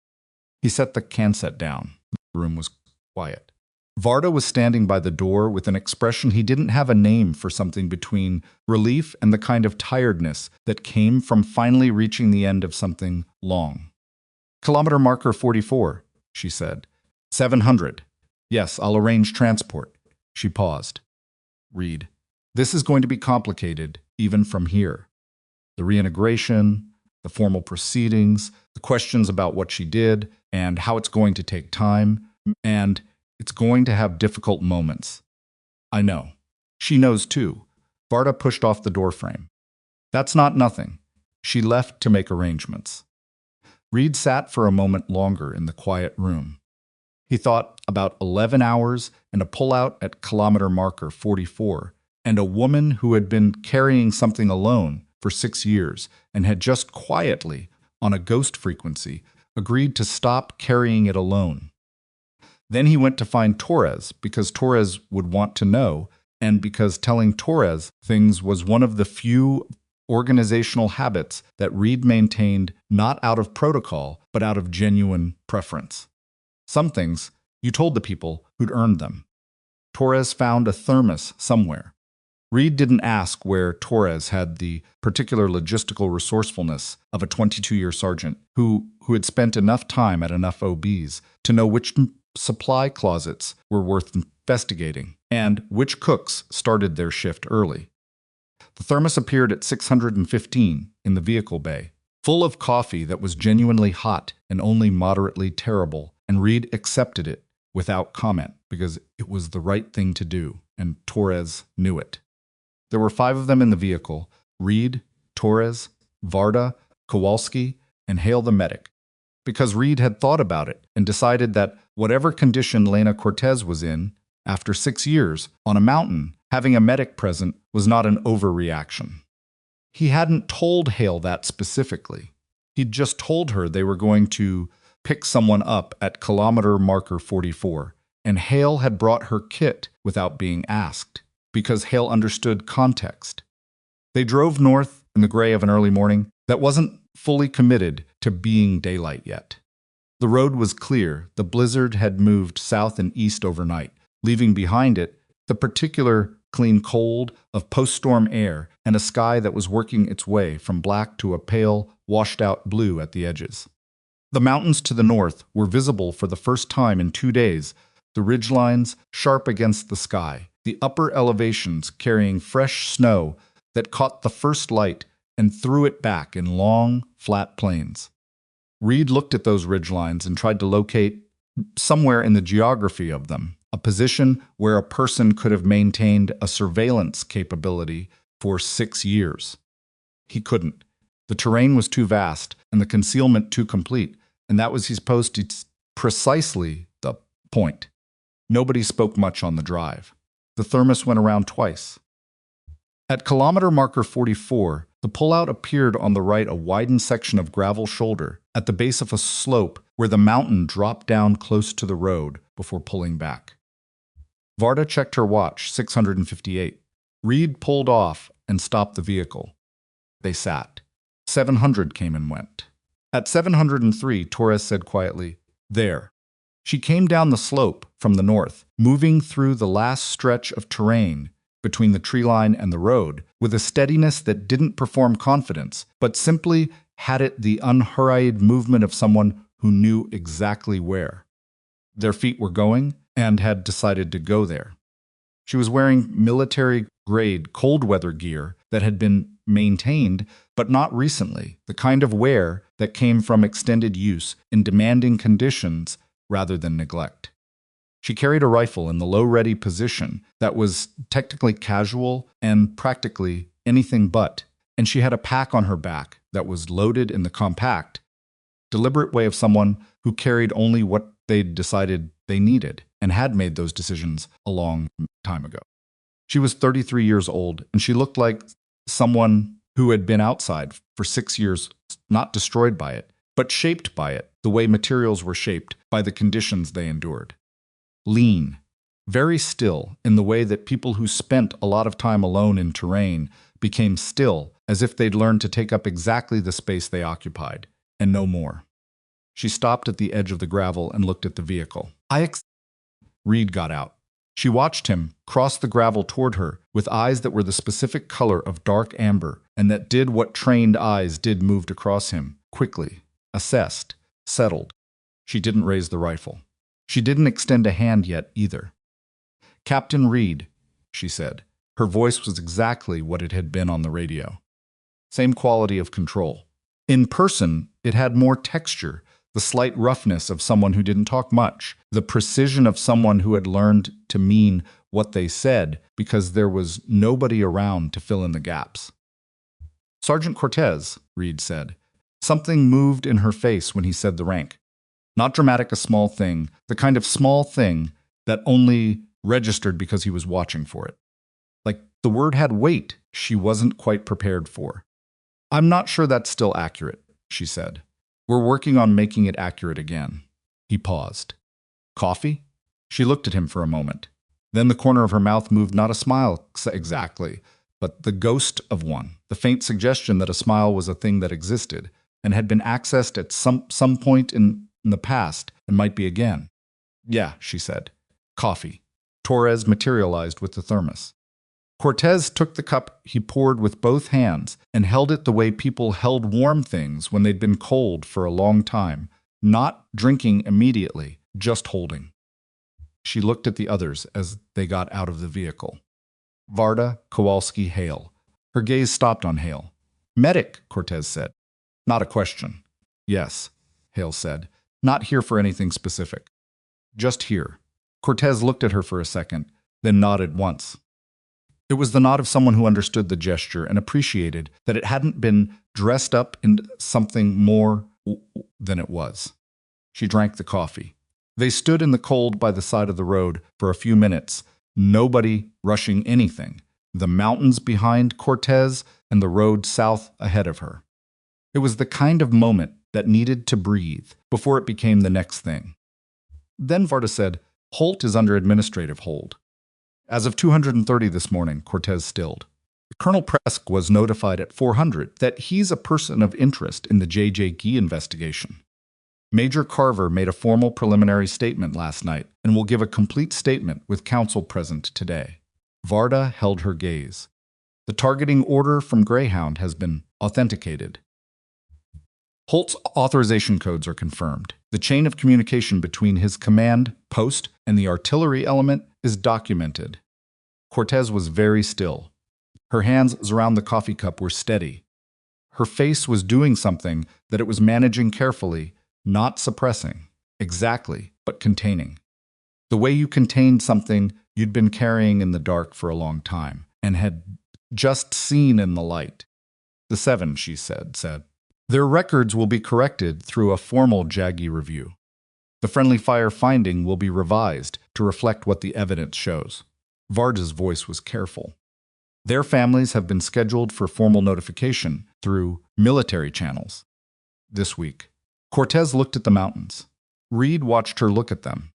He set the handset down. The room was quiet. Varda was standing by the door with an expression he didn't have a name for, something between relief and the kind of tiredness that came from finally reaching the end of something long. "Kilometer marker 44, she said. 700. Yes, I'll arrange transport." She paused. Reed, "This is going to be complicated, even from here. The reintegration, the formal proceedings, the questions about what she did, and how it's going to take time, and it's going to have difficult moments." "I know." She knows too. Varda pushed off the doorframe. "That's not nothing." She left to make arrangements. Reed sat for a moment longer in the quiet room. He thought about 11 hours and a pullout at kilometer marker 44, and a woman who had been carrying something alone for 6 years and had just quietly, on a ghost frequency, agreed to stop carrying it alone. Then he went to find Torres because Torres would want to know, and because telling Torres things was one of the few organizational habits that Reed maintained not out of protocol, but out of genuine preference. Some things you told the people who'd earned them. Torres found a thermos somewhere. Reed didn't ask where Torres had the particular logistical resourcefulness of a 22-year sergeant who had spent enough time at enough OBs to know which supply closets were worth investigating and which cooks started their shift early. The thermos appeared at 615 in the vehicle bay, full of coffee that was genuinely hot and only moderately terrible, and Reed accepted it without comment because it was the right thing to do, and Torres knew it. There were 5 of them in the vehicle: Reed, Torres, Varda, Kowalski, and Hale the medic. Because Reed had thought about it and decided that whatever condition Lena Cortez was in, after 6 years, on a mountain, having a medic present was not an overreaction. He hadn't told Hale that specifically. He'd just told her they were going to pick someone up at kilometer marker 44, and Hale had brought her kit without being asked, because Hale understood context. They drove north in the gray of an early morning that wasn't fully committed to being daylight yet. The road was clear. The blizzard had moved south and east overnight, leaving behind it the particular clean cold of post-storm air and a sky that was working its way from black to a pale, washed-out blue at the edges. The mountains to the north were visible for the first time in 2 days, the ridgelines sharp against the sky, the upper elevations carrying fresh snow that caught the first light and threw it back in long, flat plains. Reed looked at those ridgelines and tried to locate, somewhere in the geography of them, a position where a person could have maintained a surveillance capability for 6 years. He couldn't. The terrain was too vast and the concealment too complete, and that was supposed to precisely the point. Nobody spoke much on the drive. The thermos went around twice. At kilometer marker 44, the pullout appeared on the right, a widened section of gravel shoulder at the base of a slope where the mountain dropped down close to the road before pulling back. Varda checked her watch, 658. Reed pulled off and stopped the vehicle. They sat. 700 came and went. At 703, Torres said quietly, "There." She came down the slope from the north, moving through the last stretch of terrain between the tree line and the road, with a steadiness that didn't perform confidence, but simply had it the unhurried movement of someone who knew exactly where. Their feet were going and had decided to go there. She was wearing military-grade cold-weather gear that had been maintained, but not recently, the kind of wear that came from extended use in demanding conditions rather than neglect. She carried a rifle in the low-ready position that was technically casual and practically anything but, and she had a pack on her back that was loaded in the compact, deliberate way of someone who carried only what they'd decided they needed and had made those decisions a long time ago. She was 33 years old, and she looked like someone who had been outside for 6 years, not destroyed by it, but shaped by it, the way materials were shaped by the conditions they endured. Lean, very still in the way that people who spent a lot of time alone in terrain became still, as if they'd learned to take up exactly the space they occupied, and no more. She stopped at the edge of the gravel and looked at the vehicle. Reed got out. She watched him cross the gravel toward her with eyes that were the specific color of dark amber and that did what trained eyes did, moved across him, quickly, assessed, settled. She didn't raise the rifle. She didn't extend a hand yet either. "Captain Reed," she said. Her voice was exactly what it had been on the radio. Same quality of control. In person, it had more texture, the slight roughness of someone who didn't talk much, the precision of someone who had learned to mean what they said because there was nobody around to fill in the gaps. "Sergeant Cortez," Reed said. Something moved in her face when he said the rank. Not dramatic, a small thing, the kind of small thing that only registered because he was watching for it. Like the word had weight she wasn't quite prepared for. "I'm not sure that's still accurate," she said. "We're working on making it accurate again." He paused. "Coffee?" She looked at him for a moment. Then the corner of her mouth moved, not a smile exactly, but the ghost of one, the faint suggestion that a smile was a thing that existed and had been accessed at some point in the past and might be again. "Yeah," she said. "Coffee." Torres materialized with the thermos. Cortez took the cup he poured with both hands and held it the way people held warm things when they'd been cold for a long time, not drinking immediately, just holding. She looked at the others as they got out of the vehicle. Varda, Kowalski, Hale. Her gaze stopped on Hale. "Medic," Cortez said. "Not a question." "Yes," Hale said. "Not here for anything specific. Just here." Cortez looked at her for a second, then nodded once. It was the nod of someone who understood the gesture and appreciated that it hadn't been dressed up into something more than it was. She drank the coffee. They stood in the cold by the side of the road for a few minutes, nobody rushing anything, the mountains behind Cortez and the road south ahead of her. It was the kind of moment that needed to breathe before it became the next thing. Then Varda said, "Holt is under administrative hold." As of 230 this morning, Cortez stilled. Colonel Presk was notified at 400 that he's a person of interest in the J.J. Gee investigation. Major Carver made a formal preliminary statement last night and will give a complete statement with counsel present today. Varda held her gaze. The targeting order from Greyhound has been authenticated. Holt's authorization codes are confirmed. The chain of communication between his command post and the artillery element is documented. Cortez was very still. Her hands around the coffee cup were steady. Her face was doing something that it was managing carefully, not suppressing, exactly, but containing. The way you contained something you'd been carrying in the dark for a long time and had just seen in the light. "The 7, she said. Their records will be corrected through a formal JAGGY review. The friendly fire finding will be revised to reflect what the evidence shows." Varda's voice was careful. "Their families have been scheduled for formal notification through military channels this week." Cortez looked at the mountains. Reed watched her look at them.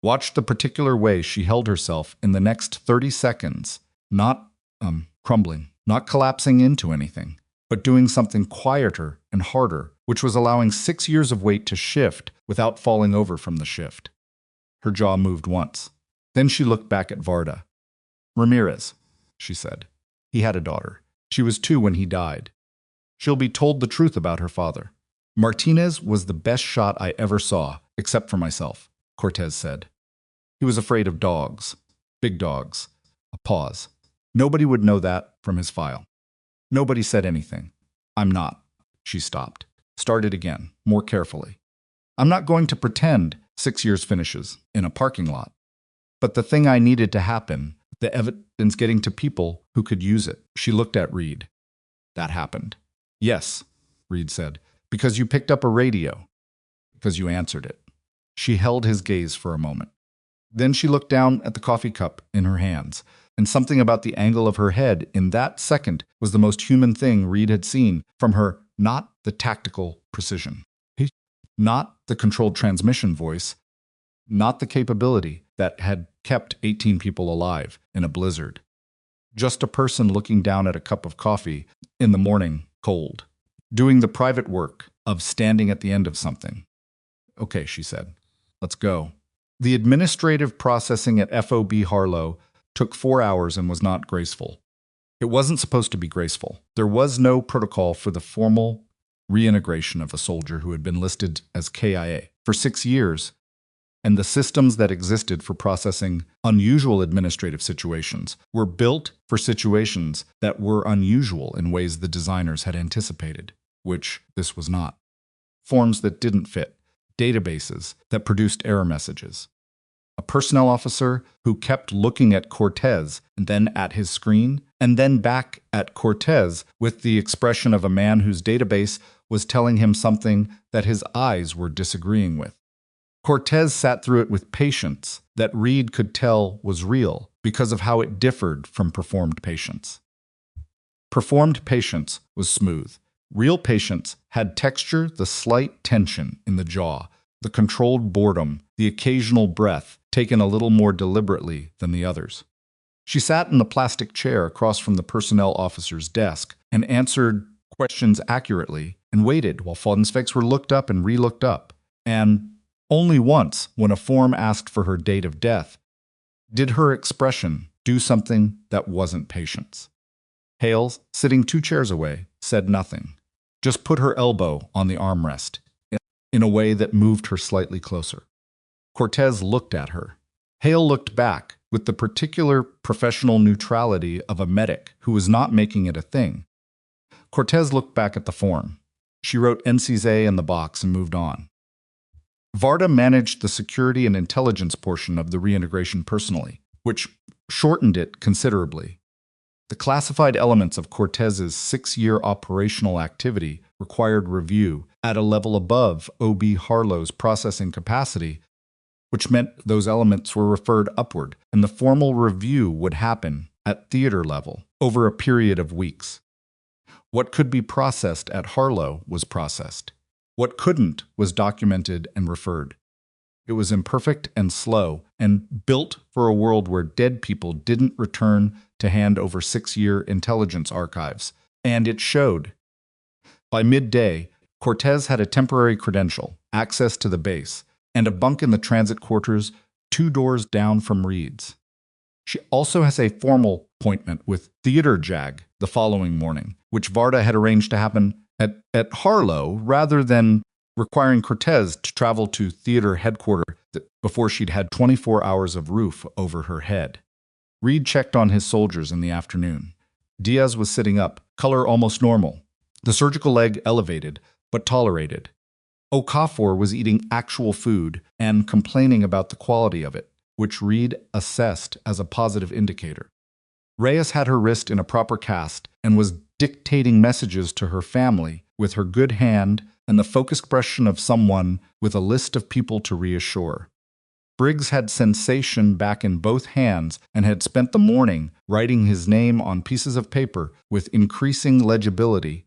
Watched the particular way she held herself in the next 30 seconds, not crumbling, not collapsing into anything, but doing something quieter and harder, which was allowing 6 years of weight to shift without falling over from the shift. Her jaw moved once. Then she looked back at Varda. "Ramirez," she said. "He had a daughter. She was 2 when he died. She'll be told the truth about her father." "Martinez was the best shot I ever saw, except for myself," Cortez said. "He was afraid of dogs. Big dogs." A pause. "Nobody would know that from his file. Nobody said anything. I'm not." She stopped. Started again, more carefully. "I'm not going to pretend 6 years finishes in a parking lot. But the thing I needed to happen, the evidence getting to people who could use it." She looked at Reed. "That happened." "Yes," Reed said, "because you picked up a radio. Because you answered it." She held his gaze for a moment. Then she looked down at the coffee cup in her hands, and something about the angle of her head in that second was the most human thing Reed had seen from her, not the tactical precision, not the controlled transmission voice, not the capability that had kept 18 people alive in a blizzard. Just a person looking down at a cup of coffee in the morning cold, doing the private work of standing at the end of something. "Okay," she said. "Let's go." The administrative processing at FOB Harlow took 4 hours and was not graceful. It wasn't supposed to be graceful. There was no protocol for the formal reintegration of a soldier who had been listed as KIA for 6 years, and the systems that existed for processing unusual administrative situations were built for situations that were unusual in ways the designers had anticipated, which this was not. Forms that didn't fit, databases that produced error messages. A personnel officer who kept looking at Cortez and then at his screen, and then back at Cortez with the expression of a man whose database was telling him something that his eyes were disagreeing with. Cortez sat through it with patience that Reed could tell was real because of how it differed from performed patience. Performed patience was smooth. Real patience had texture, the slight tension in the jaw, the controlled boredom, the occasional breath taken a little more deliberately than the others. She sat in the plastic chair across from the personnel officer's desk and answered questions accurately and waited while von Zweig's were looked up and re-looked up. And only once, when a form asked for her date of death, did her expression do something that wasn't patience. Hales, sitting 2 chairs away, said nothing, just put her elbow on the armrest in a way that moved her slightly closer. Cortez looked at her. Hale looked back with the particular professional neutrality of a medic who was not making it a thing. Cortez looked back at the form. She wrote NCZ in the box and moved on. Varda managed the security and intelligence portion of the reintegration personally, which shortened it considerably. The classified elements of Cortez's 6-year operational activity required review at a level above O.B. Harlow's processing capacity, which meant those elements were referred upward, and the formal review would happen at theater level over a period of weeks. What could be processed at Harlow was processed. What couldn't was documented and referred. It was imperfect and slow, and built for a world where dead people didn't return to hand over 6-year intelligence archives. And it showed. By midday, Cortez had a temporary credential, access to the base, and a bunk in the transit quarters 2 doors down from Reed's. She also has a formal appointment with Theater Jag the following morning, which Varda had arranged to happen at Harlow rather than requiring Cortez to travel to theater headquarters before she'd had 24 hours of roof over her head. Reed checked on his soldiers in the afternoon. Diaz was sitting up, color almost normal, the surgical leg elevated, but tolerated. Okafor was eating actual food and complaining about the quality of it, which Reed assessed as a positive indicator. Reyes had her wrist in a proper cast and was dictating messages to her family with her good hand and the focused expression of someone with a list of people to reassure. Briggs had sensation back in both hands and had spent the morning writing his name on pieces of paper with increasing legibility,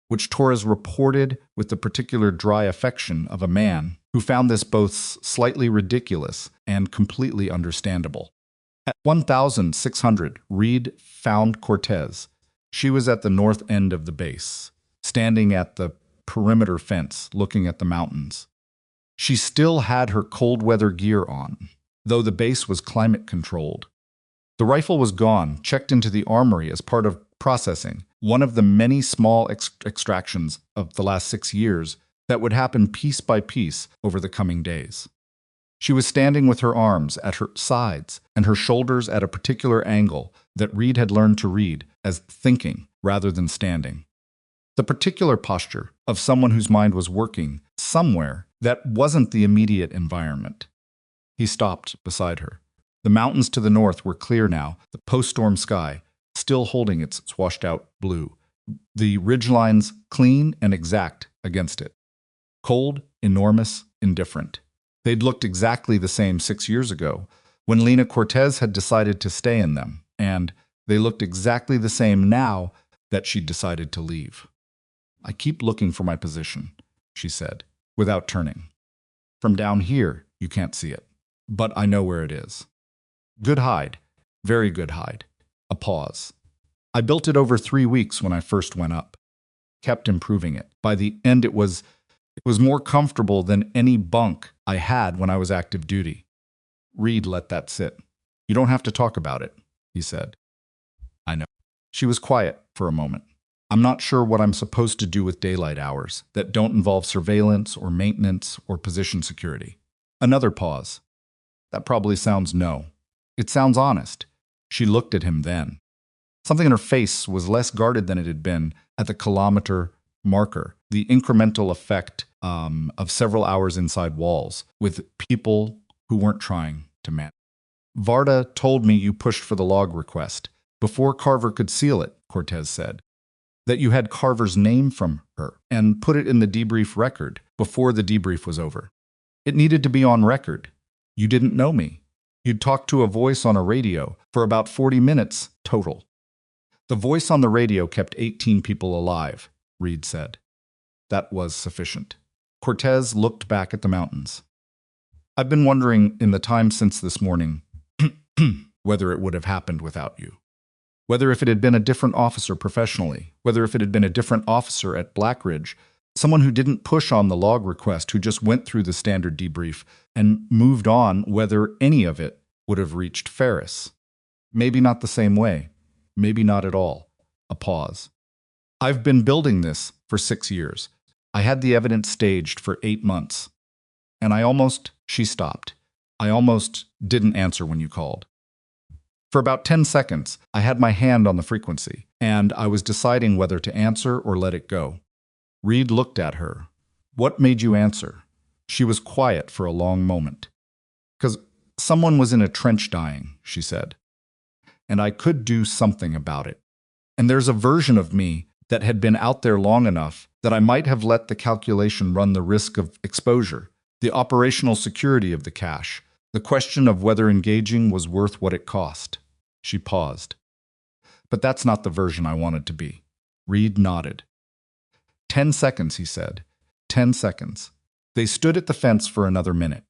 which Torres reported with the particular dry affection of a man who found this both slightly ridiculous and completely understandable. At 1,600, Reed found Cortez. She was at the north end of the base, standing at the perimeter fence looking at the mountains. She still had her cold weather gear on, though the base was climate controlled. The rifle was gone, checked into the armory as part of processing, one of the many small extractions of the last 6 years that would happen piece by piece over the coming days. She was standing with her arms at her sides and her shoulders at a particular angle that Reed had learned to read as thinking rather than standing. The particular posture of someone whose mind was working somewhere that wasn't the immediate environment. He stopped beside her. The mountains to the north were clear now, the post-storm sky still holding its washed-out blue, the ridgelines clean and exact against it. Cold, enormous, indifferent. They'd looked exactly the same 6 years ago, when Lena Cortez had decided to stay in them, and they looked exactly the same now that she'd decided to leave. "I keep looking for my position," she said, without turning. "From down here, you can't see it, but I know where it is. Good hide, very good hide." A pause. "I built it over 3 weeks when I first went up. Kept improving it. By the end, it was more comfortable than any bunk I had when I was active duty." Reed let that sit. "You don't have to talk about it," he said. "I know." She was quiet for a moment. "I'm not sure what I'm supposed to do with daylight hours that don't involve surveillance or maintenance or position security." Another pause. "That probably sounds no. It sounds honest." She looked at him then. Something in her face was less guarded than it had been at the kilometer marker, the incremental effect of several hours inside walls, with people who weren't trying to manage. "Varda told me you pushed for the log request before Carver could seal it," Cortez said. "That you had Carver's name from her and put it in the debrief record before the debrief was over. It needed to be on record. You didn't know me. You'd talked to a voice on a radio for about 40 minutes total." "The voice on the radio kept 18 people alive," Reed said. That was sufficient. Cortez looked back at the mountains. "I've been wondering in the time since this morning whether it would have happened without you. Whether if it had been a different officer professionally, whether if it had been a different officer at Blackridge, someone who didn't push on the log request, who just went through the standard debrief and moved on, whether any of it would have reached Ferris. Maybe not the same way. Maybe not at all." A pause. "I've been building this for 6 years. I had the evidence staged for 8 months. And she stopped. "I almost didn't answer when you called. For about 10 seconds, I had my hand on the frequency, and I was deciding whether to answer or let it go." Reed looked at her. "What made you answer?" She was quiet for a long moment. "'Cause someone was in a trench dying," she said. "And I could do something about it. And there's a version of me that had been out there long enough that I might have let the calculation run the risk of exposure, the operational security of the cache, the question of whether engaging was worth what it cost." She paused. "But that's not the version I wanted to be." Reed nodded. 10 seconds, he said. 10 seconds. They stood at the fence for another minute.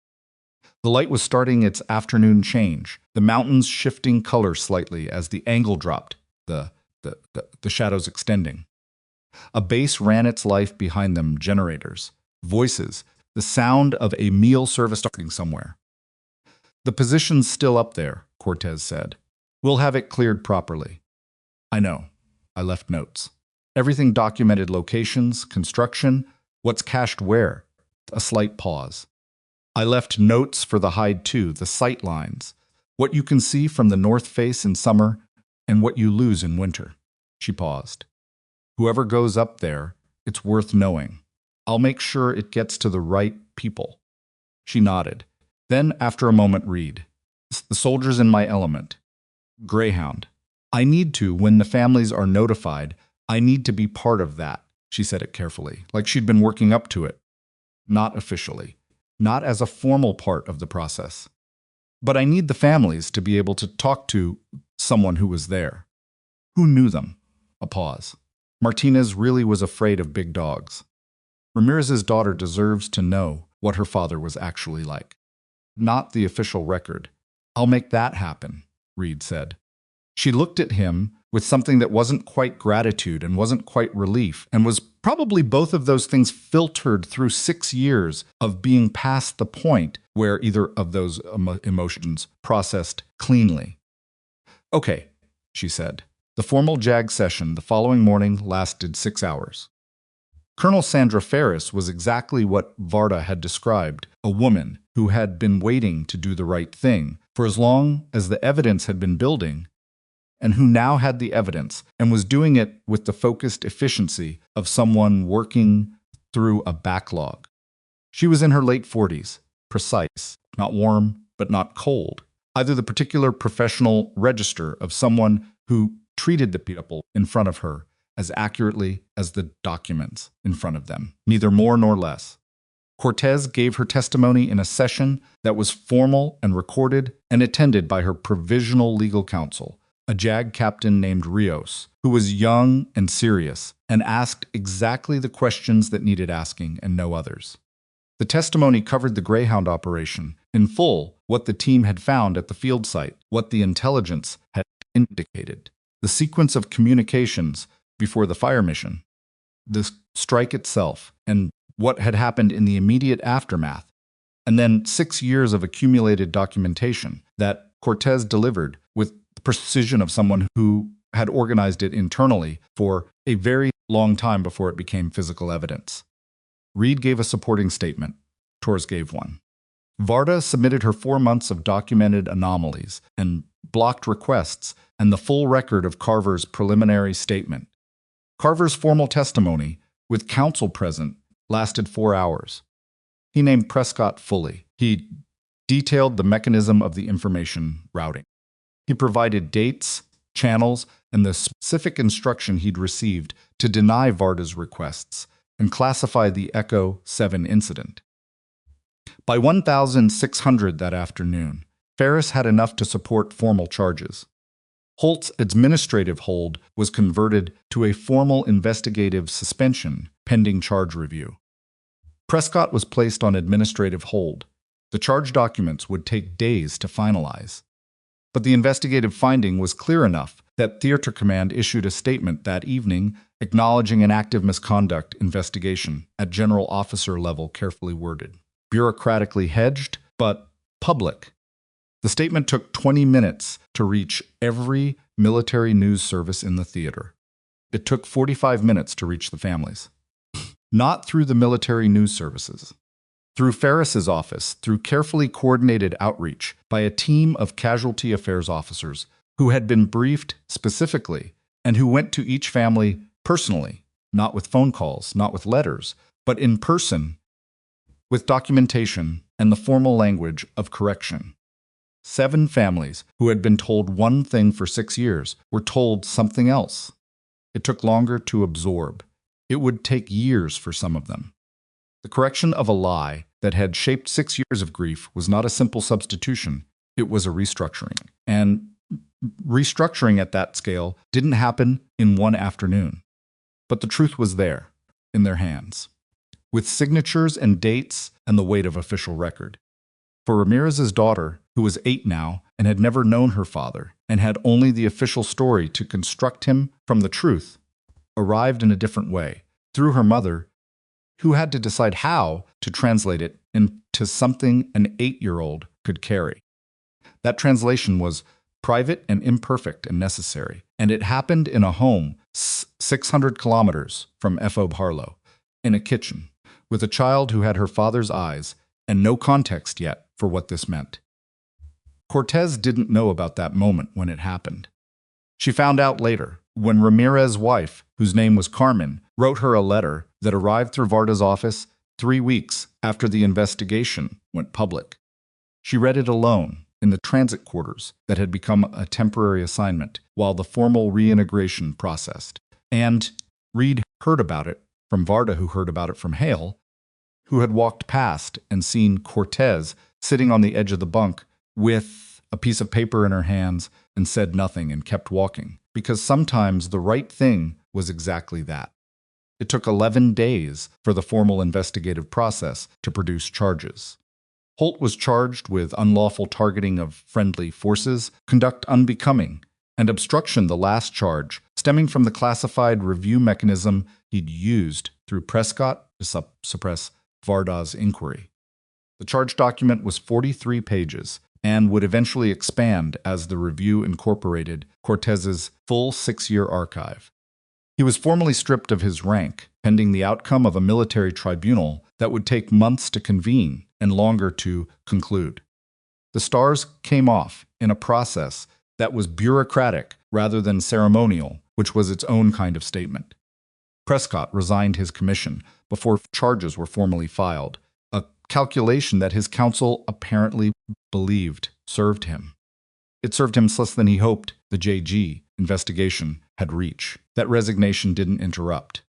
The light was starting its afternoon change, the mountains shifting color slightly as the angle dropped, the shadows extending. A base ran its life behind them, generators, voices, the sound of a meal service starting somewhere. "The position's still up there," Cortez said. "We'll have it cleared properly." "I know." I left notes. Everything documented: locations, construction, what's cached where. A slight pause. "I left notes for the hide too, the sight lines, what you can see from the north face in summer and what you lose in winter." She paused. "Whoever goes up there, it's worth knowing. I'll make sure it gets to the right people." She nodded. Then, after a moment, Reed. "The soldiers in my element. Greyhound. I need to, when the families are notified, I need to be part of that." She said it carefully, like she'd been working up to it. "Not officially. Not as a formal part of the process. But I need the families to be able to talk to someone who was there. Who knew them." A pause. "Martinez really was afraid of big dogs. Ramirez's daughter deserves to know what her father was actually like. Not the official record. I'll make that happen," Reed said. She looked at him with something that wasn't quite gratitude and wasn't quite relief, and was probably both of those things filtered through 6 years of being past the point where either of those emotions processed cleanly. "Okay," she said. The formal JAG session the following morning lasted 6 hours. Colonel Sandra Ferris was exactly what Varda had described, a woman who had been waiting to do the right thing for as long as the evidence had been building, and who now had the evidence and was doing it with the focused efficiency of someone working through a backlog. She was in her late 40s, precise, not warm, but not cold, either the particular professional register of someone who treated the people in front of her as accurately as the documents in front of them, neither more nor less. Cortez gave her testimony in a session that was formal and recorded and attended by her provisional legal counsel, a JAG captain named Rios, who was young and serious and asked exactly the questions that needed asking and no others. The testimony covered the Greyhound operation in full, what the team had found at the field site, what the intelligence had indicated, the sequence of communications before the fire mission, the strike itself, and what had happened in the immediate aftermath, and then 6 years of accumulated documentation that Cortez delivered with the precision of someone who had organized it internally for a very long time before it became physical evidence. Reed gave a supporting statement. Torres gave one. Varda submitted her 4 months of documented anomalies and blocked requests and the full record of Carver's preliminary statement. Carver's formal testimony, with counsel present, lasted 4 hours. He named Prescott fully. He detailed the mechanism of the information routing. He provided dates, channels, and the specific instruction he'd received to deny Varda's requests and classify the Echo 7 incident. By 1,600 that afternoon, Ferris had enough to support formal charges. Holt's administrative hold was converted to a formal investigative suspension pending charge review. Prescott was placed on administrative hold. The charge documents would take days to finalize. But the investigative finding was clear enough that Theater Command issued a statement that evening acknowledging an active misconduct investigation at general officer level, carefully worded. Bureaucratically hedged, but public. The statement took 20 minutes to reach every military news service in the theater. It took 45 minutes to reach the families. Not through the military news services. Through Ferris's office, through carefully coordinated outreach by a team of casualty affairs officers who had been briefed specifically and who went to each family personally, not with phone calls, not with letters, but in person, with documentation and the formal language of correction. 7 families who had been told one thing for 6 years were told something else. It took longer to absorb. It would take years for some of them. The correction of a lie that had shaped 6 years of grief was not a simple substitution. It was a restructuring. And restructuring at that scale didn't happen in one afternoon. But the truth was there, in their hands, with signatures and dates and the weight of official record. For Ramirez's daughter, who was 8 now and had never known her father and had only the official story to construct him from the truth, arrived in a different way, through her mother, who had to decide how to translate it into something an 8-year-old could carry. That translation was private and imperfect and necessary, and it happened in a home 600 kilometers from F.O. Harlow, in a kitchen, with a child who had her father's eyes and no context yet for what this meant. Cortez didn't know about that moment when it happened. She found out later, when Ramirez's wife, whose name was Carmen, wrote her a letter that arrived through Varda's office 3 weeks after the investigation went public. She read it alone in the transit quarters that had become a temporary assignment while the formal reintegration processed. And Reed heard about it from Varda, who heard about it from Hale, who had walked past and seen Cortez sitting on the edge of the bunk with a piece of paper in her hands and said nothing and kept walking, because sometimes the right thing was exactly that. It took 11 days for the formal investigative process to produce charges. Holt was charged with unlawful targeting of friendly forces, conduct unbecoming, and obstruction, the last charge, stemming from the classified review mechanism he'd used through Prescott to suppress Varda's inquiry. The charge document was 43 pages and would eventually expand as the review incorporated Cortez's full 6-year archive. He was formally stripped of his rank, pending the outcome of a military tribunal that would take months to convene and longer to conclude. The stars came off in a process that was bureaucratic rather than ceremonial, which was its own kind of statement. Prescott resigned his commission before charges were formally filed, a calculation that his counsel apparently believed served him. It served him less than he hoped the JG investigation had reached. That resignation didn't interrupt.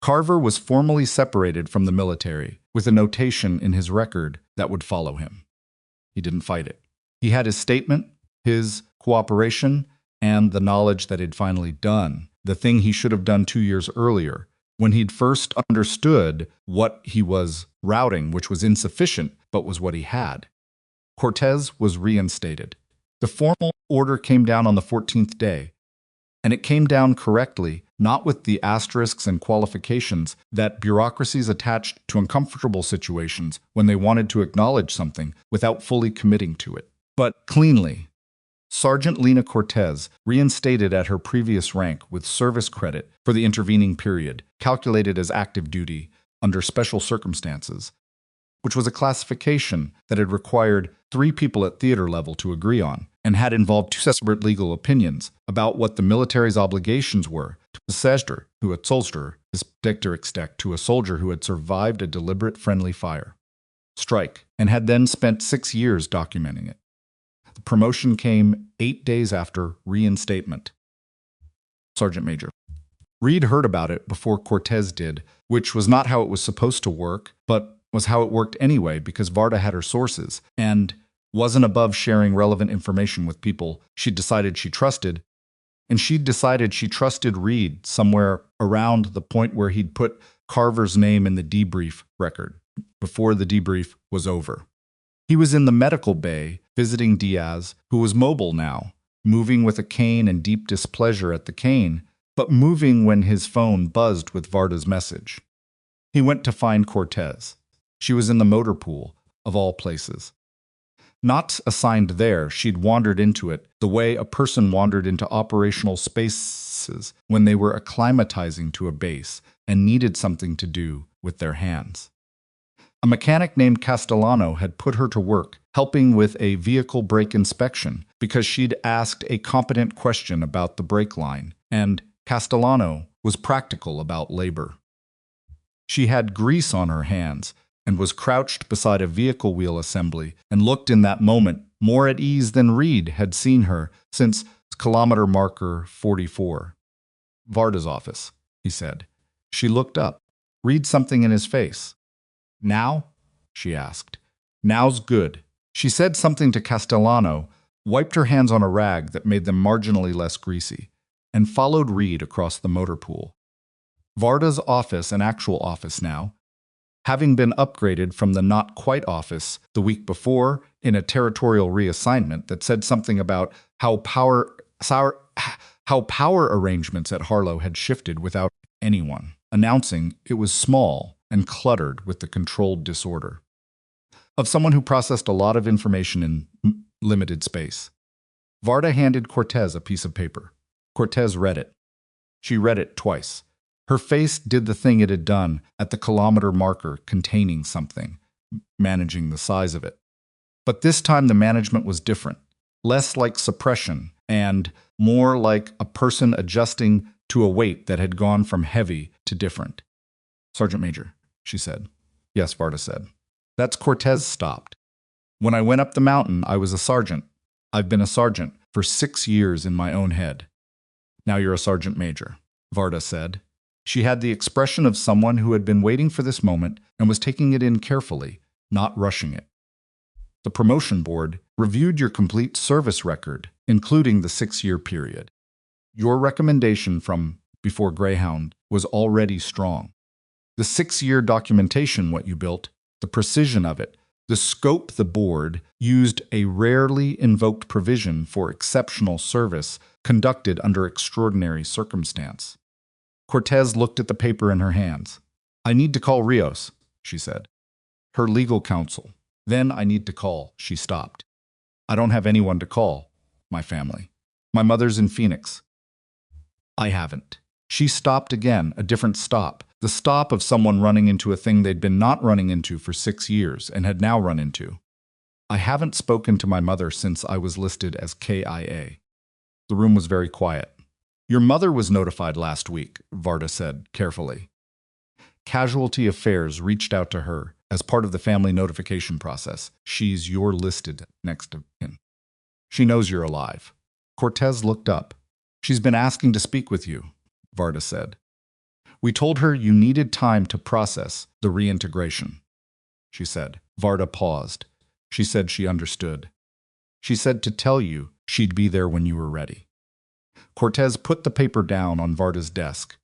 Carver was formally separated from the military, with a notation in his record that would follow him. He didn't fight it. He had his statement, his cooperation, and the knowledge that he'd finally done the thing he should have done 2 years earlier, when he'd first understood what he was routing, which was insufficient, but was what he had. Cortez was reinstated. The formal order came down on the 14th day, and it came down correctly, not with the asterisks and qualifications that bureaucracies attached to uncomfortable situations when they wanted to acknowledge something without fully committing to it, but cleanly. Sergeant Lena Cortez, reinstated at her previous rank with service credit for the intervening period, calculated as active duty under special circumstances, which was a classification that had required 3 people at theater level to agree on, and had involved 2 separate legal opinions about what the military's obligations were to a soldier who had survived a deliberate friendly fire strike and had then spent 6 years documenting it. The promotion came 8 days after reinstatement. Sergeant Major. Reed heard about it before Cortez did, which was not how it was supposed to work, but was how it worked anyway because Varda had her sources and wasn't above sharing relevant information with people she decided she trusted, and she decided she trusted Reed somewhere around the point where he'd put Carver's name in the debrief record, before the debrief was over. He was in the medical bay visiting Diaz, who was mobile now, moving with a cane and deep displeasure at the cane, but moving when his phone buzzed with Varda's message. He went to find Cortez. She was in the motor pool, of all places. Not assigned there, she'd wandered into it the way a person wandered into operational spaces when they were acclimatizing to a base and needed something to do with their hands. A mechanic named Castellano had put her to work, helping with a vehicle brake inspection because she'd asked a competent question about the brake line, and Castellano was practical about labor. She had grease on her hands and was crouched beside a vehicle wheel assembly and looked in that moment more at ease than Reed had seen her since kilometer marker 44. Varda's office, he said. She looked up. Read something in his face. Now? She asked. Now's good. She said something to Castellano, wiped her hands on a rag that made them marginally less greasy, and followed Reed across the motor pool. Varda's office, an actual office now, having been upgraded from the not-quite office the week before in a territorial reassignment that said something about how power arrangements at Harlow had shifted without anyone announcing it was small and cluttered with the controlled disorder of someone who processed a lot of information in limited space. Varda handed Cortez a piece of paper. Cortez read it. She read it twice. Her face did the thing it had done at the kilometer marker containing something, managing the size of it. But this time the management was different, less like suppression and more like a person adjusting to a weight that had gone from heavy to different. Sergeant Major, she said. Yes, Varda said. That's Cortez stopped. When I went up the mountain, I was a sergeant. I've been a sergeant for 6 years in my own head. Now you're a sergeant major, Varda said. She had the expression of someone who had been waiting for this moment and was taking it in carefully, not rushing it. The promotion board reviewed your complete service record, including the 6-year period. Your recommendation from before Greyhound was already strong. The 6-year documentation, what you built, the precision of it, the scope the board used a rarely invoked provision for exceptional service conducted under extraordinary circumstance. Cortez looked at the paper in her hands. I need to call Rios, she said. Her legal counsel. Then I need to call. She stopped. I don't have anyone to call. My family. My mother's in Phoenix. I haven't. She stopped again, a different stop. The stop of someone running into a thing they'd been not running into for 6 years and had now run into. I haven't spoken to my mother since I was listed as KIA. The room was very quiet. Your mother was notified last week, Varda said carefully. Casualty Affairs reached out to her as part of the family notification process. She's your listed next of kin. She knows you're alive. Cortez looked up. She's been asking to speak with you, Varda said. We told her you needed time to process the reintegration, she said. Varda paused. She said she understood. She said to tell you she'd be there when you were ready. Cortez put the paper down on Varda's desk.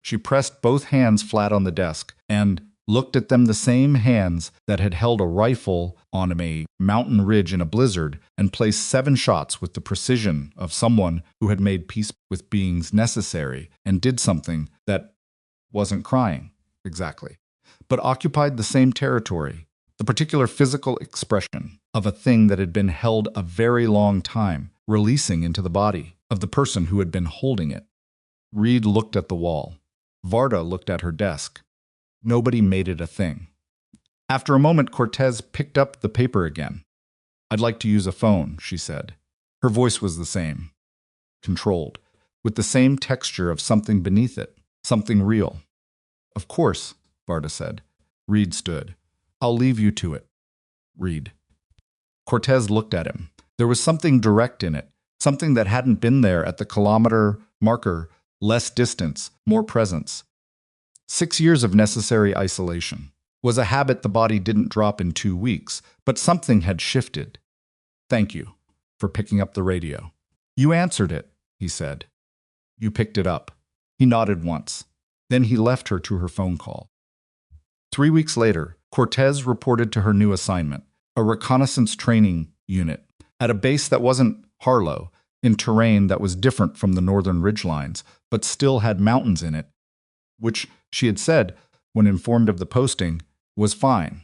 She pressed both hands flat on the desk and looked at them, the same hands that had held a rifle on a mountain ridge in a blizzard and placed 7 shots with the precision of someone who had made peace with beings necessary and did something that wasn't crying, exactly, but occupied the same territory, the particular physical expression of a thing that had been held a very long time, releasing into the body of the person who had been holding it. Reed looked at the wall. Varda looked at her desk. Nobody made it a thing. After a moment, Cortez picked up the paper again. I'd like to use a phone, she said. Her voice was the same, controlled, with the same texture of something beneath it, something real. Of course, Varda said. Reed stood. I'll leave you to it. Reed. Cortez looked at him. There was something direct in it, something that hadn't been there at the kilometer marker, less distance, more presence. 6 years of necessary isolation was a habit the body didn't drop in 2 weeks, but something had shifted. Thank you for picking up the radio. You answered it, he said. You picked it up. He nodded once. Then he left her to her phone call. 3 weeks later, Cortez reported to her new assignment, a reconnaissance training unit, at a base that wasn't Harlow, in terrain that was different from the northern ridgelines, but still had mountains in it, which she had said, when informed of the posting, was fine.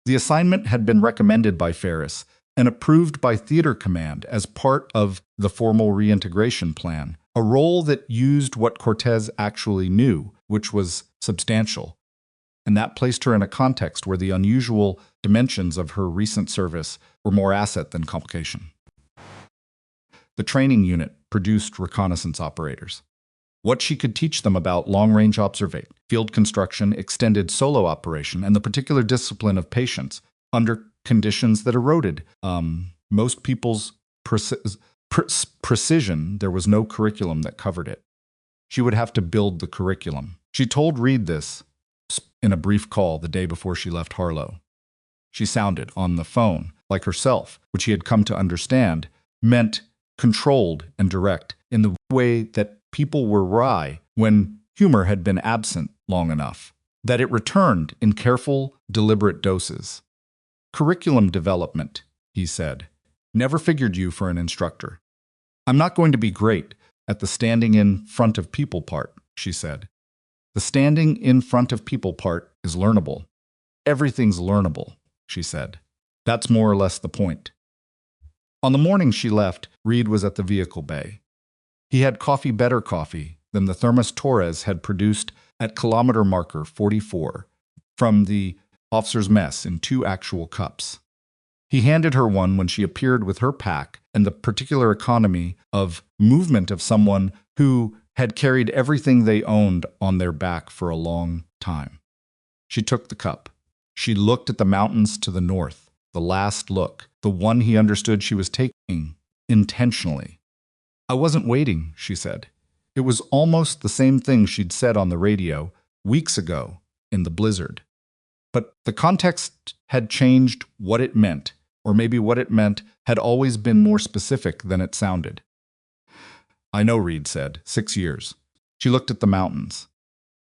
The assignment had been recommended by Ferris and approved by Theater Command as part of the formal reintegration plan, a role that used what Cortez actually knew, which was substantial, and that placed her in a context where the unusual dimensions of her recent service were more asset than complication. The training unit produced reconnaissance operators. what she could teach them about long-range observation, field construction, extended solo operation, and the particular discipline of patience under conditions that eroded most people's precision. There was no curriculum that covered it. She would have to build the curriculum. She told Reed this in a brief call the day before she left Harlow. She sounded, on the phone, like herself, which he had come to understand meant controlled and direct in the way that people were wry when humor had been absent long enough, that it returned in careful, deliberate doses. Curriculum development, he said. Never figured you for an instructor. I'm not going to be great at the standing in front of people part, she said. The standing in front of people part is learnable. Everything's learnable, she said. That's more or less the point. On the morning she left, Reed was at the vehicle bay. He had better coffee than the thermos Torres had produced at kilometer marker 44 from the officer's mess in 2 actual cups. He handed her one when she appeared with her pack and the particular economy of movement of someone who had carried everything they owned on their back for a long time. She took the cup. She looked at the mountains to the north, the last look, the one he understood she was taking intentionally. I wasn't waiting, she said. It was almost the same thing she'd said on the radio weeks ago in the blizzard. But the context had changed what it meant, or maybe what it meant had always been more specific than it sounded. I know, Reed said, 6 years. She looked at the mountains.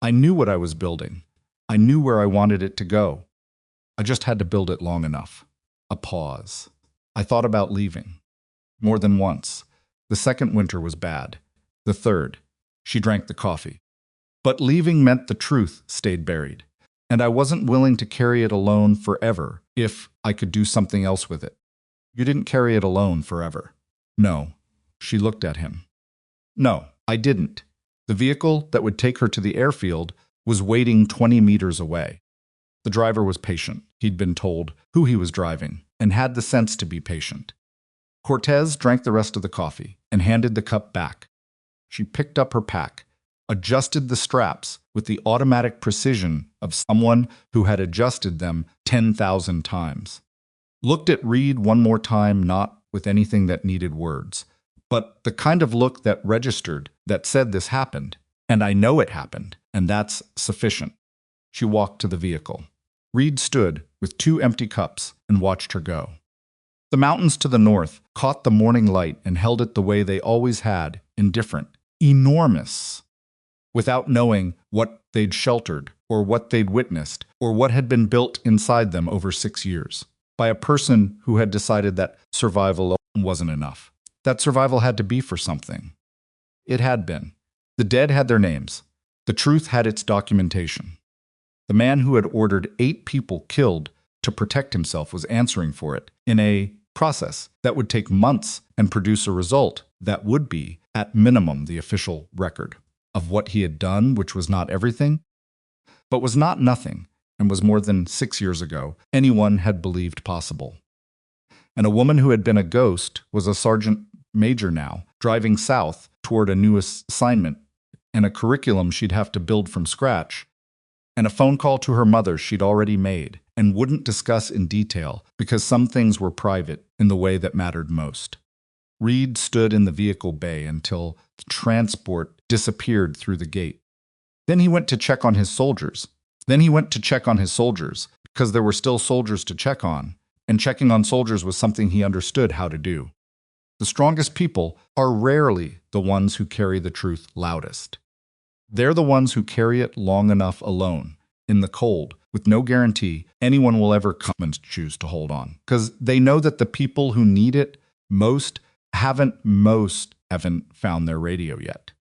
I knew what I was building. I knew where I wanted it to go. I just had to build it long enough. A pause. I thought about leaving. More than once. The second winter was bad. The third. She drank the coffee. But leaving meant the truth stayed buried. And I wasn't willing to carry it alone forever if I could do something else with it. You didn't carry it alone forever. No. She looked at him. No, I didn't. The vehicle that would take her to the airfield was waiting 20 meters away. The driver was patient. He'd been told who he was driving and had the sense to be patient. Cortez drank the rest of the coffee and handed the cup back. She picked up her pack, adjusted the straps with the automatic precision of someone who had adjusted them 10,000 times. Looked at Reed one more time, not with anything that needed words, but the kind of look that registered, that said this happened, and I know it happened, and that's sufficient. She walked to the vehicle. Reed stood with 2 empty cups and watched her go. The mountains to the north caught the morning light and held it the way they always had, indifferent, enormous, without knowing what they'd sheltered, or what they'd witnessed, or what had been built inside them over 6 years, by a person who had decided that survival wasn't enough. That survival had to be for something. It had been. The dead had their names. The truth had its documentation. The man who had ordered 8 people killed to protect himself was answering for it in a process that would take months and produce a result that would be, at minimum, the official record of what he had done, which was not everything, but was not nothing, and was more than 6 years ago anyone had believed possible. And a woman who had been a ghost was a sergeant major now, driving south toward a new assignment, and a curriculum she'd have to build from scratch, and a phone call to her mother she'd already made and wouldn't discuss in detail because some things were private in the way that mattered most. Reed stood in the vehicle bay until the transport disappeared through the gate. Then he went to check on his soldiers. Because there were still soldiers to check on, and checking on soldiers was something he understood how to do. The strongest people are rarely the ones who carry the truth loudest. They're the ones who carry it long enough alone, in the cold, with no guarantee anyone will ever come and choose to hold on. Because they know that the people who need it most haven't found their radio yet.